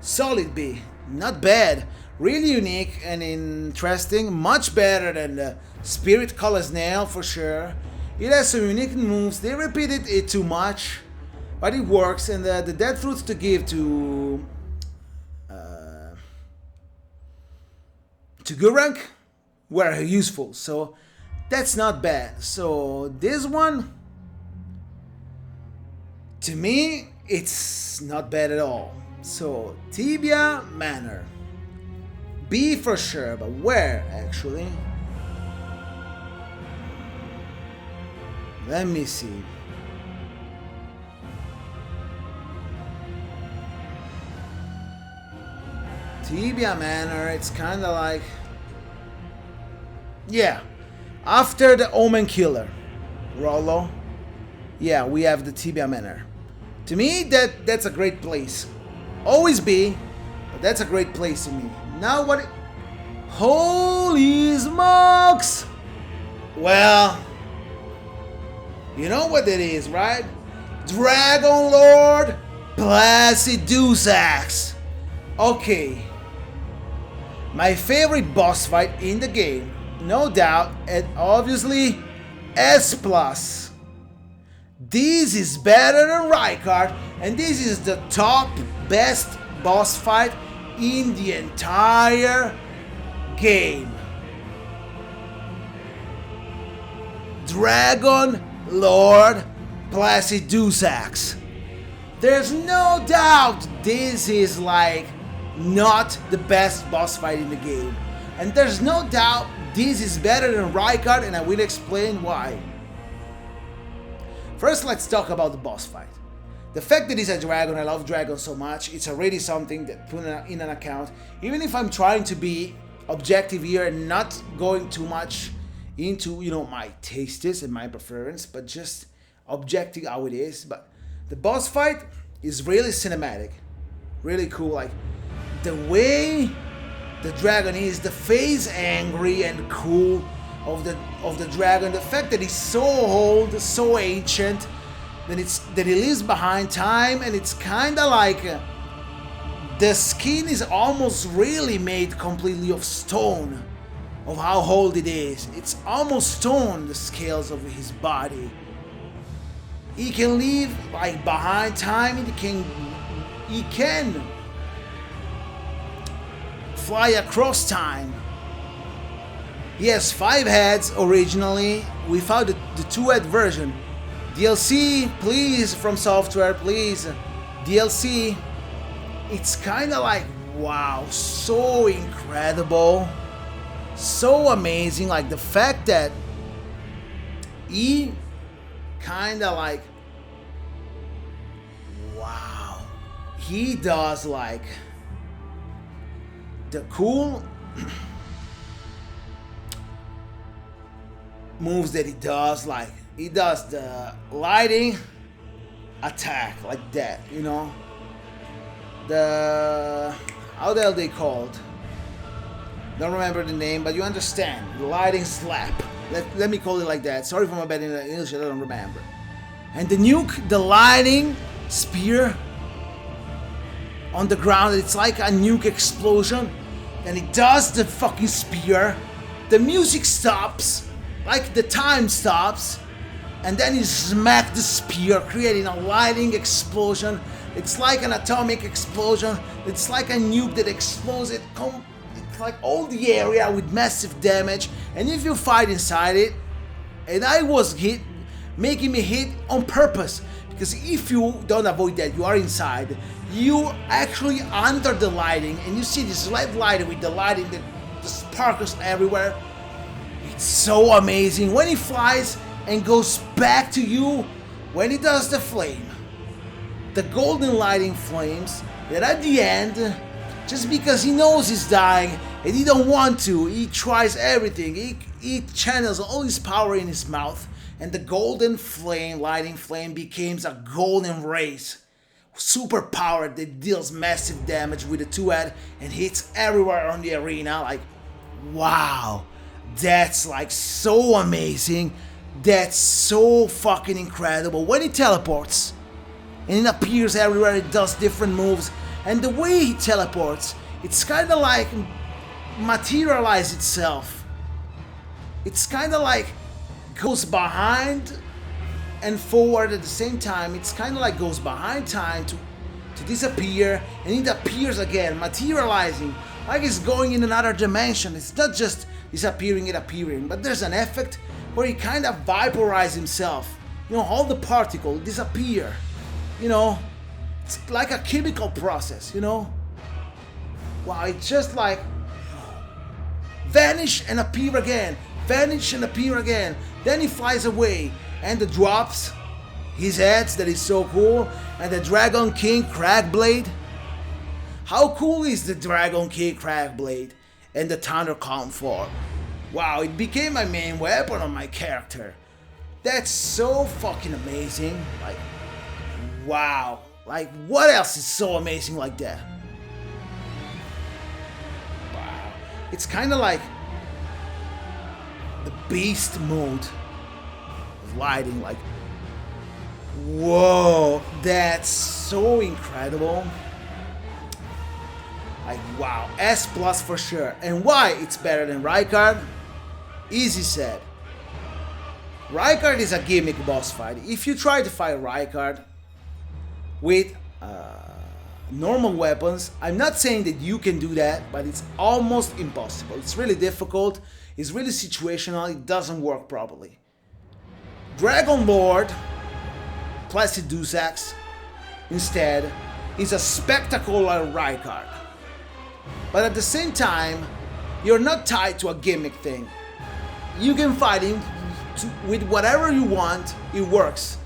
Solid B. Not bad. Really unique and interesting. Much better than the Spirit Color's Nail for sure. It has some unique moves. They repeated it too much, but it works. And the dead fruits to give to Gurrank were useful, so that's not bad. So this one, to me, it's not bad at all. So Tibia Manor, B for sure, but where actually? Let me see. Tibia Manor, it's kind of like, yeah, after the Omen Killer, Rollo, yeah, we have the Tibia Manor. To me, that's a great place. Always be, but that's a great place to me. Now what? Holy smokes! Well, you know what it is, right? Dragon Lord Placidusax. Okay. My favorite boss fight in the game, no doubt, and obviously S+. This is better than Rykard, and this is the top best boss fight in the entire game. Dragon Lord Placidusax. There's no doubt this is like not the best boss fight in the game. And there's no doubt this is better than Rykard, and I will explain why. First, let's talk about the boss fight. The fact that it's a dragon, I love dragons so much, it's already something that put in an account. Even if I'm trying to be objective here and not going too much into, you know, my tastes and my preference, but just objective how it is. But the boss fight is really cinematic, really cool. Like the way the dragon is, the face angry and cool of the dragon, the fact that he's so old, so ancient, that he lives behind time, and it's kind of like the skin is almost really made completely of stone, of how old it is. It's almost stone, the scales of his body. He can live like behind time, he can fly across time. He has 5 heads originally. We found the 2-head version. DLC, please, from software, please. DLC. It's kind of like, wow, so incredible. So amazing. Like the fact that he kind of like, wow. He does like the cool moves that he does, like he does the lighting attack like that, you know, the, how the hell they called, don't remember the name, but you understand, the lighting slap, let me call it like that. Sorry for my bad English, I don't remember. And the nuke, the lighting spear on the ground, it's like a nuke explosion, and it does the fucking spear, the music stops, like the time stops, and then you smack the spear, creating a lightning explosion. It's like an atomic explosion. It's like a nuke that explodes. It's like all the area with massive damage. And if you fight inside it, and I was hit, making me hit on purpose, because if you don't avoid that, you are inside. You actually under the lighting, and you see this red light with the lighting that the sparkles everywhere. It's so amazing when he flies and goes back to you, when he does the flame, the golden lighting flames, that at the end, just because he knows he's dying and he don't want to, he tries everything, he channels all his power in his mouth, and the golden flame, lighting flame, becomes a golden rays, super powered, that deals massive damage with the 2-head and hits everywhere on the arena. Like, wow. That's like so amazing. That's so fucking incredible. When he teleports and it appears everywhere, it does different moves, and the way he teleports, it's kind of like materialize itself. It's kind of like goes behind and forward at the same time. It's kind of like goes behind time to disappear, and it appears again, materializing, like it's going in another dimension. It's not just disappearing and appearing, but there's an effect where he kind of vaporizes himself. You know, all the particles disappear. You know, it's like a chemical process, you know. Wow, it's just like vanish and appear again, vanish and appear again. Then he flies away, and the drops his heads, that is so cool, and the Dragon King Crackblade. How cool is the Dragon King Crackblade and the Thundercalm form? Wow, it became my main weapon on my character. That's so fucking amazing. Like, wow. Like, what else is so amazing like that? Wow. It's kind of like the beast mode of lighting. Like, whoa, that's so incredible. Like, wow, S+ for sure. And why it's better than Rykard? Easy said. Rykard is a gimmick boss fight. If you try to fight Rykard with normal weapons, I'm not saying that you can do that, but it's almost impossible. It's really difficult, it's really situational, it doesn't work properly. Dragon Lord, Placid Deus Ex, instead, is a spectacular Rykard. But at the same time, you're not tied to a gimmick thing. You can fight him with whatever you want, it works.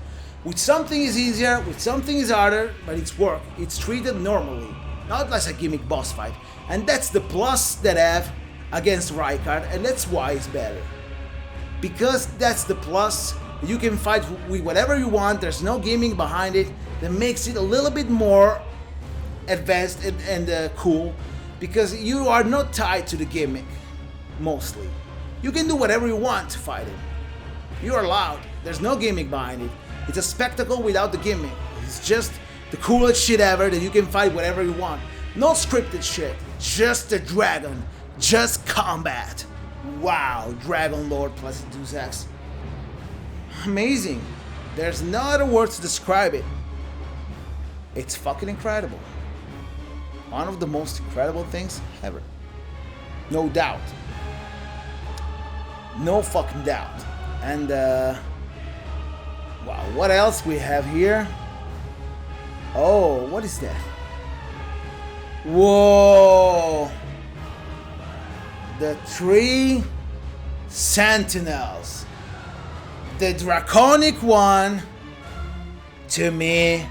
With something is easier, with something is harder, but it's work. It's treated normally, not like a gimmick boss fight. And that's the plus that I have against Rykard, and that's why it's better. Because that's the plus, you can fight with whatever you want, there's no gimmick behind it, that makes it a little bit more advanced and cool, because you are not tied to the gimmick, mostly. You can do whatever you want to fight it. You're allowed. There's no gimmick behind it. It's a spectacle without the gimmick. It's just the coolest shit ever that you can fight whatever you want. No scripted shit. Just the dragon. Just combat. Wow, Dragon Lord plus Deus Ex. Amazing. There's no other words to describe it. It's fucking incredible. One of the most incredible things ever. No doubt. No fucking doubt. And wow, what else we have here? Oh, what is that? Whoa! The 3 sentinels. The draconic one, to me,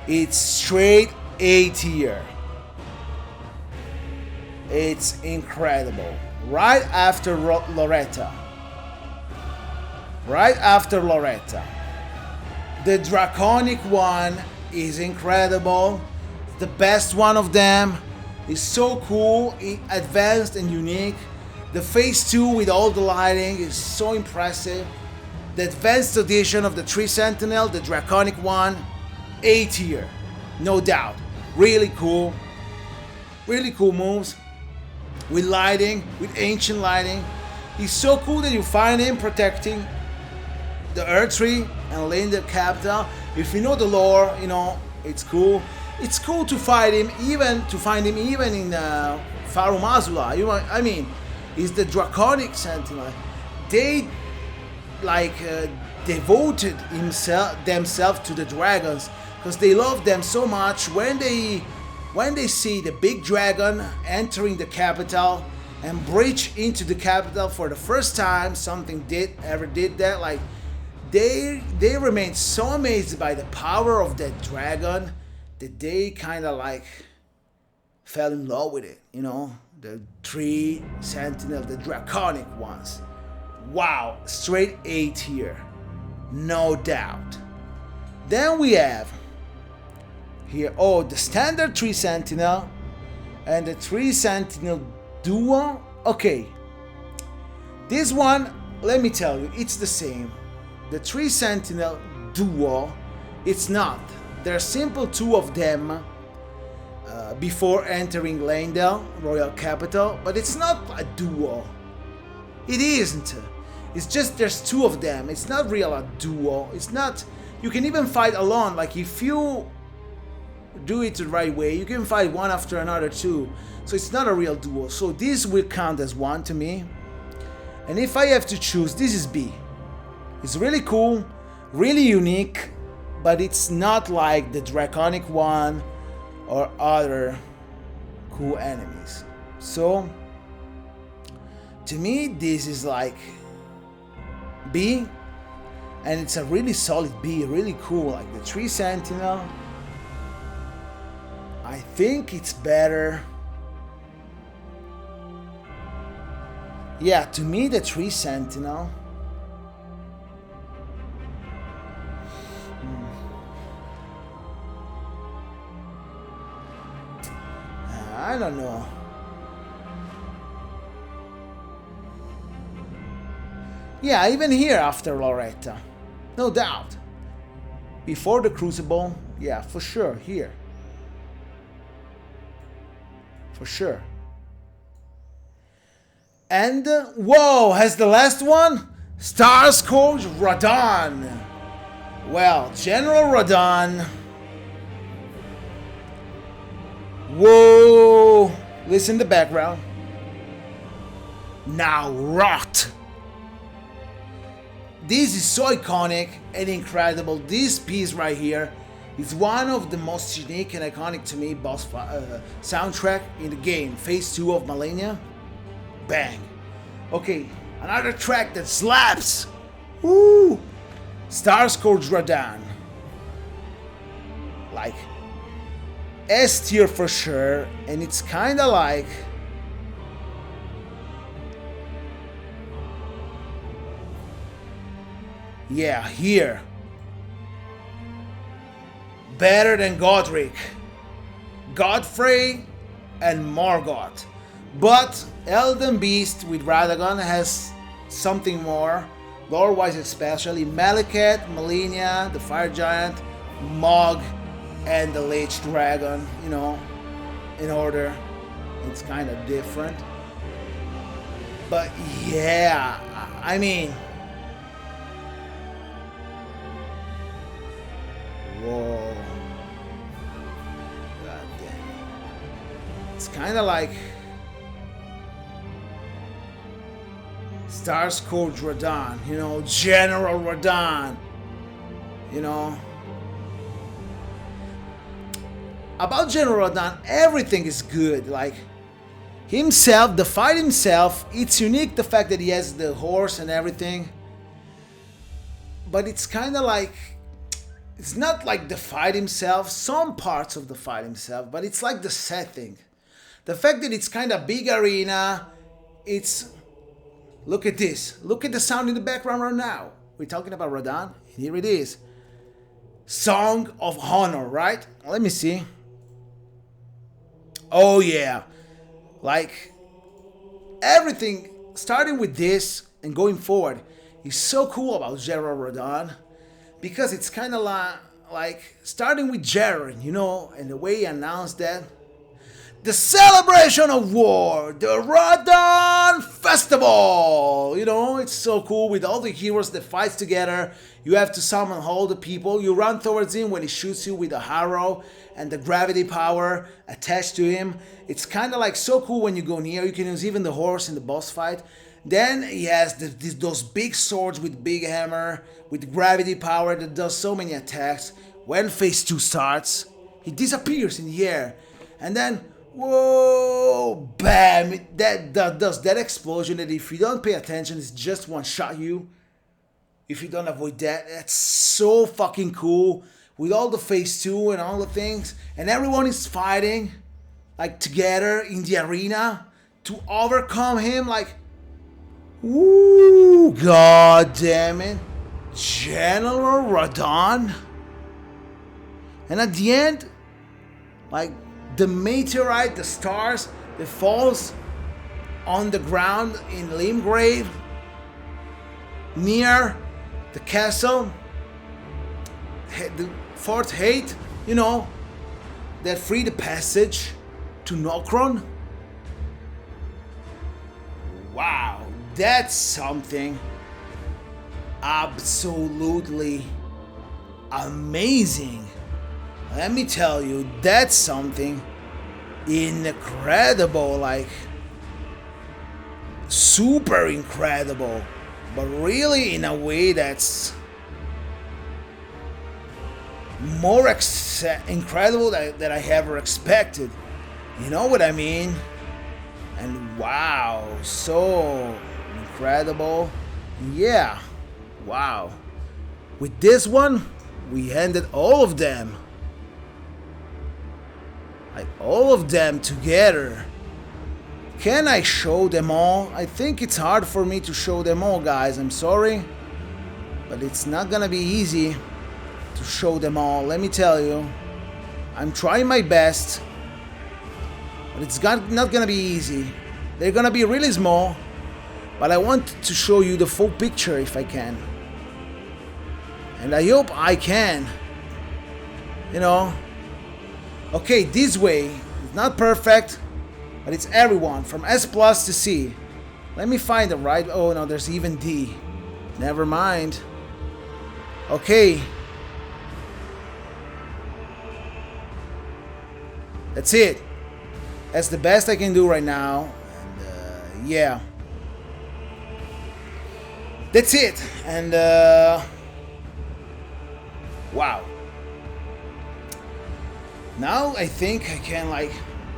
it's straight A tier. It's incredible. Right after Loretta. Right after Loretta. The draconic one is incredible. The best one of them. Is so cool, advanced and unique. The phase 2 with all the lighting is so impressive. The advanced edition of the 3 Sentinel, the draconic one, A tier, no doubt. Really cool moves with lighting, with ancient lighting. It's so cool that you find him protecting the Earth Tree and laying the capital. If you know the lore, you know it's cool. It's cool to find him even in Farum Azula. I mean, he's the draconic sentinel. They devoted themselves to the dragons because they love them so much. When they see the big dragon entering the capital and breach into the capital for the first time, something ever did that. Like they remain so amazed by the power of that dragon that they kind of like fell in love with it, you know? The 3 Sentinel, the draconic ones. Wow, straight A tier, no doubt. Then we have here, oh, the standard 3 Sentinel and the 3 Sentinel Duo. Okay, this one, let me tell you, it's the same. The 3 Sentinel Duo, it's not. There are simple 2 of them before entering Leyndell, Royal Capital, but it's not a duo. It isn't. It's just there's 2 of them. It's not real a duo. It's not. You can even fight alone. Like if you do it the right way, you can fight one after another too. So it's not a real duo. So this will count as 1 to me. And if I have to choose, this is B. It's really cool, really unique. But it's not like the draconic one or other cool enemies. So, to me, this is like B, and it's a really solid B, really cool. Like the 3 Sentinel, I think it's better. Yeah, to me, the 3 Sentinel. I don't know. Yeah, even here after Loretta. No doubt. Before the Crucible, yeah, for sure, here. For sure. And, whoa, has the last one? Stars Coach Radan. Well, General Radan. Whoa! Listen to the background. Now rot! This is so iconic and incredible. This piece right here is one of the most unique and iconic to me boss soundtrack in the game. Phase 2 of Malenia. Bang! Okay, another track that slaps! Woo! Starscourge Radan. Like S tier for sure, and it's kinda like yeah, here. Better than Godric, Godfrey, and Morgoth. But Elden Beast with Radagon has something more, lore-wise especially. Malekith, Malenia, the Fire Giant, Mog, and the Lich Dragon, you know, in order. It's kind of different. But yeah, I mean, whoa. God damn. kind of like Star Scourge Radan, you know, General Radan, you know. About General Adan, everything is good. Like himself, the fight himself, it's unique, the fact that he has the horse and everything. But it's kind of like, it's not like the fight himself, some parts of the fight himself, but it's like the setting. The fact that it's kind of big arena, it's, look at this. Look at the sound in the background right now. We're talking about Radan. Here it is. Song of Honor, right? Let me see. Oh yeah, like everything starting with this and going forward is so cool about General Radan, because it's kind of like starting with Jaren, you know, and the way he announced that. The celebration of war, the Radan Festival! You know, it's so cool with all the heroes that fights together. You have to summon all the people. You run towards him when he shoots you with a arrow and the gravity power attached to him. It's kind of like so cool when you go near. You can use even the horse in the boss fight. Then he has those big swords with big hammer, with gravity power that does so many attacks. When phase 2 starts, he disappears in the air. And then, whoa, bam, that does that explosion that if you don't pay attention, it's just one shot you. If you don't avoid that, that's so fucking cool. With all the phase 2 and all the things, and everyone is fighting like together in the arena to overcome him. Like, ooh, god damn it, General Radan. And at the end, like the meteorite, the stars that falls on the ground in Limgrave near the castle, the Fort Hate, you know, that free the passage to Nokron. Wow, that's something absolutely amazing. Let me tell you, that's something incredible, like super incredible, but really in a way that's more incredible than I ever expected. You know what I mean? And wow, so incredible. Yeah, wow. With this one, we ended all of them. Like all of them together. Can I show them all? I think it's hard for me to show them all, guys. I'm sorry. But it's not gonna be easy to show them all. Let me tell you. I'm trying my best. But it's not gonna be easy. They're gonna be really small. But I want to show you the full picture if I can. And I hope I can. You know. Okay, this way. It's not perfect. But it's everyone from S plus to C. Let me find the right. Oh no, there's even D. Never mind. Okay. That's it. That's the best I can do right now. And yeah. That's it. And wow. Now I think I can like,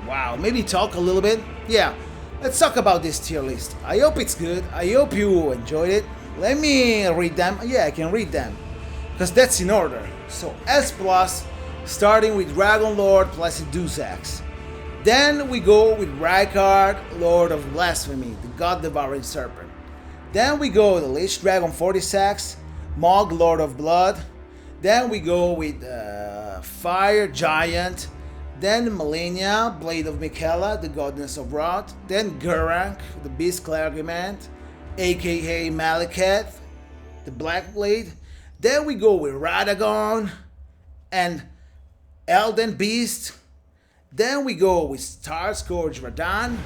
wow, maybe talk a little bit. Yeah, let's talk about this tier list. I hope it's good. I hope you enjoyed it. Let me read them. Yeah, I can read them because that's in order. So S plus, starting with Dragon Lord Placidusax. Then we go with Rykard, Lord of Blasphemy, the God Devouring Serpent. Then we go with the Lich Dragon 40sax, Mog, Lord of Blood. Then we go with Fire Giant. Then Malenia, Blade of Michaela, the Goddess of Wrath. Then Gurrank, the Beast Clergyman, aka Malekith, the Black Blade. Then we go with Radagon and Elden Beast. Then we go with Star Scourge Radan.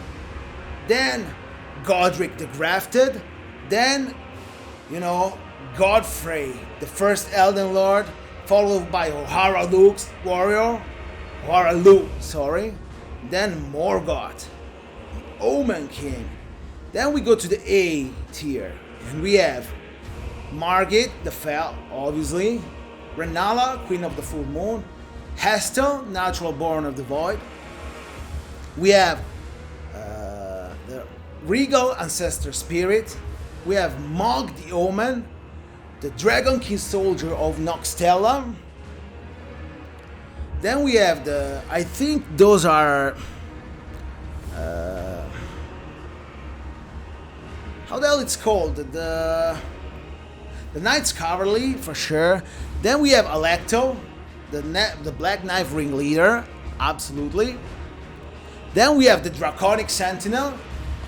Then Godric the Grafted. Then, you know, Godfrey, the first Elden Lord, followed by O'Hara Luke's warrior. O'Hara Luke, sorry. Then Morgoth, the Omen King. Then we go to the A tier, and we have Margit, the Fell, obviously. Renala, Queen of the Full Moon. Astell, Natural Born of the Void. We have the Regal Ancestor Spirit. We have Mog the Omen, the Dragon King Soldier of Noxtella. Then we have the, I think those are, how the hell it's called? The Knights Cavalry, for sure. Then we have Alecto, the Black Knife Ringleader, absolutely. Then we have the Draconic Sentinel.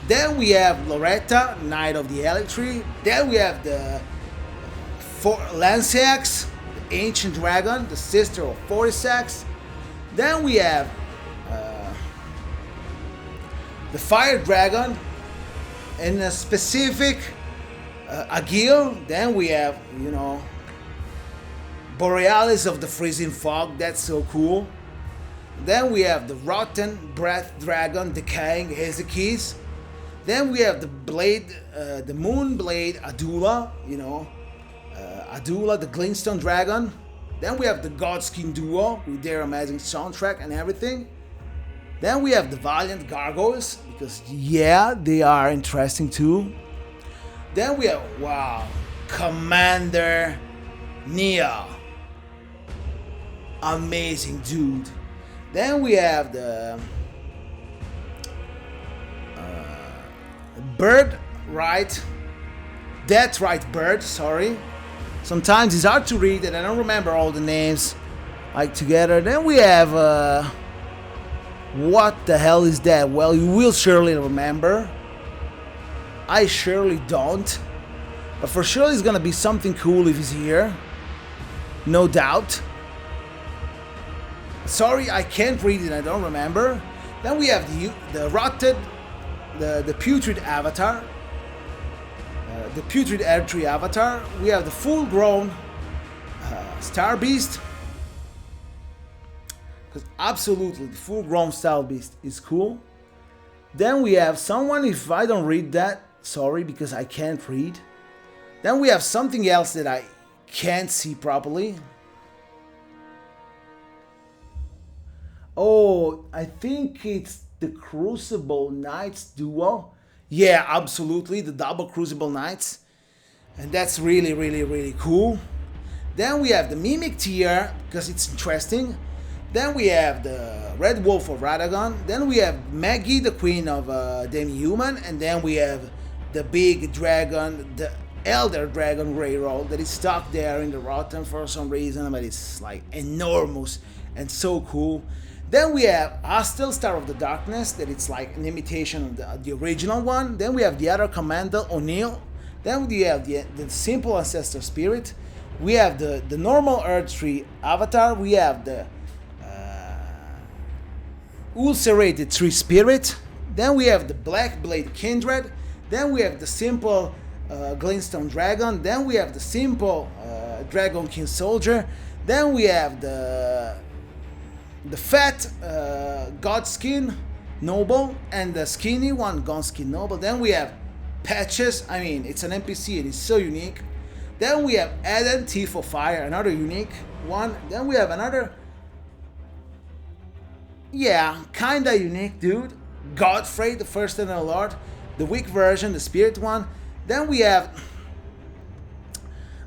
Then we have Loretta, Knight of the Electry. Then we have the Lanceax, the Ancient Dragon, the sister of Fortisax. Then we have the Fire Dragon, and a specific Agil. Then we have, you know, Borealis of the Freezing Fog. That's so cool. Then we have the Rotten Breath Dragon, Decaying Hezekiah. Then we have the Blade, the Moon Blade Adula, you know, Adula, the Glintstone Dragon. Then we have the Godskin Duo with their amazing soundtrack and everything. Then we have the Valiant Gargoyles, because yeah, they are interesting too. Then we have, wow, Commander Nia. Amazing dude. Then we have the Bird Right, Death Right Bird, sorry. Sometimes it's hard to read and I don't remember all the names like together. Then we have, what the hell is that? Well, you will surely remember. I surely don't. But for sure it's gonna be something cool if he's here. No doubt. Sorry, I can't read it, I don't remember. Then we have the Rotted, the Putrid Avatar. The Putrid Erdtree Avatar. We have the full-grown Star Beast. Because absolutely, the full-grown Star Beast is cool. Then we have someone, if I don't read that, sorry, because I can't read. Then we have something else that I can't see properly. Oh, I think it's the Crucible Knights duo. Yeah, absolutely, the double Crucible Knights. And that's really, really, really cool. Then we have the Mimic tier, because it's interesting. Then we have the Red Wolf of Radagon. Then we have Maggie, the Queen of Demi-Human. And then we have the big dragon, the Elder Dragon Greyroll, that is stuck there in the Rotten for some reason, but it's like enormous and so cool. Then we have Astell, Star of the Darkness, that it's like an imitation of the original one. Then we have the other commander, O'Neill. Then we have the simple Ancestor Spirit. We have the normal Erdtree Avatar. We have the Ulcerated Tree Spirit. Then we have the Black Blade Kindred. Then we have the simple Glintstone Dragon. Then we have the simple Dragon King Soldier. Then we have the fat Godskin Noble and the skinny one, Godskin Noble. Then we have Patches. I mean, it's an NPC and it's so unique. Then we have Adan, Thief of Fire, another unique one. Then we have another, yeah, kinda unique dude, Godfrey, the First and the Lord, the weak version, the spirit one. Then we have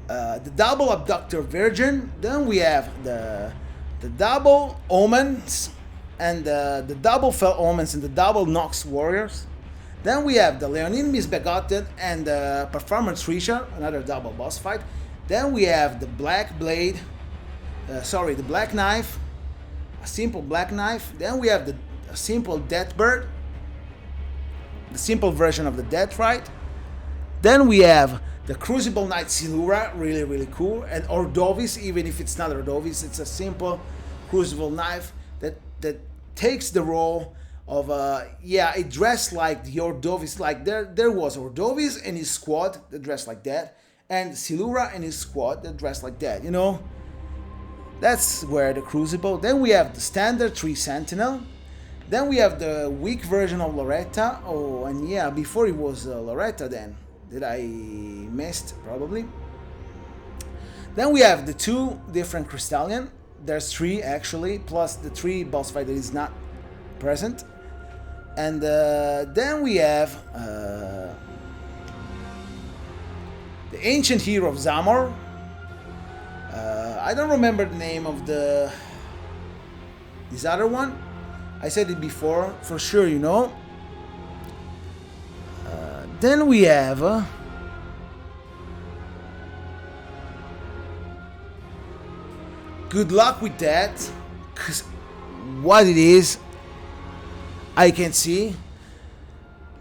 the double Abductor Virgin. Then we have the double Omens and the double Fell Omens and the double Nox Warriors. Then we have the Leonine Misbegotten and the Performance Trisha, another double boss fight. Then we have the Black Blade, the Black Knife, a simple Black Knife. Then we have a simple Death Bird, the simple version of the Death Right. Then we have the Crucible Knight Silura, really, really cool. And Ordovis, even if it's not Ordovis, it's a simple Crucible Knife that takes the role of, it dressed like the Ordovis. Like there was Ordovis and his squad that dressed like that, and Silura and his squad that dressed like that, you know? That's where the Crucible. Then we have the standard Tree Sentinel. Then we have the weak version of Loretta. Oh, and yeah, before it was Loretta then. That I missed, probably. Then we have the 2 different Crystallian. There's 3 actually, plus the 3 boss fight that is not present. And then we have the ancient hero of Zamor. I don't remember the name of this other one. I said it before, for sure you know. Then we have good luck with that, cause what it is I can see.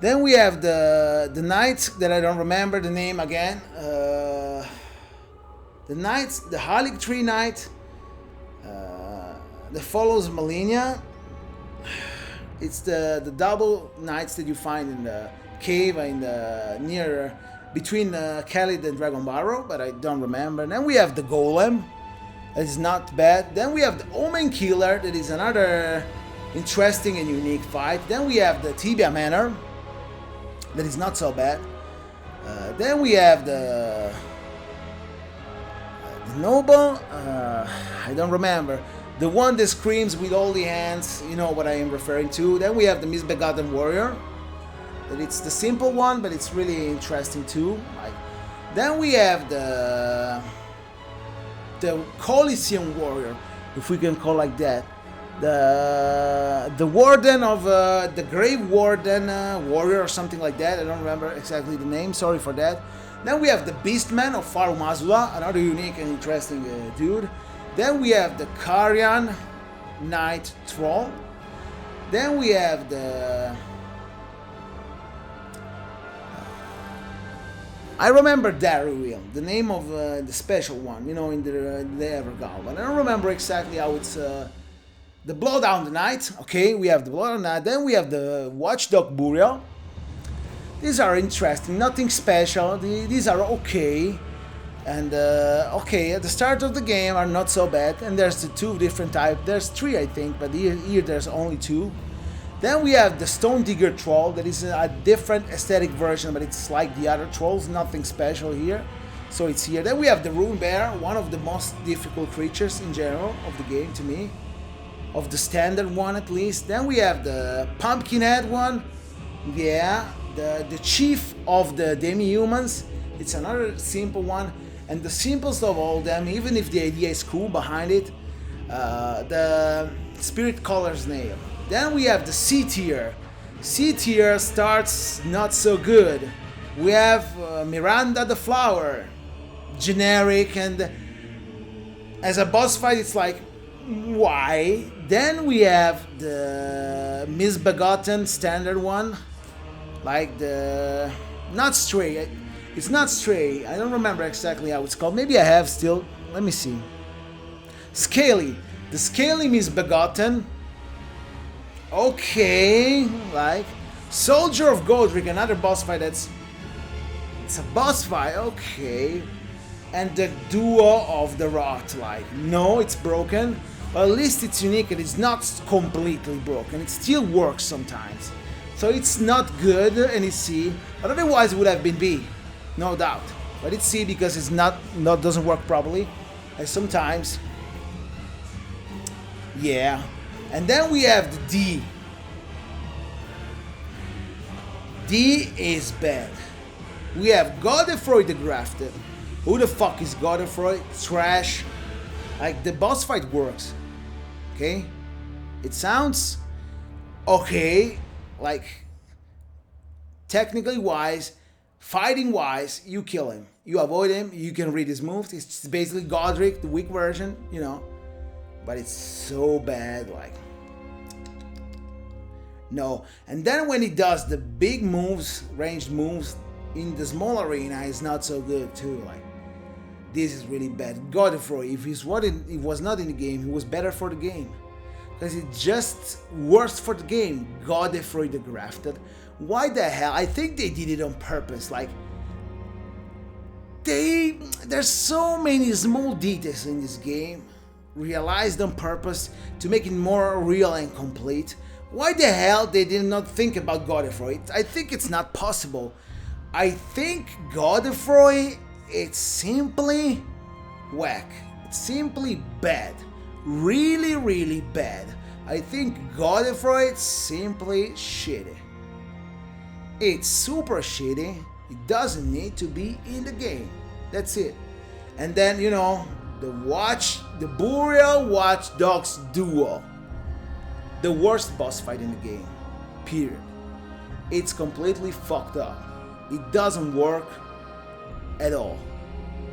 Then we have the knights that I don't remember the name again. The knights, the Halic Tree Knight that follows Malenia. It's the double knights that you find in the cave in the near between Khalid and Dragon Barrow, but I don't remember. Then we have the Golem. That is not bad. Then we have the Omen Killer. That is another interesting and unique fight. Then we have the Tibia Manor. That is not so bad. Then we have the Noble. I don't remember. The one that screams with all the hands. You know what I am referring to. Then we have the Misbegotten Warrior. That it's the simple one, but it's really interesting too. Then we have the Coliseum Warrior, if we can call like that. The Warden of the Grave Warden Warrior or something like that. I don't remember exactly the name. Sorry for that. Then we have the Beastman of Faru Mazula, another unique and interesting dude. Then we have the Karyan Knight Troll. Then we have the I remember Daryl, the name of the special one, you know, in the Evergal. But I don't remember exactly how it's the Bloodhound Knight. Okay, we have the Bloodhound Knight. Then we have the Watchdog Burial. These are interesting, nothing special. These are okay. And okay, at the start of the game are not so bad. And there's the 2 different types. There's 3, I think, but here there's only 2. Then we have the Stone Digger Troll. That is a different aesthetic version, but it's like the other trolls, nothing special here. So it's here. Then we have the Rune Bear, one of the most difficult creatures in general of the game to me. Of the standard one at least. Then we have the Pumpkinhead one. Yeah, the chief of the demi-humans. It's another simple one. And the simplest of all them, even if the idea is cool behind it, the Spirit Collar Snail. Then we have the C tier. C tier starts not so good. We have Miranda the Flower, generic, and as a boss fight it's like, why? Then we have the Misbegotten standard one, like the not Stray. It's not Stray. I don't remember exactly how it's called. Maybe I have still. Let me see. Scaly. The Scaly Misbegotten. Okay, like Soldier of Godric, another boss fight. It's a boss fight. Okay, and the Duo of the Rot. Like, no, it's broken, but at least it's unique and it's not completely broken. It still works sometimes, so it's not good. And it's C, but otherwise it would have been B, no doubt. But it's C because it's not doesn't work properly, and sometimes, yeah. And then we have the D. D is bad. We have Godefroy the Grafted. Who the fuck is Godefroy? Trash. Like, the boss fight works. Okay? It sounds okay. Like, technically wise, fighting wise, you kill him. You avoid him, you can read his moves. It's basically Godric, the weak version, you know. But it's so bad, like, no. And then when he does the big moves, ranged moves in the small arena, is not so good too. Like, this is really bad. Godefroy, if he was not in the game, he was better for the game, because it's just worse for the game. Godefroy the Grafted. Why the hell? I think they did it on purpose. Like, there's so many small details in this game realized on purpose to make it more real and complete. Why the hell they did not think about Godfrey? I think it's not possible. I think Godfrey, it's simply whack. It's simply bad. Really, really bad. I think Godfrey is simply shitty. It's super shitty. It doesn't need to be in the game. That's it. And then, you know, the Burial Watchdogs duo. The worst boss fight in the game. Period. It's completely fucked up. It doesn't work at all.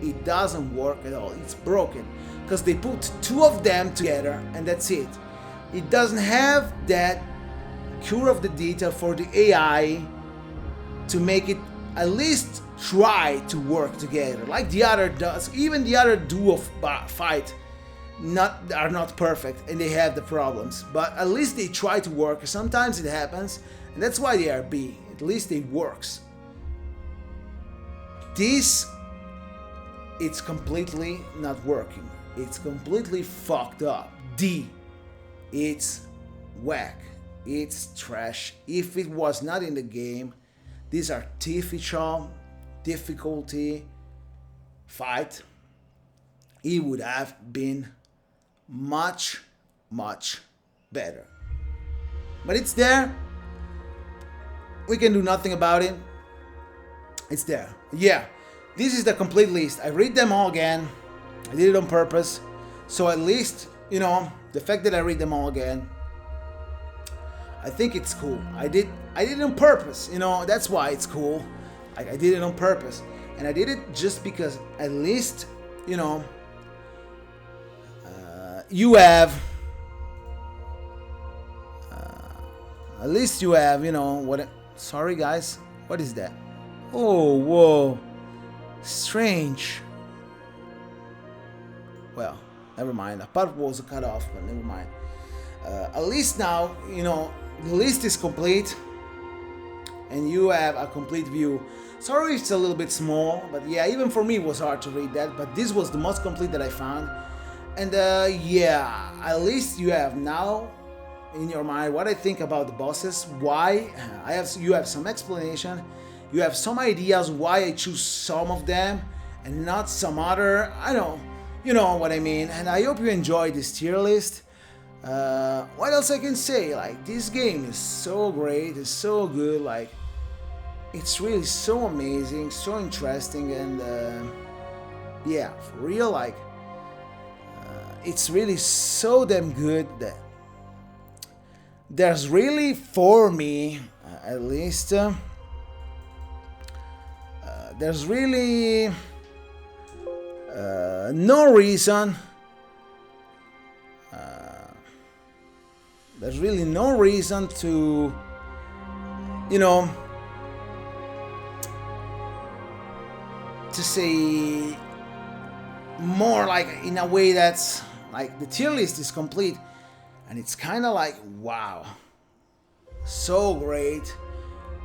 It doesn't work at all. It's broken. Because they put two of them together and that's it. It doesn't have that cure of the detail for the AI to make it at least try to work together like the other does. Even the other duo fight are not perfect and they have the problems, but at least they try to work. Sometimes it happens and that's why they are B. At least it works. This, it's completely not working. It's completely fucked up. D, it's whack. It's trash. If it was not in the game, these are artificial difficulty fight, it would have been much, much better. But it's there. We can do nothing about it. It's there. Yeah, this is the complete list. I read them all again. I did it on purpose. So at least, you know, the fact that I read them all again, I think it's cool. I did it on purpose, you know, that's why it's cool. I did it on purpose. And I did it just because at least, you know, you have, at least you have, you know, what, sorry guys, what is that? Oh, whoa, strange. Well, never mind, a part was cut off, but never mind. At least now, you know, the list is complete and you have a complete view. Sorry it's a little bit small, but yeah, even for me it was hard to read that, but this was the most complete that I found. And yeah, at least you have now in your mind what I think about the bosses, why you have some explanation, you have some ideas why I choose some of them and not some other. I know, you know what I mean. And I hope you enjoyed this tier list. What else I can say? Like, this game is so great, it's so good, like it's really so amazing, so interesting, and yeah, for real, like it's really so damn good that there's really, for me at least, there's really no reason. There's really no reason to, you know, to say more, like in a way that's like the tier list is complete and it's kind of like, wow, so great.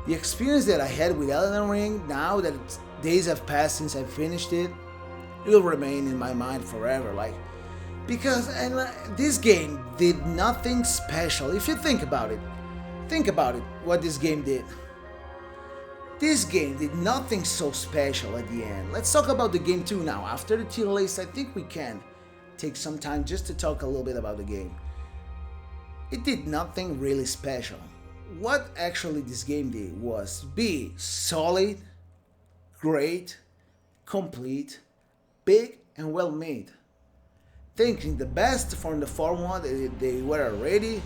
The experience that I had with Elden Ring, now that days have passed since I finished it, it will remain in my mind forever. Like, because this game did nothing special. If you think about it, what this game did. This game did nothing so special at the end. Let's talk about the game too now. After the tier list, I think we can take some time just to talk a little bit about the game. It did nothing really special. What actually this game did was be solid, great, complete, big and well made. Thinking the best from the formula that they were already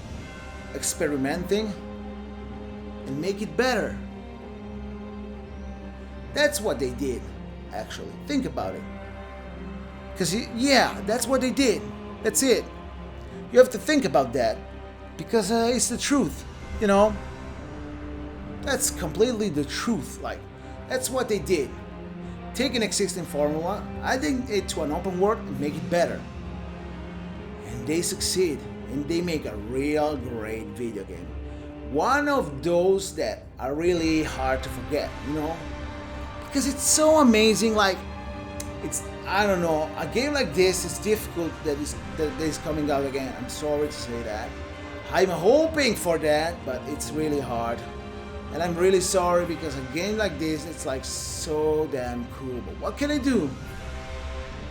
experimenting and make it better. That's what they did, actually. Think about it. Because, yeah, that's what they did. That's it. You have to think about that. Because it's the truth, you know? That's completely the truth. Like, that's what they did. Take an existing formula, adding it to an open world, and make it better. And they succeed, and they make a real great video game. One of those that are really hard to forget, you know? Because it's so amazing, like, it's, I don't know, a game like this is difficult that is coming out again. I'm sorry to say that. I'm hoping for that, but it's really hard. And I'm really sorry because a game like this, it's like so damn cool. But what can I do?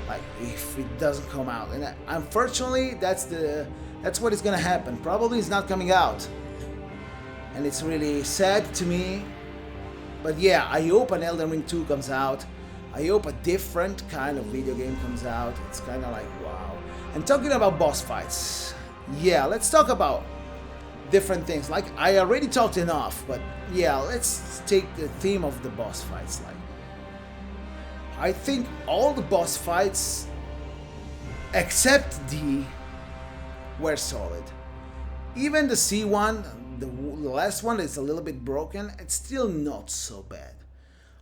Like if it doesn't come out, and unfortunately, that's what is gonna happen. Probably it's not coming out, and it's really sad to me. But yeah, I hope an Elden Ring 2 comes out. I hope a different kind of video game comes out. It's kind of like wow. And talking about boss fights, yeah, let's talk about different things. Like I already talked enough, but yeah, let's take the theme of the boss fights. Like I think all the boss fights except D were solid. Even the C one, the last one is a little bit broken, it's still not so bad.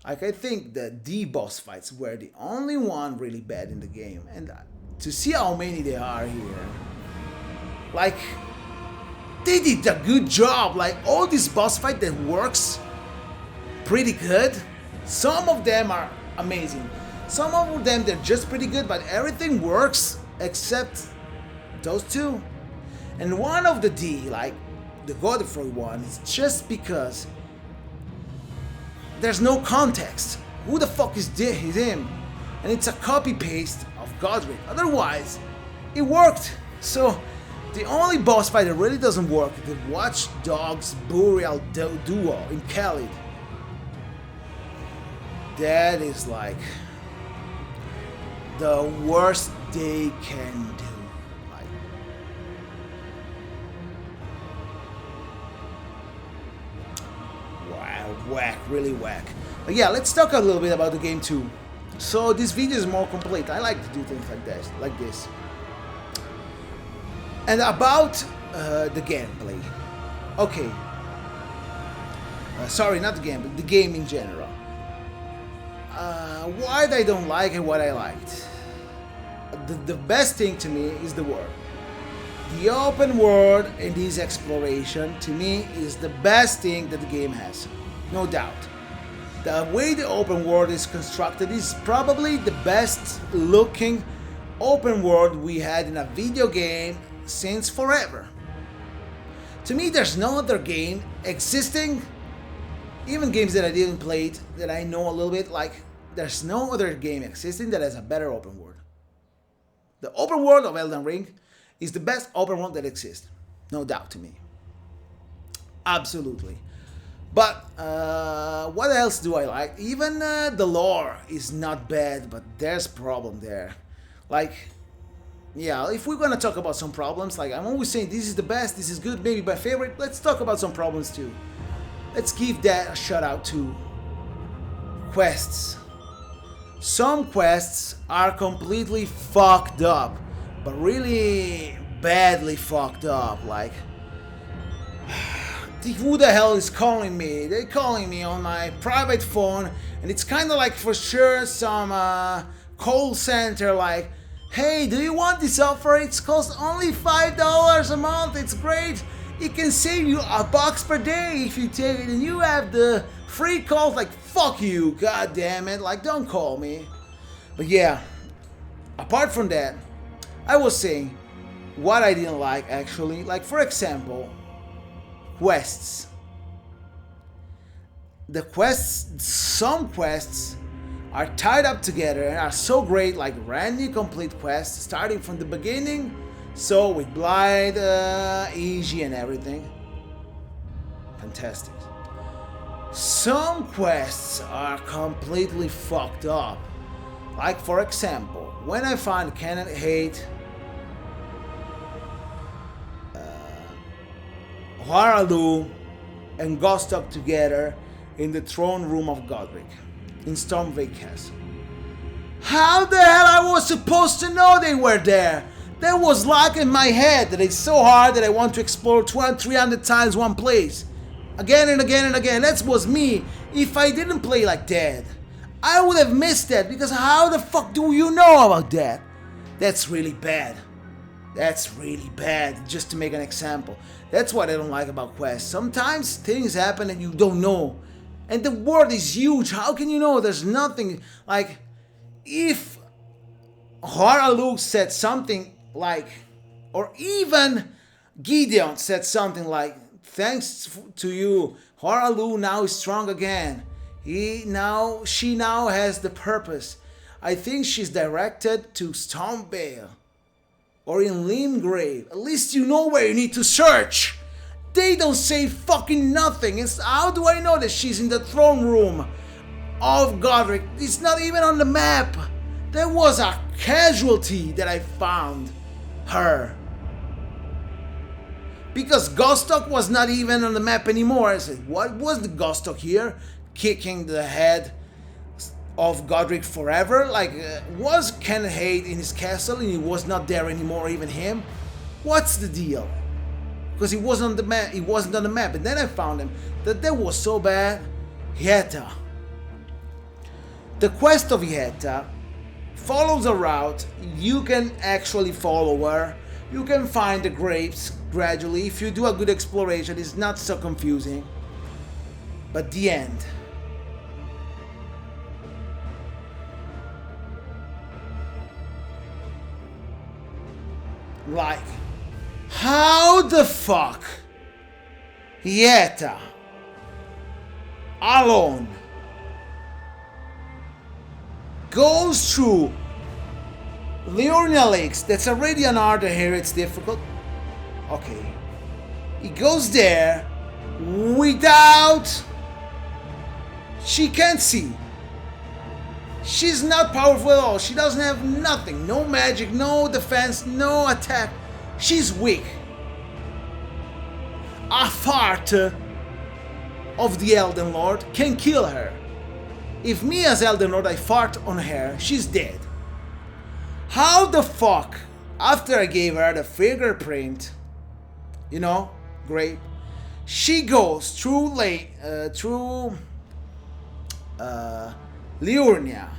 Like I think the D boss fights were the only one really bad in the game, and to see how many there are here, like they did a good job. Like all this boss fight that works pretty good. Some of them are amazing. Some of them they're just pretty good, but everything works except those two. And one of the D, like the Godfrey one, is just because there's no context. Who the fuck is him? And it's a copy paste of Godric. Otherwise, it worked. So the only boss fight that really doesn't work is the Watch Dogs Burial Duo in Khalid. That is like the worst they can do. Like, wow, whack, really whack. But yeah, let's talk a little bit about the game too. So this video is more complete. I like to do things like this. And about the gameplay. Okay. Sorry, not the game, but the game in general. What I don't like and what I liked. The best thing to me is the world. The open world and this exploration to me is the best thing that the game has. No doubt. The way the open world is constructed is probably the best looking open world we had in a video game since forever. To me, there's no other game existing, even games that I didn't play that I know a little bit, like there's no other game existing that has a better open world. The open world of Elden Ring is the best open world that exists, no doubt to me. Absolutely. But what else do I like? Even the lore is not bad, but there's problem there. Like, yeah, if we're gonna talk about some problems, like I'm always saying this is the best, this is good, maybe my favorite, let's talk about some problems too. Let's give that a shout out to quests. Some quests are completely fucked up, but really badly fucked up. Like, who the hell is calling me? They're calling me on my private phone, and it's kind of like for sure some call center like, hey, do you want this offer? It costs only $5 a month. It's great. It can save you $1 per day if you take it, and you have the free calls. Like, fuck you, god damn it. Like, don't call me. But yeah, apart from that, I was saying what I didn't like actually. Like, for example, quests. The quests, some quests are tied up together and are so great, like randomly complete quests starting from the beginning. So with Blind, easy and everything. Fantastic. Some quests are completely fucked up. Like for example, when I find Canon Hate, Haralu and Gostok together in the throne room of Godric in Stormveil Castle. How the hell I was supposed to know they were there? That was like in my head that it's so hard that I want to explore 200, 300 times one place. Again and again and again. That was me. If I didn't play like that, I would have missed that, because how the fuck do you know about that? That's really bad. That's really bad, just to make an example. That's what I don't like about quests. Sometimes things happen and you don't know. And the world is huge. How can you know? There's nothing. Like, if Haralu said something like, or even Gideon said something like, "Thanks to you, Horalu now is strong again. She now has the purpose. I think she's directed to Stormvale or in Limgrave. At least you know where you need to search. They don't say fucking nothing. How do I know that she's in the throne room of Godric? It's not even on the map. There was a casualty that I found her. Because Gostock was not even on the map anymore. I said, what was the Gostock here? Kicking the head of Godric forever? Like, was Ken Hade in his castle and he was not there anymore, even him? What's the deal? Because he wasn't on the map. He wasn't on the map. And then I found him. That was so bad. Hieta. The quest of Hieta follows a route. You can actually follow her. You can find the grapes gradually. If you do a good exploration, it's not so confusing. But the end. Like, how the fuck Hieta alone goes through Liurnia Lakes? That's already an order here, it's difficult. Okay. He goes there without... She can't see. She's not powerful at all. She doesn't have nothing. No magic, no defense, no attack. She's weak. A fart of the Elden Lord can kill her. If me as Elden Lord I fart on her, she's dead. How the fuck, after I gave her the fingerprint, you know, grape, she goes through Liurnia,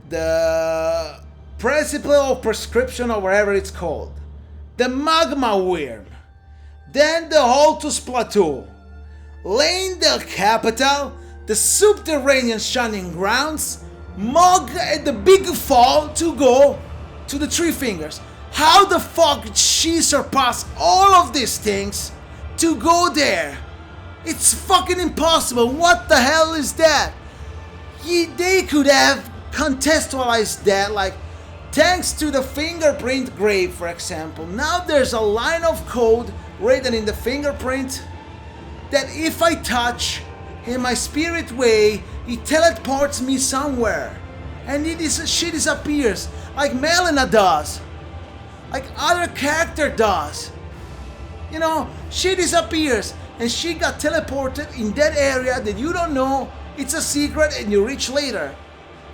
the Principle of Prescription or whatever it's called, the Magma Worm, then the Holtus Plateau, Lane the Capital, the Subterranean Shining Grounds, Mog at the Big Fall to go to the Three Fingers. How the fuck did she surpass all of these things to go there? It's fucking impossible. What the hell is that? They could have contextualized that, like, thanks to the fingerprint grave, for example. Now there's a line of code written in the fingerprint that if I touch in my spirit way, it teleports me somewhere. And she disappears, like Melina does. Like other character does. You know, she disappears and she got teleported in that area that you don't know. It's a secret and you reach later.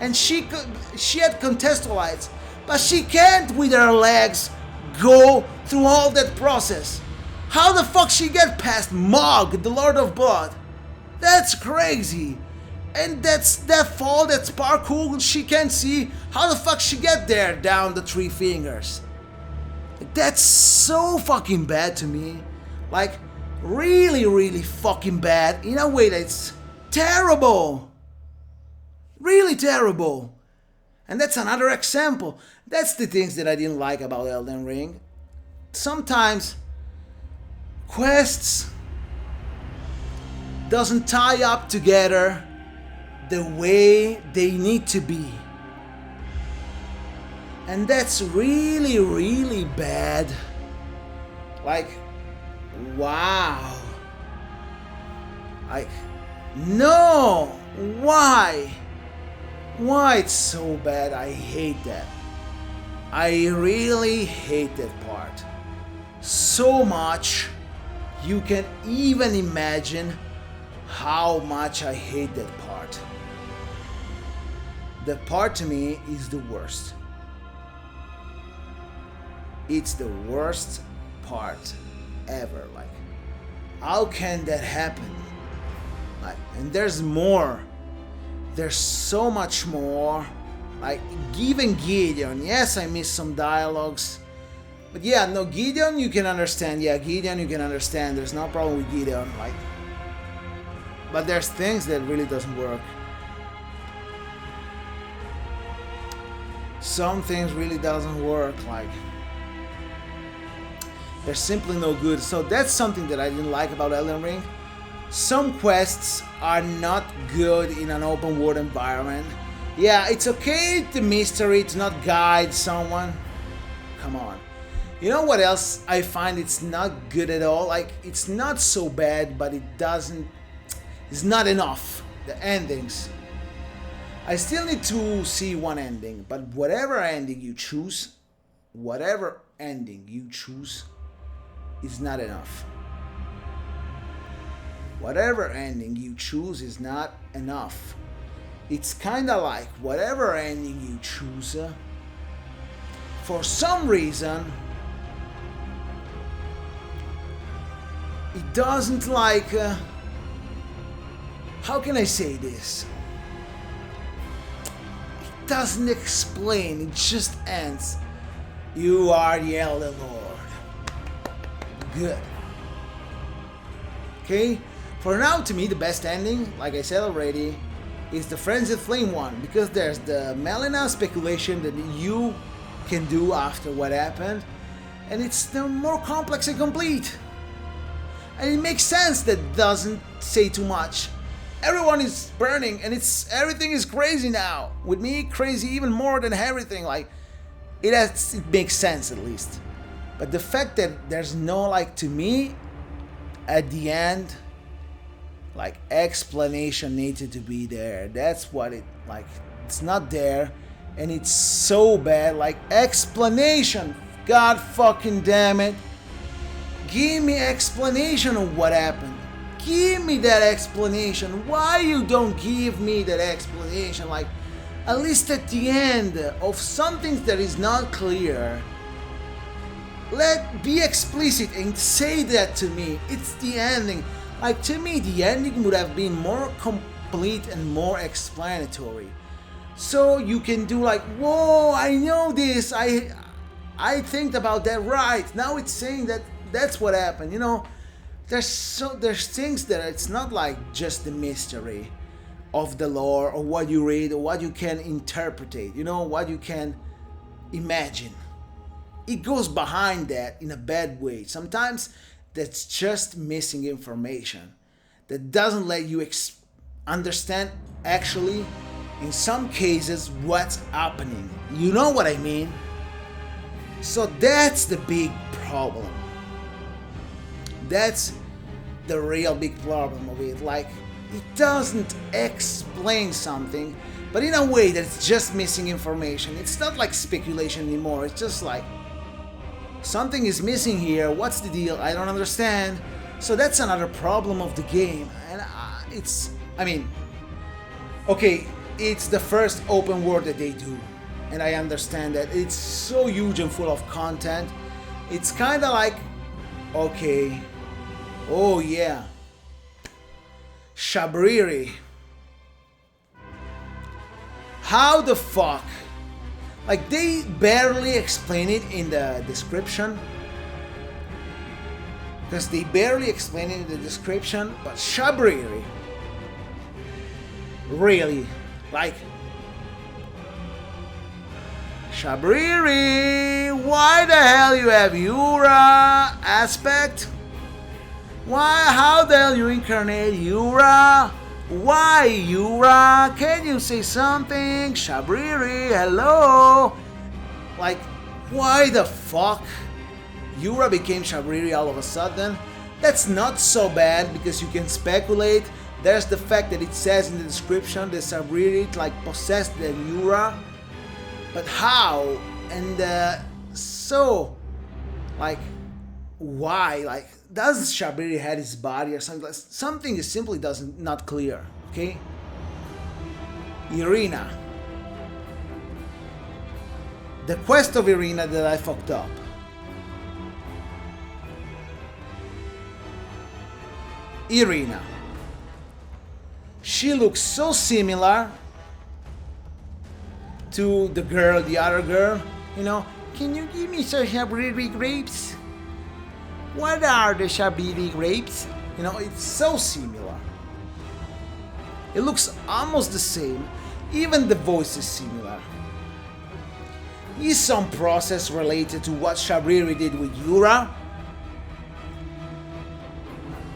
And she had contextualized, but she can't with her legs go through all that process. How the fuck she get past Mog, the Lord of Blood? That's crazy. And that fall, that's parkour she can't see. How the fuck she get there down the Three Fingers? That's so fucking bad to me. Like, really, really fucking bad in a way that's terrible. Really terrible. And that's another example. That's the things that I didn't like about Elden Ring. Sometimes quests doesn't tie up together the way they need to be. And that's really, really bad. Like, wow. Like, no! Why? Why it's so bad? I hate that. I really hate that part. So much, you can even imagine how much I hate that part. That part to me is the worst. It's the worst part ever. Like, how can that happen? Like, and there's more. There's so much more. Like, even Gideon. Yes, I missed some dialogues. But yeah, no, Gideon you can understand. Yeah, Gideon you can understand. There's no problem with Gideon. Like, but there's things that really doesn't work. Some things really doesn't work. Like, They're simply no good. So that's something that I didn't like about Elden Ring. Some quests are not good in an open world environment. Yeah, it's okay the mystery to not guide someone. Come on. You know what else I find it's not good at all? Like, it's not so bad, but it's not enough. The endings. I still need to see one ending, but whatever ending you choose is not enough. Whatever ending you choose is not enough. It's kind of like whatever ending you choose, for some reason, it doesn't like, how can I say this? It doesn't explain, it just ends. You are the Elder Lord. Good. Okay? For now, to me, the best ending, like I said already, is the Frenzied Flame one, because there's the Melina speculation that you can do after what happened, and it's the more complex and complete. And it makes sense that it doesn't say too much. Everyone is burning, and everything is crazy now. With me, crazy even more than everything. Like, it makes sense at least. But the fact that there's no, like, to me, at the end, like, explanation needed to be there. That's what it's not there, and it's so bad. Like, explanation, god fucking damn it. Give me explanation of what happened. Give me that explanation. Why you don't give me that explanation? Like, at least at the end of something that is not clear, be explicit and say that to me. It's the ending. Like, to me, the ending would have been more complete and more explanatory. So you can do like, whoa, I know this. I think about that right. Now it's saying that that's what happened. You know, there's things that it's not like just the mystery of the lore or what you read or what you can interpret. You know, what you can imagine. It goes behind that in a bad way. Sometimes that's just missing information that doesn't let you understand actually, in some cases, what's happening. You know what I mean? So that's the big problem. That's the real big problem of it. Like, it doesn't explain something, but in a way that's just missing information. It's not like speculation anymore. It's just like, something is missing here. What's the deal? I don't understand. So that's another problem of the game. And okay, it's the first open world that they do. And I understand that. It's so huge and full of content. It's kind of like, okay, oh yeah, Shabriri. How the fuck? Like, they barely explain it in the description. Because they barely explain it in the description. But Shabriri. Really. Like, Shabriri. Why the hell you have Yura aspect? How the hell you incarnate Yura? Why, Yura? Can you say something? Shabriri, hello? Like, why the fuck? Yura became Shabriri all of a sudden? That's not so bad because you can speculate. There's the fact that it says in the description that Shabriri like possessed the Yura. But how? And so, like, why? Like, does Shabriri had his body or something? Something is simply not clear. Okay. Irina. The quest of Irina that I fucked up. Irina. She looks so similar to the other girl. You know, can you give me some Shabriri grapes? What are the Shabriri grapes? You know, it's so similar. It looks almost the same. Even the voice is similar. Is some process related to what Shabriri did with Yura?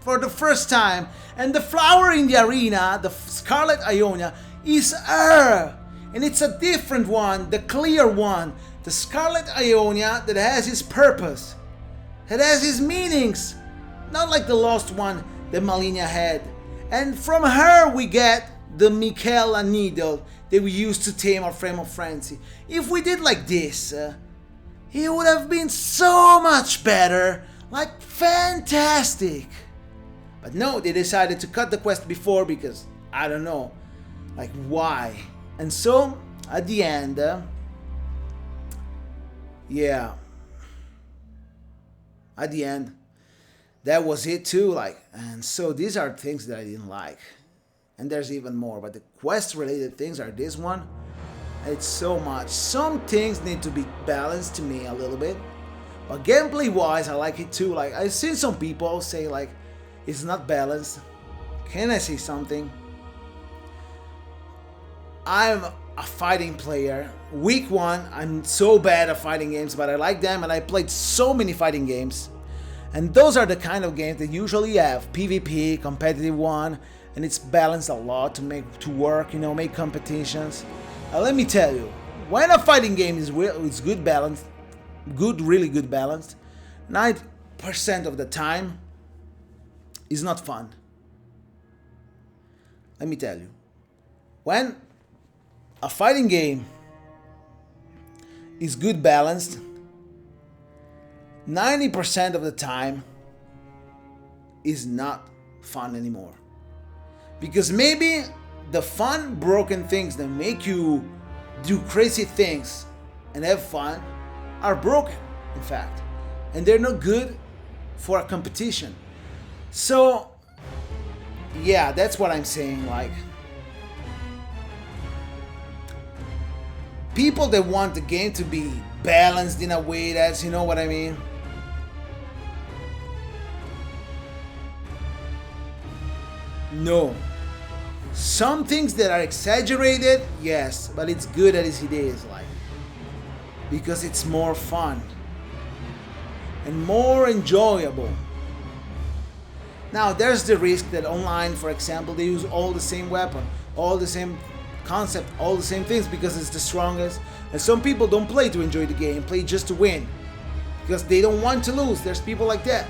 for the first time, and the flower in the arena, the Scarlet Ionia, is her, and it's a different one, the clear one, the Scarlet Ionia that has its purpose, that has its meanings, not like the lost one that Malenia had. And from her we get the Michaela needle that we used to tame our Flame of Frenzy. If we did like this, it would have been so much better, like fantastic. But no, they decided to cut the quest before because, I don't know, like why? And so, at the end, yeah, at the end, that was it too, like, and so these are things that I didn't like. And there's even more, but the quest related things are this one. It's so much. Some things need to be balanced to me a little bit, but gameplay wise I like it too. Like, I've seen some people say like it's not balanced. Can I say something? I'm a fighting player. Week 1, I'm so bad at fighting games, but I like them, and I played so many fighting games. And those are the kind of games that usually have PvP, competitive one, and it's balanced a lot to make to work, you know, make competitions. Let me tell you, when a fighting game is good balanced, really good balanced, 90% of the time is not fun. Let me tell you, when a fighting game is good balanced, 90% of the time is not fun anymore. Because maybe the fun broken things that make you do crazy things and have fun are broken, in fact, and they're not good for a competition. So yeah, that's what I'm saying. Like, people that want the game to be balanced in a way that's, you know what I mean? No. Some things that are exaggerated, yes, but it's good as it is, like, because it's more fun and more enjoyable. Now, there's the risk that online, for example, they use all the same weapon, all the same concept, all the same things because it's the strongest. And some people don't play to enjoy the game, play just to win because they don't want to lose. There's people like that.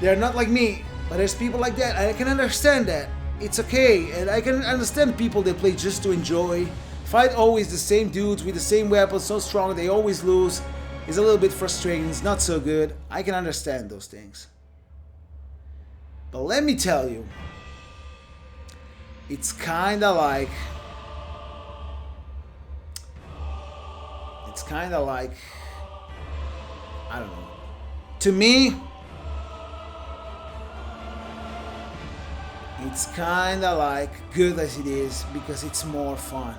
They're not like me, but there's people like that. I can understand that. It's okay, and I can understand people that play just to enjoy. Fight always the same dudes with the same weapons, so strong they always lose. It's a little bit frustrating, it's not so good. I can understand those things. But let me tell you, it's kinda like... I don't know. To me, it's kinda like good as it is because it's more fun.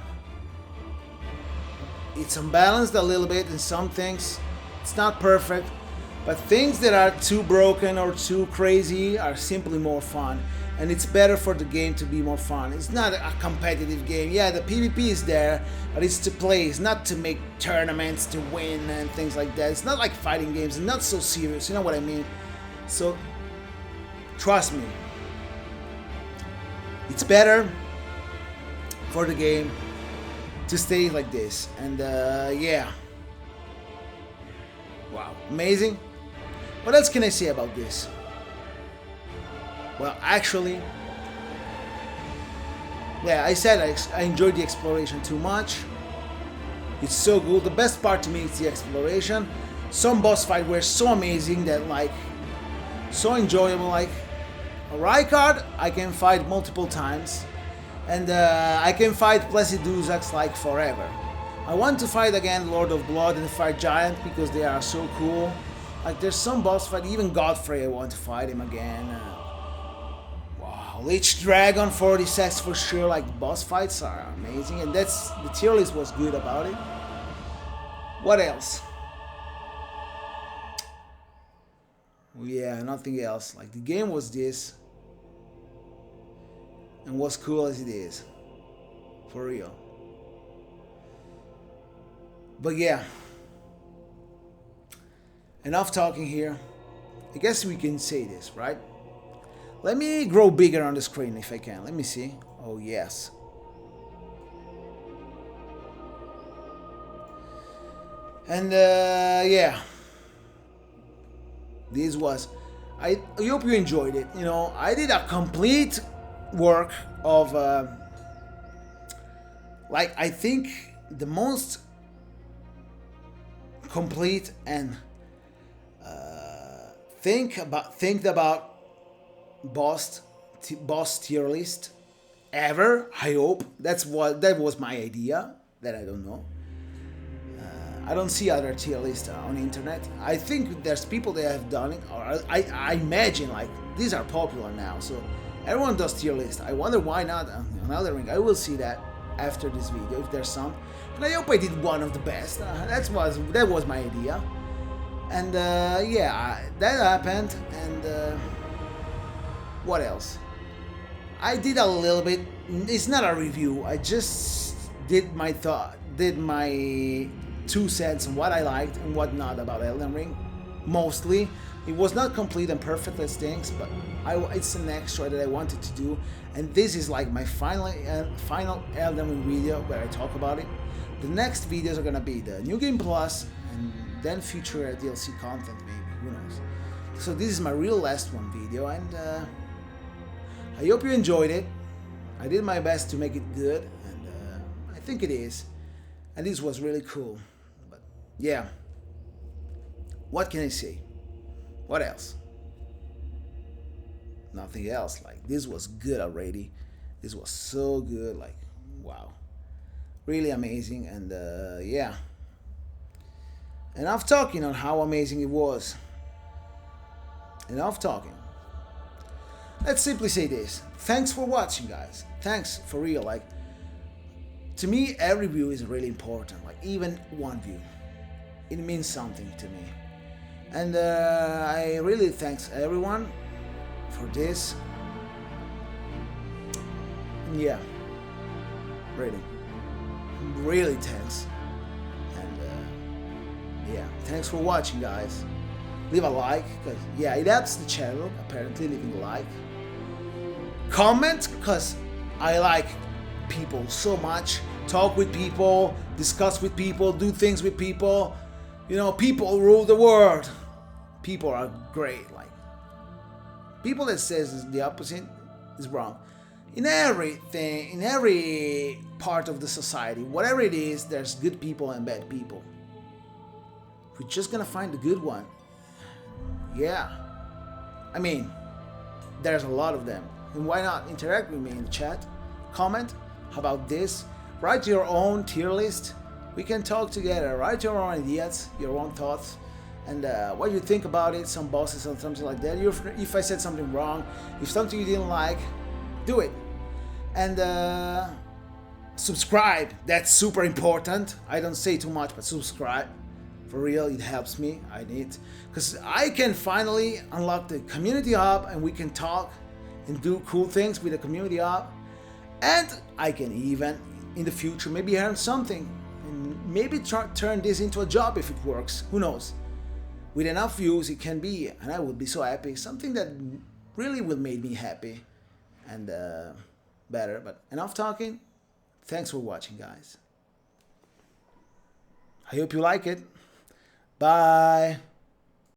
It's unbalanced a little bit in some things. It's not perfect, but things that are too broken or too crazy are simply more fun. And it's better for the game to be more fun. It's not a competitive game. Yeah, the PvP is there, but it's to play. It's not to make tournaments to win and things like that. It's not like fighting games. It's not so serious. You know what I mean? So, trust me. It's better for the game to stay like this. And yeah. Wow, amazing. What else can I say about this? Well, actually, yeah, I said I enjoyed the exploration too much. It's so good. The best part to me is the exploration. Some boss fights were so amazing that, like, so enjoyable. Like, a Rykard, I can fight multiple times, and I can fight Placidusax like forever. I want to fight again Lord of Blood and Fire Giant because they are so cool. Like, there's some boss fight, even Godfrey, I want to fight him again. Wow, Lich Dragon 46 for sure. Like, boss fights are amazing, and that's the tier list was good about it. What else? Yeah, nothing else. Like, the game was this, and was cool as it is, for real. But yeah, enough talking here. I guess we can say this, right? Let me grow bigger on the screen if I can. Let me see. Oh, yes. And yeah, this was, I hope you enjoyed it. You know, I did a complete work of like, I think the most complete and think about boss tier list ever. I hope that was my idea. That I don't know. I don't see other tier lists on the internet. I think there's people that have done it, or I imagine like these are popular now. So everyone does tier list. I wonder why not on Elden Ring. I will see that after this video if there's some. But I hope I did one of the best. That was my idea. And yeah, that happened. And what else? I did a little bit. It's not a review. I just did my 2 cents on what I liked and what not about Elden Ring. Mostly, it was not complete and perfect as things, but it's an extra that I wanted to do. And this is like my final Elden Ring video where I talk about it. The next videos are gonna be the New Game Plus and then future DLC content, maybe, who knows. So this is my real last one video, and I hope you enjoyed it. I did my best to make it good, and I think it is. And this was really cool. But yeah, what can I say? What else? Nothing else. Like, this was good already. This was so good. Like, wow, really amazing. And yeah, enough talking on how amazing it was. Enough talking. Let's simply say this. Thanks for watching, guys. Thanks for real. Like, to me, every view is really important. Like, even one view, it means something to me. And I really thanks everyone for this. Yeah, really thanks. And yeah, thanks for watching, guys. Leave a like, because yeah, it helps the channel, apparently, leaving a like. Comment, because I like people so much. Talk with people, discuss with people, do things with people. You know, people rule the world. People are great. Like, people that says the opposite is wrong. In everything, in every part of the society, whatever it is, there's good people and bad people. We're just gonna find the good one. Yeah, I mean, there's a lot of them. And why not interact with me in the chat? Comment about this. Write your own tier list. We can talk together. Write your own ideas, your own thoughts, and what you think about it. Some bosses or something like that. If I said something wrong, if something you didn't like, do it. And subscribe. That's super important. I don't say too much, but subscribe. For real, it helps me. I need, because I can finally unlock the community hub, and we can talk and do cool things with the community hub. And I can even, in the future, maybe earn something, and maybe turn this into a job if it works. Who knows? With enough views, it can be, and I would be so happy. Something that really will make me happy and better. But enough talking. Thanks for watching, guys. I hope you like it. Bye.